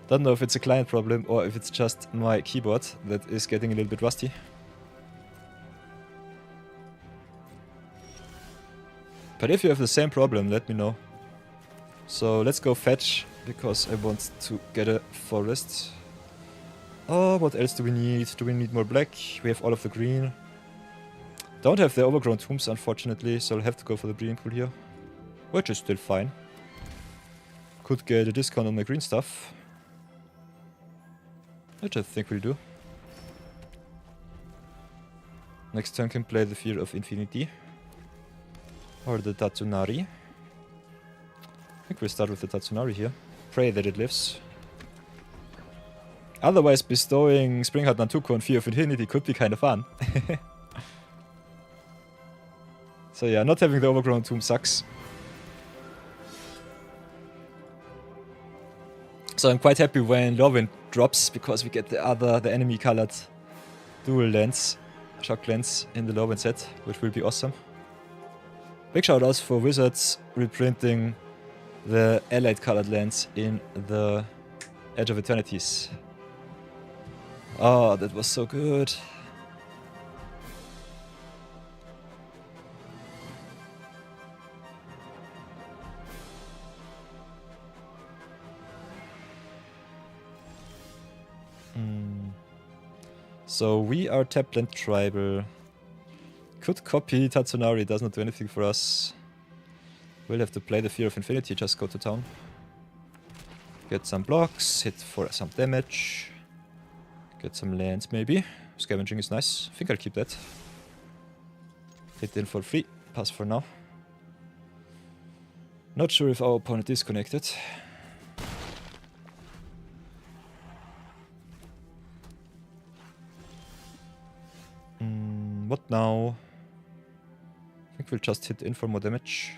Don't know if it's a client problem or if it's just my keyboard that is getting a little bit rusty. But if you have the same problem, let me know. So let's go fetch, because I want to get a forest. Oh, what else do we need? Do we need more black? We have all of the green. Don't have the overgrown tombs, unfortunately, so I'll have to go for the breeding pool here. Which is still fine. Could get a discount on my green stuff. Which I think we'll do. Next turn can play the Fear of Infinity. Or the Tatsunari. I think we'll start with the Tatsunari here. Pray that it lives. Otherwise, bestowing Springheart Nantuko on Fear of Infinity could be kind of fun. So yeah, not having the overgrown tomb sucks. So I'm quite happy when Lorwyn drops, because we get the enemy colored dual lens, shock lens in the Lorwyn set, which will be awesome. Big shout outs for Wizards reprinting the allied colored lens in the Edge of Eternities. Oh, that was so good. So we are Tapland Tribal. Could copy Tatsunari, does not do anything for us. We'll have to play the Fear of Infinity, just go to town. Get some blocks, hit for some damage. Get some lands maybe. Scavenging is nice. I think I'll keep that. Hit in for free. Pass for now. Not sure if our opponent is connected. What now? I think we'll just hit in for more damage.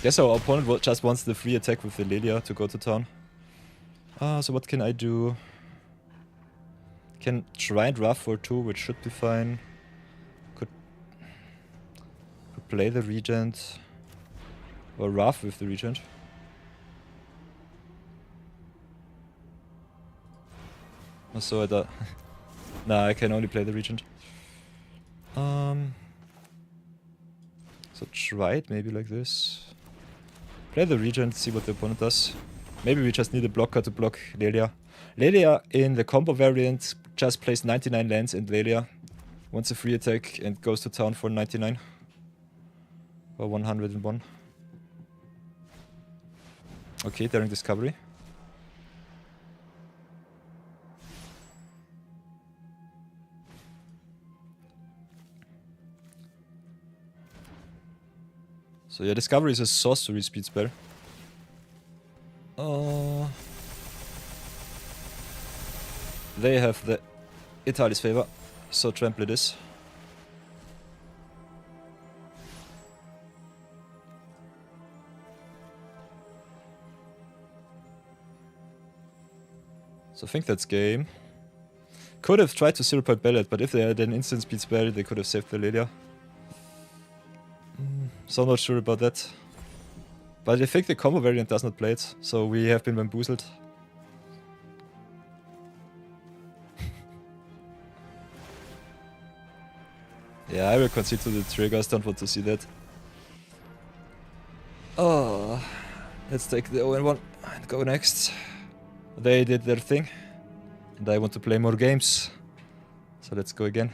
Guess our opponent just wants the free attack with the Lelia to go to town. So what can I do? Can try and rough for 2, which should be fine. Could play the Regent. Or rough with the Regent. So I nah, I can only play the Regent. So try it maybe like this. Play the Regent, see what the opponent does. Maybe we just need a blocker to block Lelia. Lelia in the combo variant just plays 99 lands in Lelia. Wants a free attack and goes to town for 99. Or 101. Okay, daring discovery. So yeah, discovery is a sorcery speed spell. They have the Italy's favor, so trample it is. So I think that's game. Could have tried to 0-point ballot, but if they had an instant speed spell, they could have saved the Lelia. So I'm not sure about that. But I think the combo variant does not play it, so we have been bamboozled. Yeah, I will concede to the triggers, don't want to see that. Oh, let's take the OM1 and go next. They did their thing, and I want to play more games. So let's go again.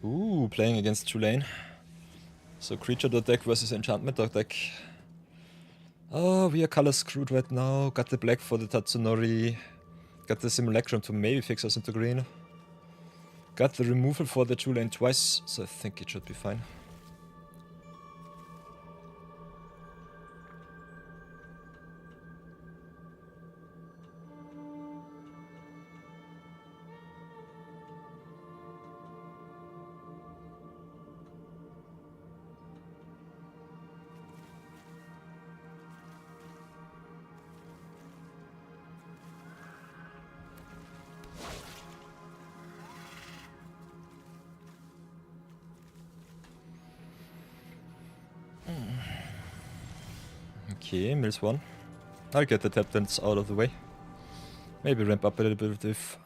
Ooh, playing against Tulane. So creature deck versus enchantment deck. Oh, we are color screwed right now. Got the black for the Tatsunari. Got the simulacrum to maybe fix us into green. Got the removal for the Tulane twice, so I think it should be fine. Okay, mills 1. I'll get the tap dance out of the way. Maybe ramp up a little bit with...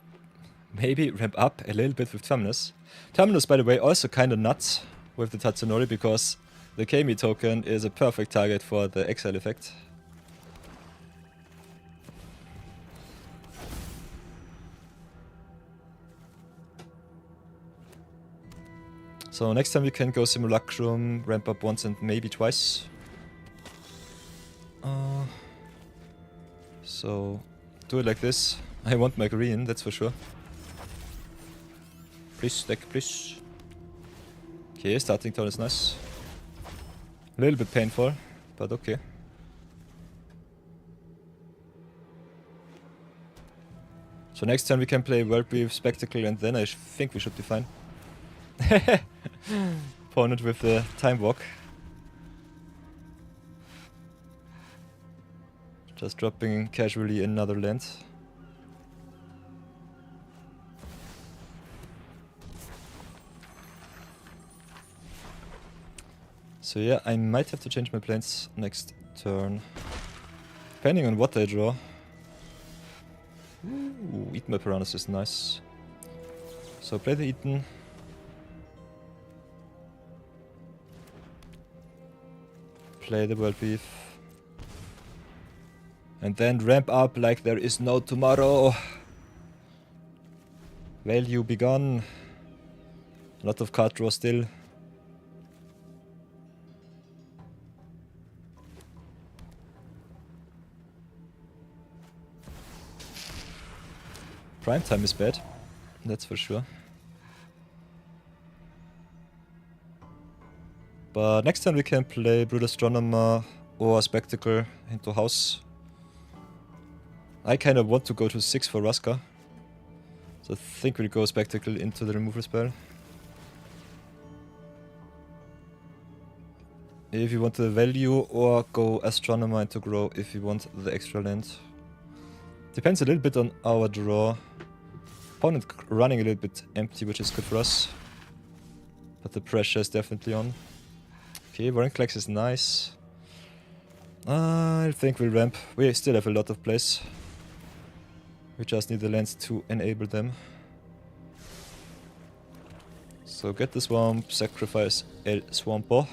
Terminus. Terminus, by the way, also kinda nuts with the Tatsunori because the Kami token is a perfect target for the exile effect. So next time we can go Simulacrum, ramp up once and maybe twice. So do it like this. I want my green, that's for sure. Please, stack, please. Okay, starting turn is nice. A little bit painful, but okay. So next time we can play World Brief, Spectacle, and then I think we should be fine. Opponent with the time walk. Just dropping casually another land. So yeah, I might have to change my plans next turn. Depending on what I draw. Ooh, Eat My Piranhas is nice. So play the Eaton. Play the World Beef. And then ramp up like there is no tomorrow. Value be gone. A lot of card draw still. Prime time is bad, that's for sure. But next time we can play Brood Astronomer or Spectacle into house. I kind of want to go to 6 for Raska. So I think we'll go Spectacle into the removal spell. If you want the value, or go Astronomer into Grow if you want the extra land. Depends a little bit on our draw. Opponent running a little bit empty, which is good for us. But the pressure is definitely on. Okay, Wildcard is nice. I think we'll ramp. We still have a lot of plays. We just need the lands to enable them. So get the swamp, sacrifice El Swampo.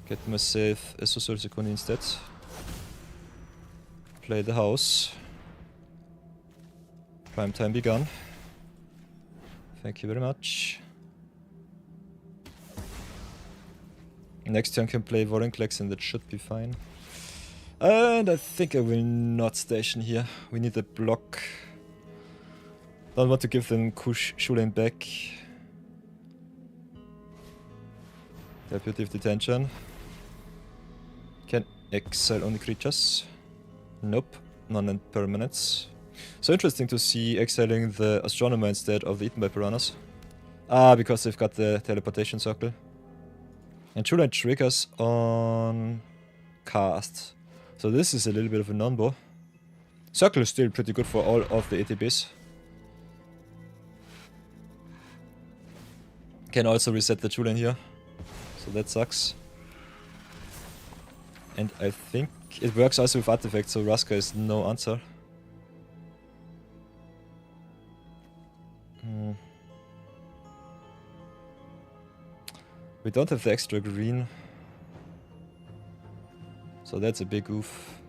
Get myself a Susur Secuni instead. Play the house. Prime time begun. Thank you very much. Next turn can play Vorinclex and that should be fine. And I think I will not station here. We need a block. Don't want to give them Kush Shulane back. Deputive Detention. Can exile only creatures. Nope, non-permanents. So interesting to see exiling the Astronomer instead of the Eaten by Piranhas. Ah, because they've got the teleportation circle. And Shulane triggers on cast. So this is a little bit of a non-bo. Circle is still pretty good for all of the ATBs. Can also reset the Shulane here. So that sucks. And I think it works also with artifacts, so Raska is no answer. We don't have the extra green. So that's a big oof.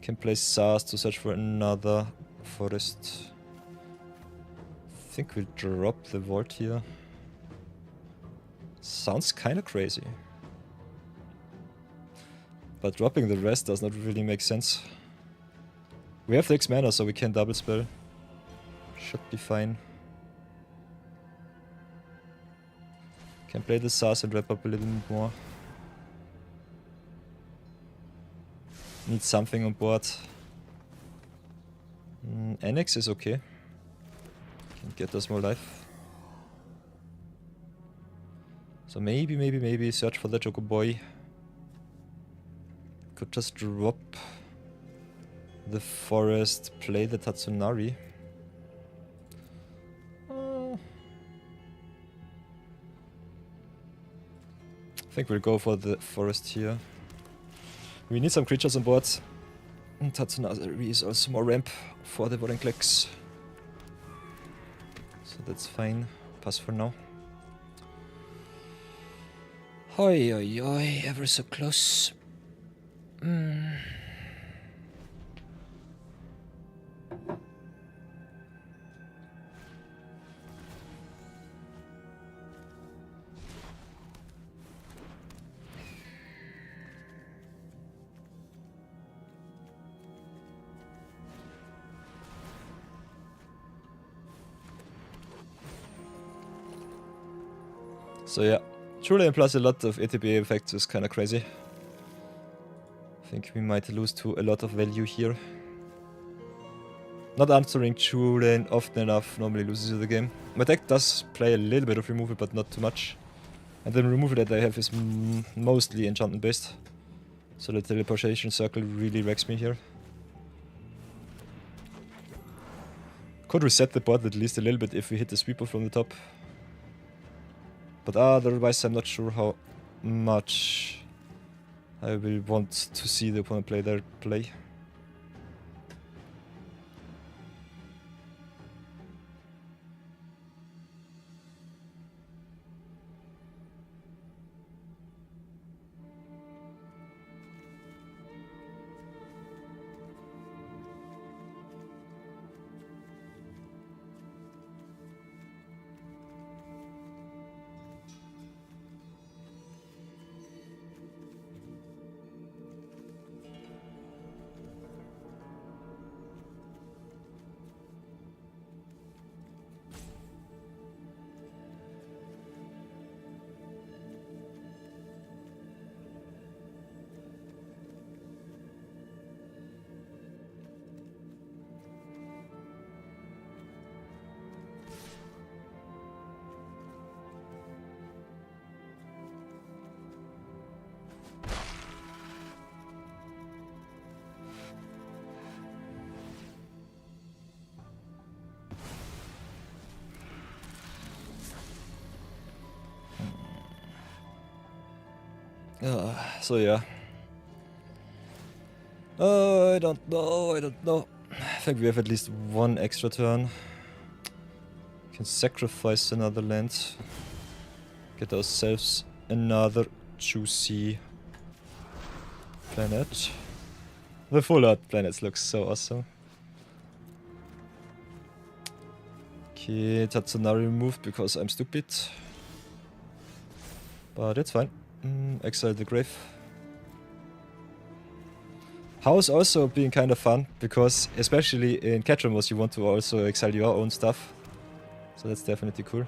Can play SARS to search for another forest. I think we'll drop the vault here. Sounds kinda crazy. But dropping the rest does not really make sense. We have the X mana, so we can double spell. Should be fine. Can play the SARS and wrap up a little bit more. Need something on board. Annex is okay. Can get us more life. So maybe search for the Choco Boy. Could just drop the forest, play the Tatsunari. I think we'll go for the forest here. We need some creatures on board. And Tatsunari is also more ramp for the Vorinclex. So that's fine. Pass for now. Oi, oi, oi, ever so close. So yeah, Shulane plus a lot of ATB effects is kinda crazy. I think we might lose to a lot of value here. Not answering Shulane often enough normally loses you the game. My deck does play a little bit of removal, but not too much. And the removal that I have is mostly enchantment based. So the teleportation circle really wrecks me here. Could reset the board at least a little bit if we hit the sweeper from the top. But otherwise I'm not sure how much I will want to see the opponent play their play. So yeah. I don't know. I think we have at least one extra turn. Can sacrifice another land. Get ourselves another juicy planet. The full art planets look so awesome. Okay, Tatsunari removed because I'm stupid. But it's fine. Exile the grave. House also being kind of fun, because especially in Catramos you want to also exile your own stuff. So that's definitely cool.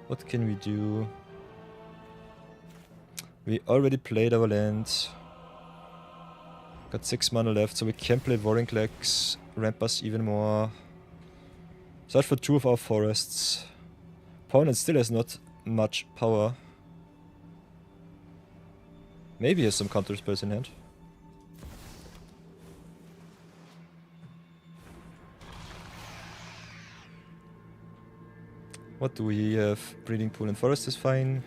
What can we do? We already played our land. Got 6 mana left, so we can play Warring Legs, ramp us even more. Search for 2 of our forests. Opponent still has not much power. Maybe he has some counter spells in hand. What do we have? Breeding Pool and Forest is fine.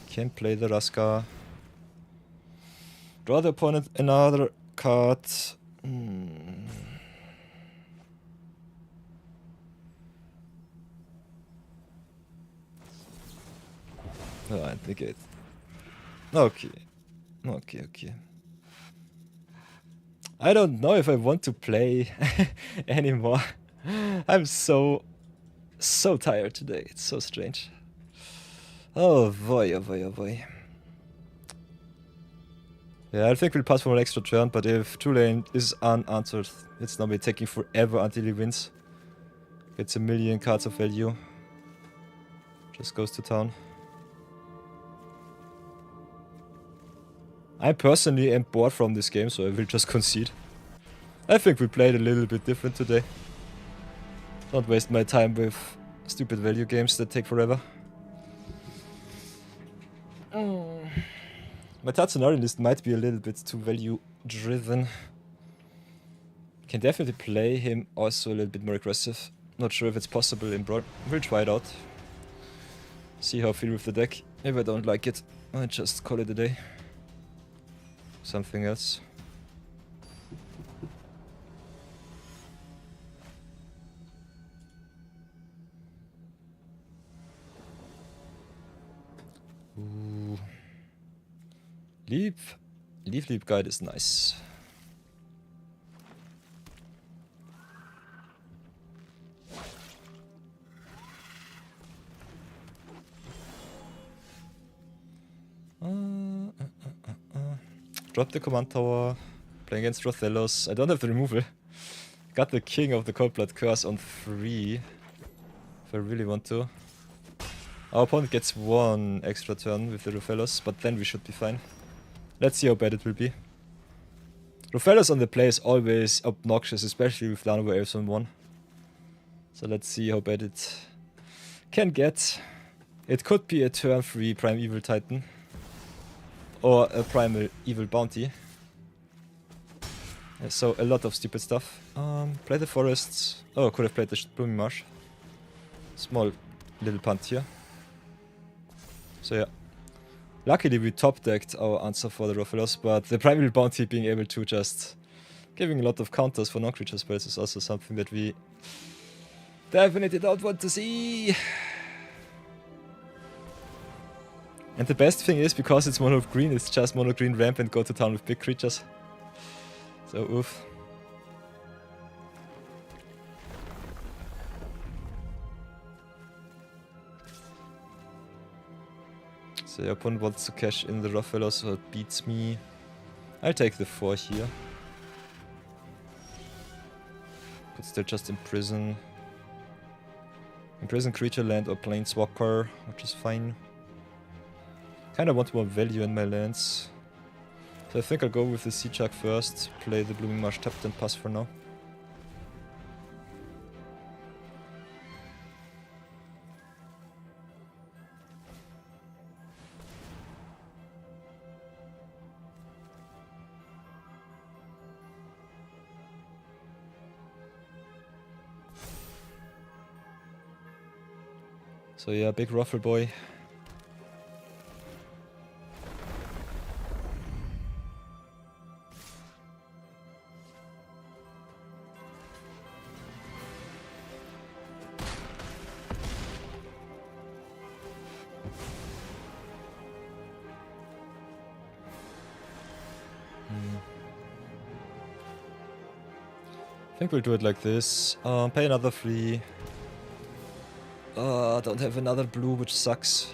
Can play the Raska. Draw the opponent another card. Oh, I think it. Okay. I don't know if I want to play anymore. I'm so tired today. It's so strange. Oh boy. Yeah, I think we'll pass for an extra turn, but if True Lane is unanswered, it's not be taking forever until he wins. Gets a million cards of value. Just goes to town. I personally am bored from this game, so I will just concede. I think we played a little bit different today. Don't waste my time with stupid value games that take forever. My Tatsunari list might be a little bit too value driven. Can definitely play him also a little bit more aggressive. Not sure if it's possible in Brawl. We'll try it out. See how I feel with the deck. If I don't like it, I just call it a day. Something else. Ooh. Leaf Guide is nice. Drop the command tower. Playing against Rothelos. I don't have the removal. Got the King of the Cold Blood Curse on 3. If I really want to. Our opponent gets 1 extra turn with the Rothelos, but then we should be fine. Let's see how bad it will be. Rothelos on the play is always obnoxious, especially with Llanowar Elves on 1. So let's see how bad it can get. It could be a turn 3 Prime Evil Titan. Or a Primal Evil Bounty. Yeah, so a lot of stupid stuff. Play the forests. Oh, could have played the Blooming Marsh. Small little punt here. So yeah. Luckily we top decked our answer for the Rothelos, but the Primal Bounty being able to just giving a lot of counters for non-creature spells is also something that we definitely don't want to see. And the best thing is, because it's mono green, it's just mono green ramp and go to town with big creatures. So oof. So your opponent wants to cash in the Rothelos, so it beats me. I'll take the 4 here. Could still just imprison creature, land, or planeswalker, which is fine. Kinda want more value in my lands. So I think I'll go with the Sea Shark first, play the Blooming Marsh tapped and pass for now. So yeah, big ruffle boy. I think we'll do it like this. Pay another 3. Don't have another blue, which sucks.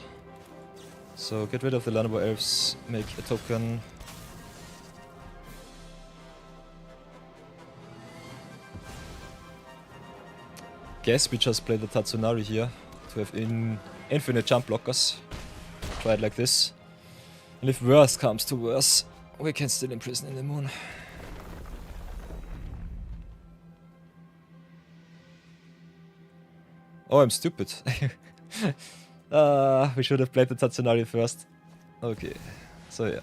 So get rid of the Lanobo elves, make a token. Guess we just play the Tatsunari here to have infinite jump blockers. Try it like this. And if worse comes to worse, we can still imprison in the moon. Oh, I'm stupid. We should have played the Tatsunari first. Okay, so yeah.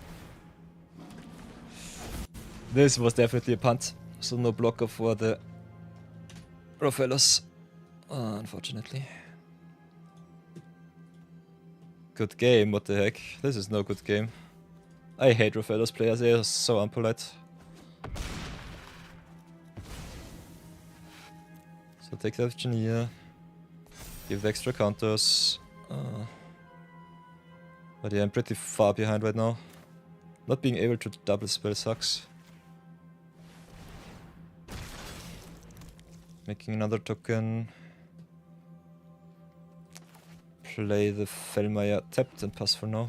This was definitely a punt, so no blocker for the Rofellos, unfortunately. Good game, what the heck? This is no good game. I hate Rofellos players, they are so unpolite. So take the engineer. Give the extra counters. But yeah, I'm pretty far behind right now. Not being able to double spell sucks. Making another token. Play the Felmaya tapped and pass for now.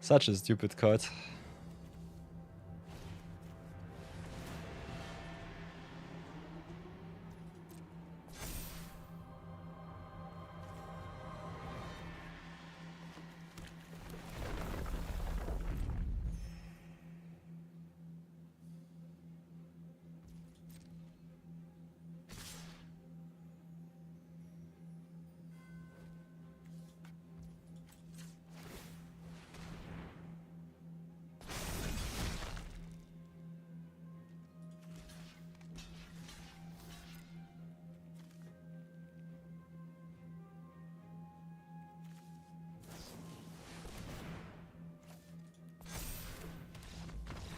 Such a stupid card.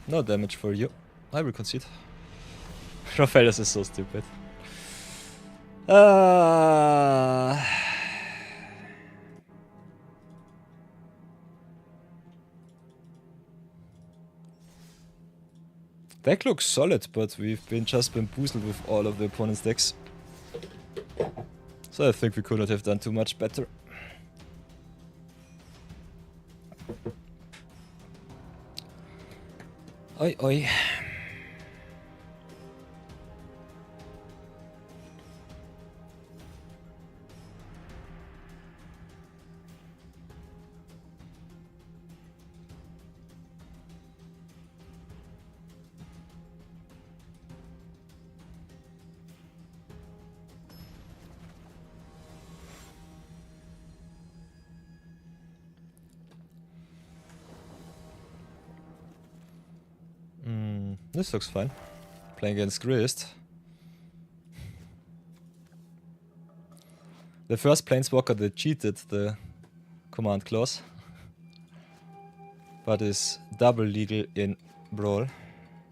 No damage for you. I will concede. Raphaelis is so stupid. Deck looks solid, but we've been just bamboozled with all of the opponent's decks. So I think we could not have done too much better. Oi, oi. This looks fine. Playing against Grist. The first Planeswalker that cheated the command clause, but is double legal in Brawl,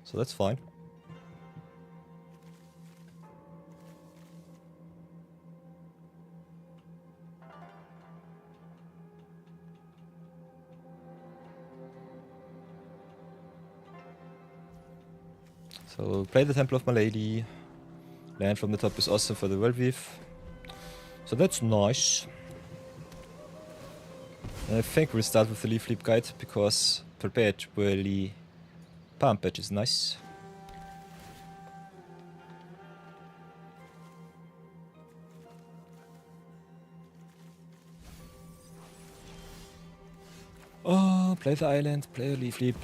so that's fine. So play the Temple of My Lady. Land from the top is awesome for the World Weave. So that's nice. And I think we'll start with the Leaf Leap Guide because perpetually Pump Patch is nice. Oh, play the island, play a Leaf Leap.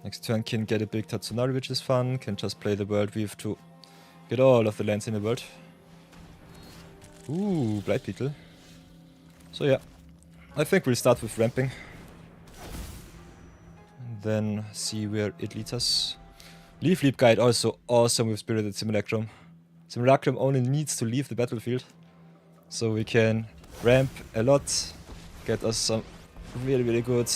Next turn can get a big Tatsunari, which is fun. Can just play the World Weave to get all of the lands in the world. Ooh, Blight Beetle. So yeah, I think we'll start with ramping. And then see where it leads us. Leaf Leap Guide also awesome with Spirited Simulacrum. Simulacrum only needs to leave the battlefield. So we can ramp a lot, get us some really good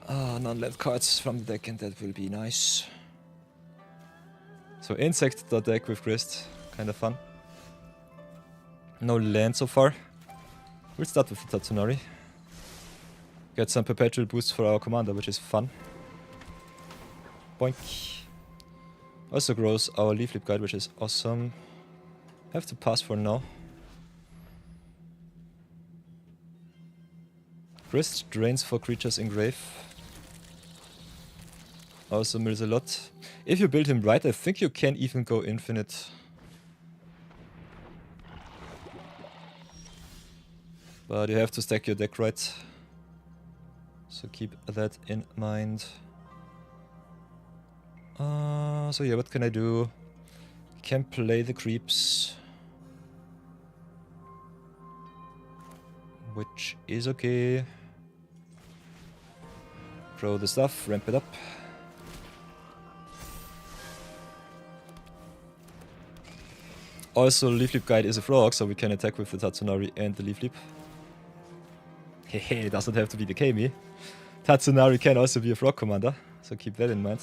non-land cards from the deck, and that will be nice. So insect.deck with Grist, kind of fun. No land so far. We'll start with the Tatsunari. Get some perpetual boosts for our commander, which is fun. Boink. Also grows our Leaf Leap Guide, which is awesome. Have to pass for now. Grist drains for creatures in grave. Also mills a lot. If you build him right, I think you can even go infinite. But you have to stack your deck right. So keep that in mind. So yeah, what can I do? Can play the creeps. Which is okay. Throw the stuff, ramp it up. Also, Leaf Leap Guide is a frog, so we can attack with the Tatsunari and the Leaf Leap. Hehe, it doesn't have to be the Kami. Tatsunari can also be a frog commander, so keep that in mind.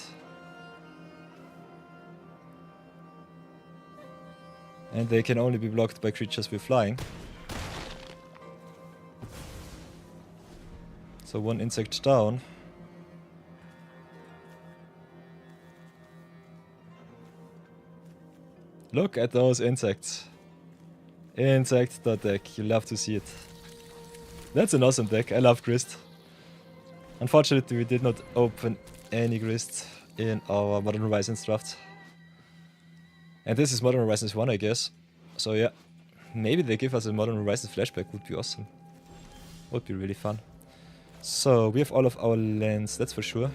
And they can only be blocked by creatures with flying. So one insect down. Look at those insects. Insect.deck, you love to see it. That's an awesome deck, I love Grist. Unfortunately we did not open any Grist in our Modern Horizons draft. And this is Modern Horizons 1, I guess. So yeah, maybe they give us a Modern Horizons flashback, would be awesome. Would be really fun. So, we have all of our lands, that's for sure.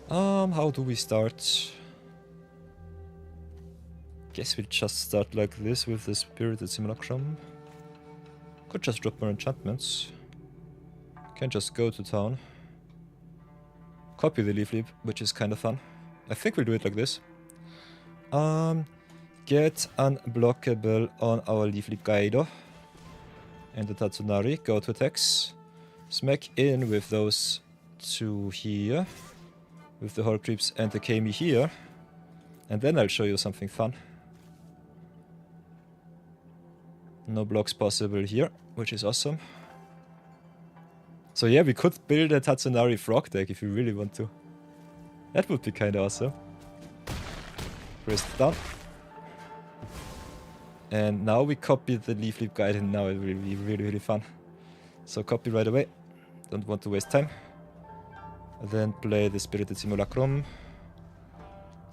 How do we start? Guess we'll just start like this with the Spirited Simulacrum. Could just drop more enchantments. Can just go to town. Copy the Leaf Leap, which is kind of fun. I think we'll do it like this. Get unblockable on our Leaf Leap Guide. And the Tatsunari, go to attacks. Smack in with those two here. With the Horde Creeps and the Kami here. And then I'll show you something fun. No blocks possible here, which is awesome. So yeah, we could build a Tatsunari frog deck if we really want to. That would be kinda awesome. Press down. And now we copy the Leaf Leap Guide, and now it will be really fun. So copy right away. Don't want to waste time. Then play the Spirited Simulacrum.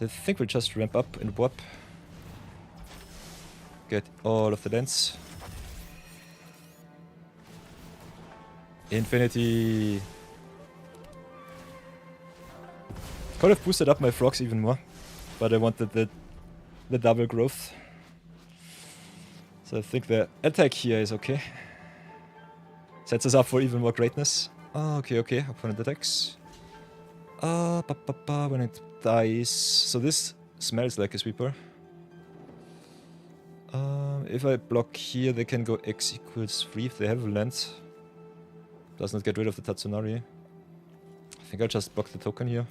I think we'll just ramp up and warp. Get all of the lands. Infinity! Could have boosted up my frogs even more, but I wanted the double growth. So I think the attack here is okay. Sets us up for even more greatness. Oh, okay, opponent attacks. When it dies. So this smells like a sweeper. If I block here, they can go X equals 3 if they have a land. Does not get rid of the Tatsunari. I think I'll just block the token here.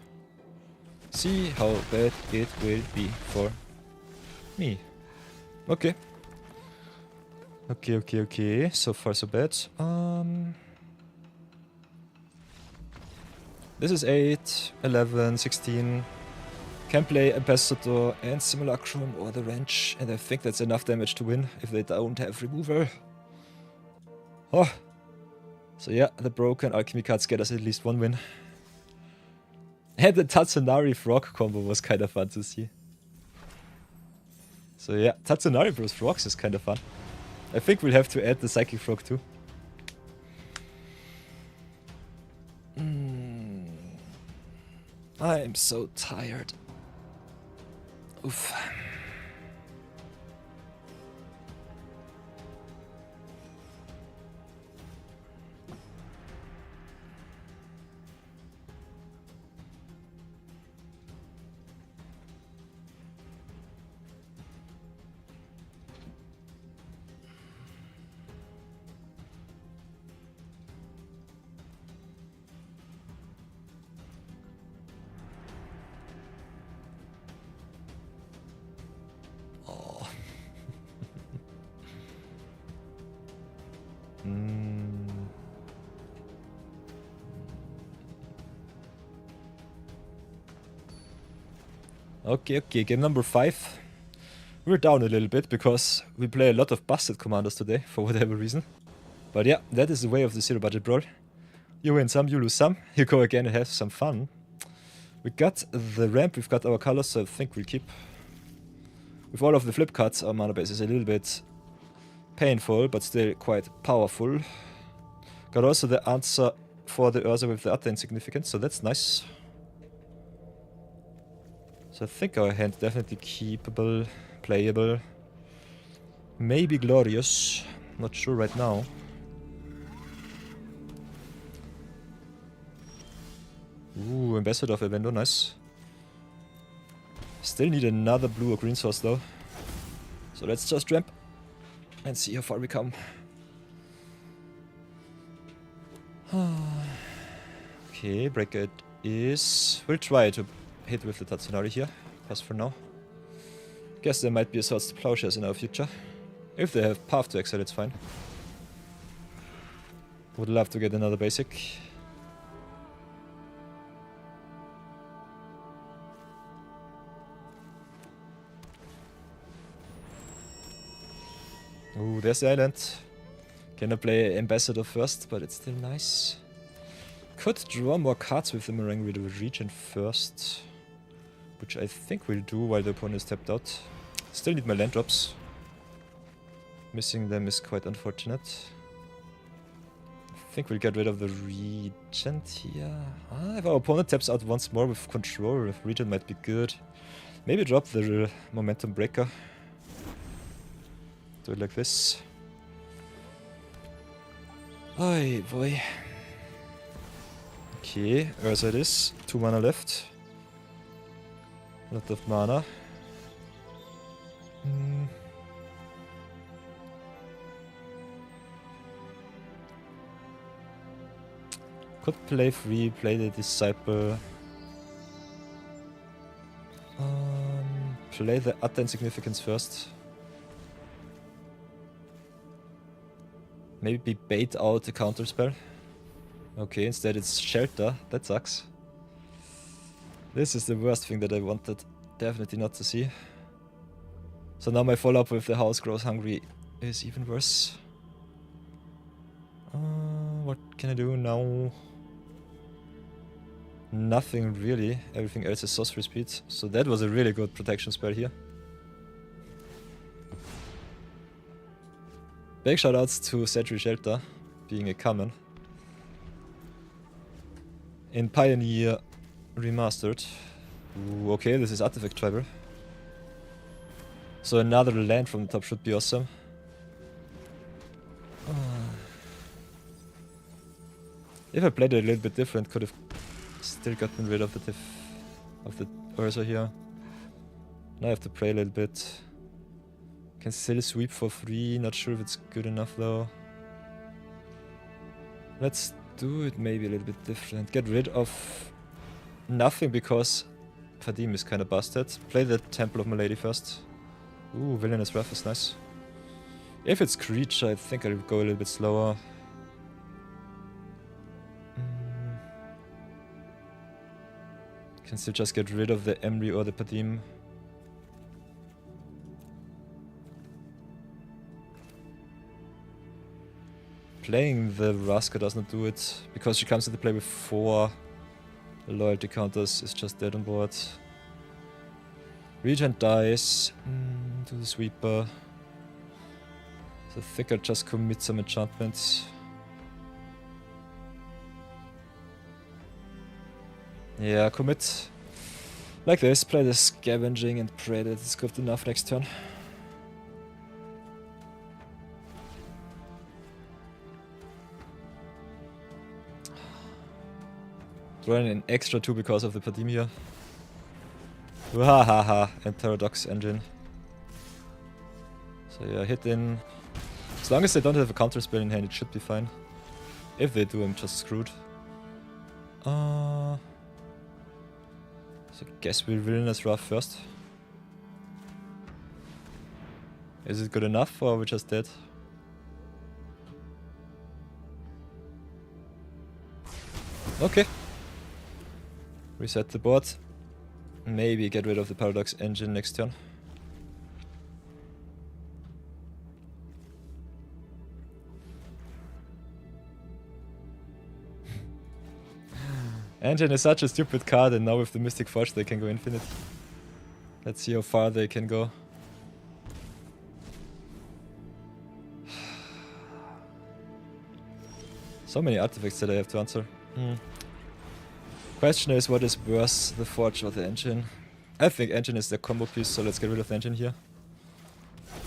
See how bad it will be for me. Okay. Okay. So far so bad. This is 8, 11, 16. Can play Ambassador and Simulacrum or the Wrench, and I think that's enough damage to win if they don't have removal. Oh. So yeah, the broken alchemy cards get us at least one win. And the Tatsunari frog combo was kind of fun to see. So yeah, Tatsunari bros frogs is kind of fun. I think we'll have to add the Psychic Frog too. I'm so tired. Oof. Okay, game number 5. We're down a little bit because we play a lot of busted commanders today, for whatever reason. But yeah, that is the way of the zero budget brawl. You win some, you lose some. You go again and have some fun. We got the ramp, we've got our colors, so I think we'll keep. With all of the flip cards, our mana base is a little bit painful, but still quite powerful. Got also the answer for the Ursa with the utter insignificance, so that's nice. So I think our hand definitely keepable, playable, maybe glorious, not sure right now. Ooh, Ambassador of Evendo, nice. Still need another blue or green source though. So let's just ramp and see how far we come. Okay, breaker it is. We'll try to hit with the Tatsunari here. Pass for now. Guess there might be a Swords to Plowshares in our future. If they have Path to Exile, it's fine. Would love to get another basic. Ooh, there's the island. Cannot play Ambassador first, but it's still nice. Could draw more cards with the Meringue Reader region first. Which I think we'll do while the opponent is tapped out. Still need my land drops. Missing them is quite unfortunate. I think we'll get rid of the Regent here. If our opponent taps out once more with control, Regent might be good. Maybe drop the Momentum Breaker. Do it like this. Oi, boy. Okay, Ursa it is. 2 mana left. Lot of mana. Could play free, play the Disciple. Play the utter insignificance first. Maybe bait out the counter spell. Okay, instead it's Shelter. That sucks. This is the worst thing that I wanted definitely not to see. So now my follow-up with the House Grows Hungry is even worse. What can I do now? Nothing really. Everything else is sorcery speed. So that was a really good protection spell here. Big shoutouts to Sentry Shelter being a common. In Pioneer Remastered. Ooh, okay, this is Artifact Tribal. So another land from the top should be awesome. If I played it a little bit different, could have still gotten rid of the Ursa here. Now I have to pray a little bit. Can still sweep for free, not sure if it's good enough though. Let's do it maybe a little bit different. Get rid of nothing because Fadim is kinda busted. Play the Temple of Milady first. Ooh, Villainous Wrath is nice. If it's creature, I think I'll go a little bit slower. Can still just get rid of the Emry or the Padim. Playing the Raska does not do it, because she comes into play with 4 loyalty counters, is just dead on board. Regent dies to the Sweeper. So I think I'll just commit some enchantments. Yeah, commit. Like this, play the Scavenging and pray that it's good enough next turn. Throwing an extra 2 because of the Padim here. Wahaha, and Paradox Engine. So yeah, hit in. As long as they don't have a counter spell in hand, it should be fine. If they do, I'm just screwed. So I guess we'll Villainous Wrath first. Is it good enough or are we just dead? Okay. Reset the board. Maybe get rid of the Paradox engine next turn. Engine is such a stupid card, and now with the Mystic Forge they can go infinite. Let's see how far they can go. So many artifacts that I have to answer. Question is, what is worse, the Forge or the engine? I think engine is the combo piece, so let's get rid of the engine here.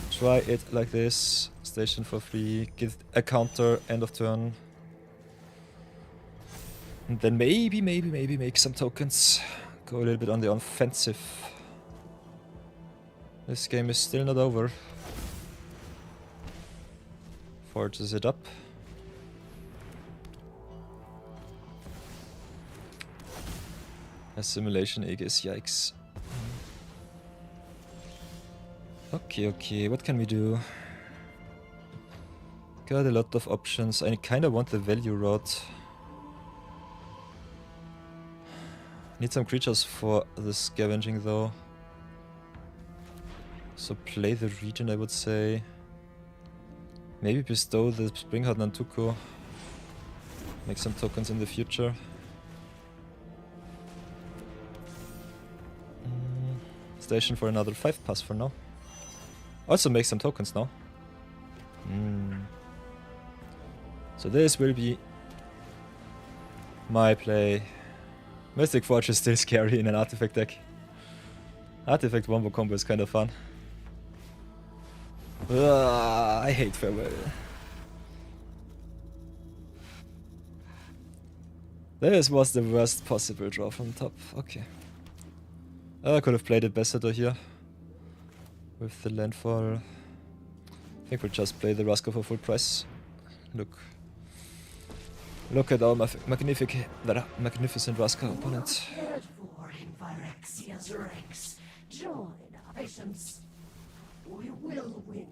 Try it like this. Station for free. Get a counter, end of turn. And then maybe make some tokens. Go a little bit on the offensive. This game is still not over. Forges it up. Assimilation Aegis, yikes. Okay, what can we do? Got a lot of options. I kinda want the value route. Need some creatures for the scavenging though. So play the region, I would say. Maybe bestow the Springheart Nantuko. Make some tokens in the future. Station for another 5 pass for now. Also make some tokens now. So this will be my play. Mystic Forge is still scary in an artifact deck. Artifact wombo combo is kind of fun. I hate Farewell. This was the worst possible draw from top. Okay. I could have played Ambassador here. With the landfall. I think we'll just play the Rasko for full price. Look at our magnificent Rasko opponent. Join our patience. We will win.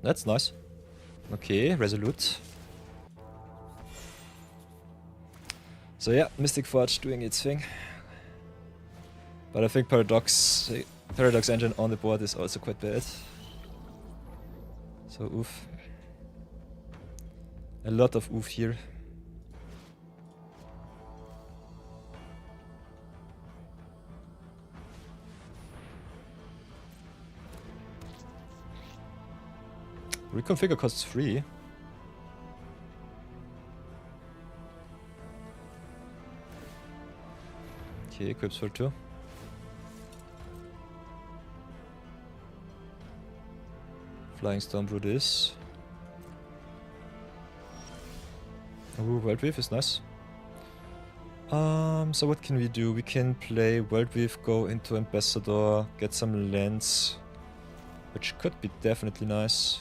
That's nice. Okay, resolute. So yeah, Mystic Forge doing its thing. But I think Paradox engine on the board is also quite bad. So oof. A lot of oof here. Reconfigure costs 3. Okay, equips for 2. Flying Stormbrew this. Ooh, World Weave is nice. So what can we do? We can play World Weave, go into Ambassador, get some lands, which could be definitely nice.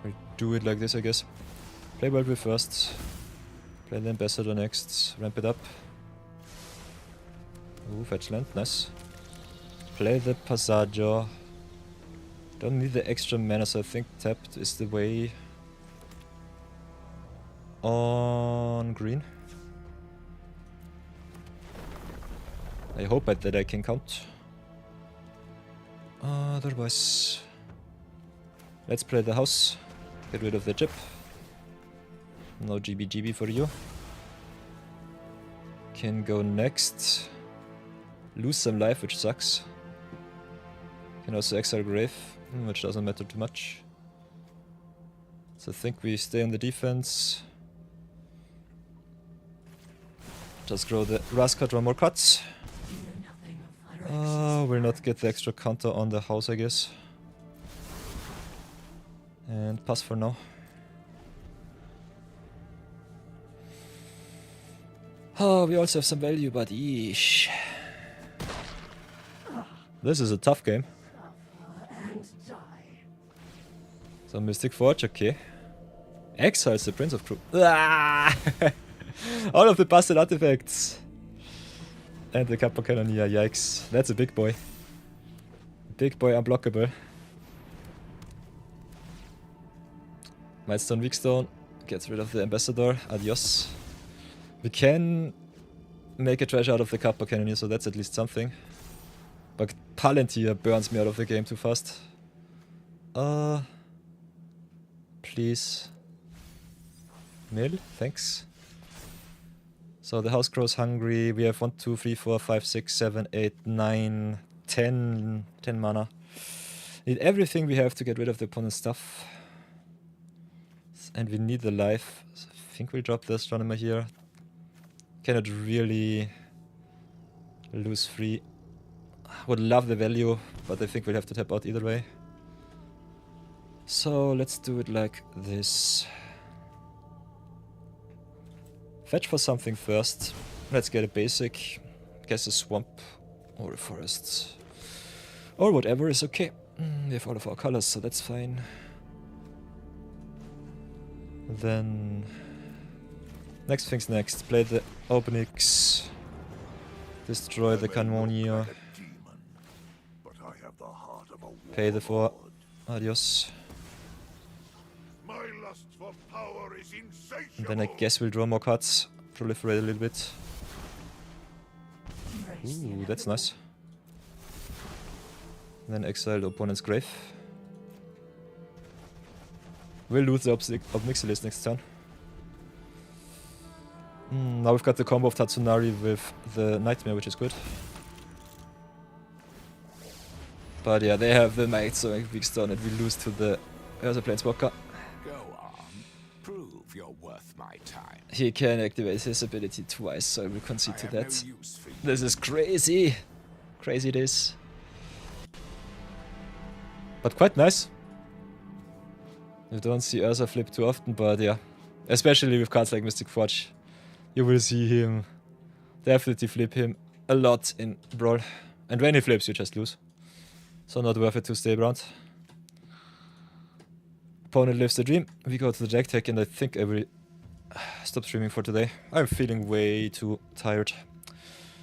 We'll do it like this, I guess. Play World Weave first. Play the Ambassador next. Ramp it up. Ooh, fetch land, nice. Play the Passaggio. Don't need the extra mana, so I think tapped is the way. On green. I hope that I can count. Otherwise, let's play the house. Get rid of the chip. No GBGB for you. Can go next. Lose some life, which sucks. Can also exile Grave, which doesn't matter too much. So I think we stay on the defense. Just grow the Rasko, draw more cards. We'll not get the extra counter on the house, I guess. And pass for now. Oh, we also have some value, but yeesh. This is a tough game. So Mystic Forge, okay. Exiles the Prince of Crew. All of the busted artifacts. And the Kappa Cannoneer, yikes. That's a big boy. Big boy unblockable. Milestone Weakstone. Gets rid of the Ambassador. Adios. We can make a trash out of the Kappa Cannoneer, so that's at least something. But Palantir burns me out of the game too fast. Please. Mill, thanks. So the house grows hungry. We have 1, 2, 3, 4, 5, 6, 7, 8, 9, 10 mana. Need everything we have to get rid of the opponent's stuff. And we need the life. So I think we'll drop the Astronomer here. Cannot really lose 3. Would love the value, but I think we'll have to tap out either way. So let's do it like this. Fetch for something first. Let's get a basic. Guess a swamp or a forest. Or whatever is okay. We have all of our colors, so that's fine. Then next things next. Play the Obnix. Destroy the Cannoneer. Pay the 4. Adios. And then I guess we'll draw more cards. Proliferate a little bit. Ooh, that's nice. And then exile the opponent's grave. We'll lose the Obnixilis next turn. Now we've got the combo of Tatsunari with the Nightmare, which is good. But yeah, they have the Might, so a weak stone, and we lose to the Ursa Planeswalker. Go on, prove you're worth my time. He can activate his ability twice, so I will concede to that. No use for you. This is crazy! Crazy this. But quite nice. You don't see Ursa flip too often, but yeah. Especially with cards like Mystic Forge. You will see him definitely flip him a lot in Brawl. And when he flips, you just lose. So not worth it to stay around. Opponent lives the dream. We go to the deck tech, and I think I will stop streaming for today. I'm feeling way too tired.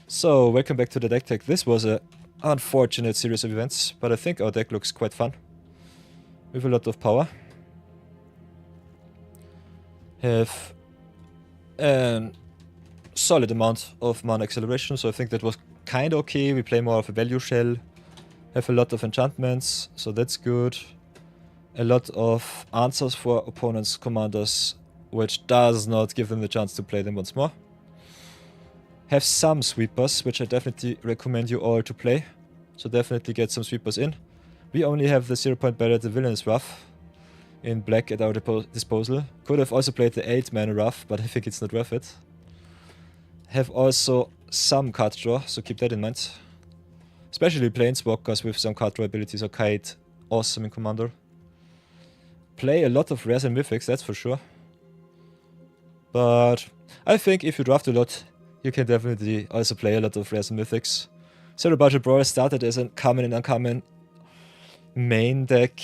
So, welcome back to the deck tech. This was a unfortunate series of events, but I think our deck looks quite fun. With a lot of power. Have a solid amount of mana acceleration, so I think that was kinda okay. We play more of a value shell. Have a lot of enchantments, so that's good. A lot of answers for opponents' commanders, which does not give them the chance to play them once more. Have some sweepers, which I definitely recommend you all to play. So definitely get some sweepers in. We only have the 0-point Barrier, the Villainous Wrath in black at our disposal. Could have also played the 8-mana Wrath, but I think it's not worth it. Have also some card draw, so keep that in mind. Especially Planeswalkers with some card draw abilities are quite awesome in Commander. Play a lot of rares and mythics, that's for sure. But I think if you draft a lot, you can definitely also play a lot of rares and mythics. Zero Budget Brawl started as a common and uncommon main deck,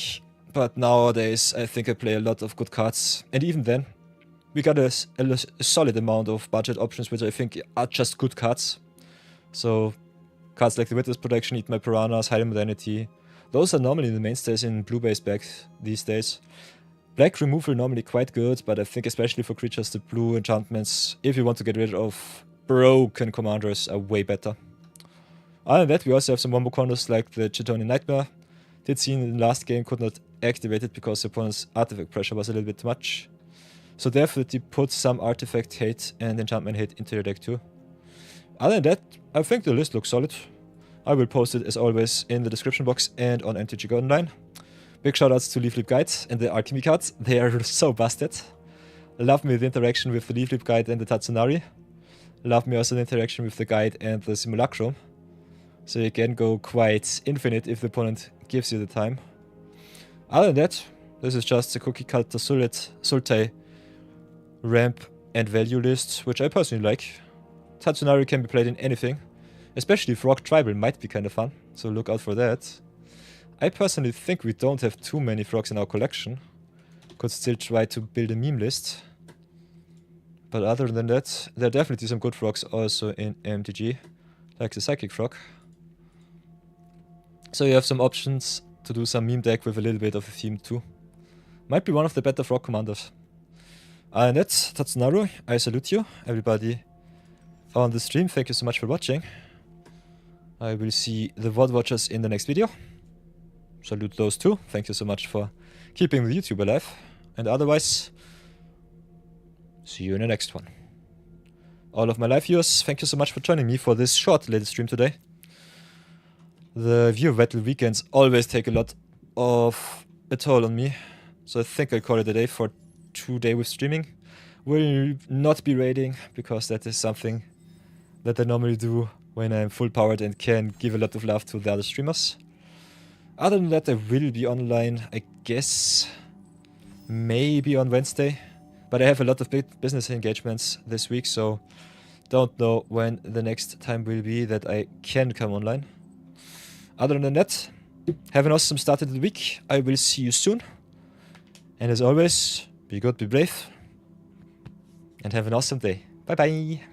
but nowadays I think I play a lot of good cards. And even then, we got a solid amount of budget options, which I think are just good cards. So cards like the Witness Protection, Eat My Piranhas, Hiding Modernity, those are normally the mainstays in blue-based decks these days. Black removal normally quite good, but I think especially for creatures, the blue enchantments, if you want to get rid of broken commanders, are way better. Other than that, we also have some wombo corners like the Chitonian Nightmare. Did see in the last game, could not activate it because the opponent's artifact pressure was a little bit too much. So definitely put some artifact hate and enchantment hate into your deck too. Other than that, I think the list looks solid. I will post it as always in the description box and on MTG Go Online. Big shoutouts to Leaf Flip Guide and the Alchemy cards, they are so busted. Love me the interaction with the Leaf Flip Guide and the Tatsunari. Love me also the interaction with the Guide and the Simulacrum. So you can go quite infinite if the opponent gives you the time. Other than that, this is just a cookie cutter Sultai ramp and value list, which I personally like. Tatsunari can be played in anything. Especially Frog Tribal might be kind of fun, so look out for that. I personally think we don't have too many frogs in our collection. Could still try to build a meme list. But other than that, there are definitely some good frogs also in MTG, like the Psychic Frog. So you have some options to do some meme deck with a little bit of a theme too. Might be one of the better frog commanders. And that's Tatsunari. I salute you, everybody on the stream. Thank you so much for watching. I will see the VOD watchers in the next video. Salute those too. Thank you so much for keeping the YouTube alive. And otherwise, see you in the next one. All of my live viewers, thank you so much for joining me for this short little stream today. The viewer battle weekends always take a lot of a toll on me. So I think I'll call it a day for today with streaming. Will not be raiding, because that is something that I normally do when I'm full powered and can give a lot of love to the other streamers. Other than that, I will be online, I guess, maybe on Wednesday. But I have a lot of big business engagements this week, so don't know when the next time will be that I can come online. Other than that, have an awesome start to the week. I will see you soon. And as always, be good, be brave, and have an awesome day. Bye bye.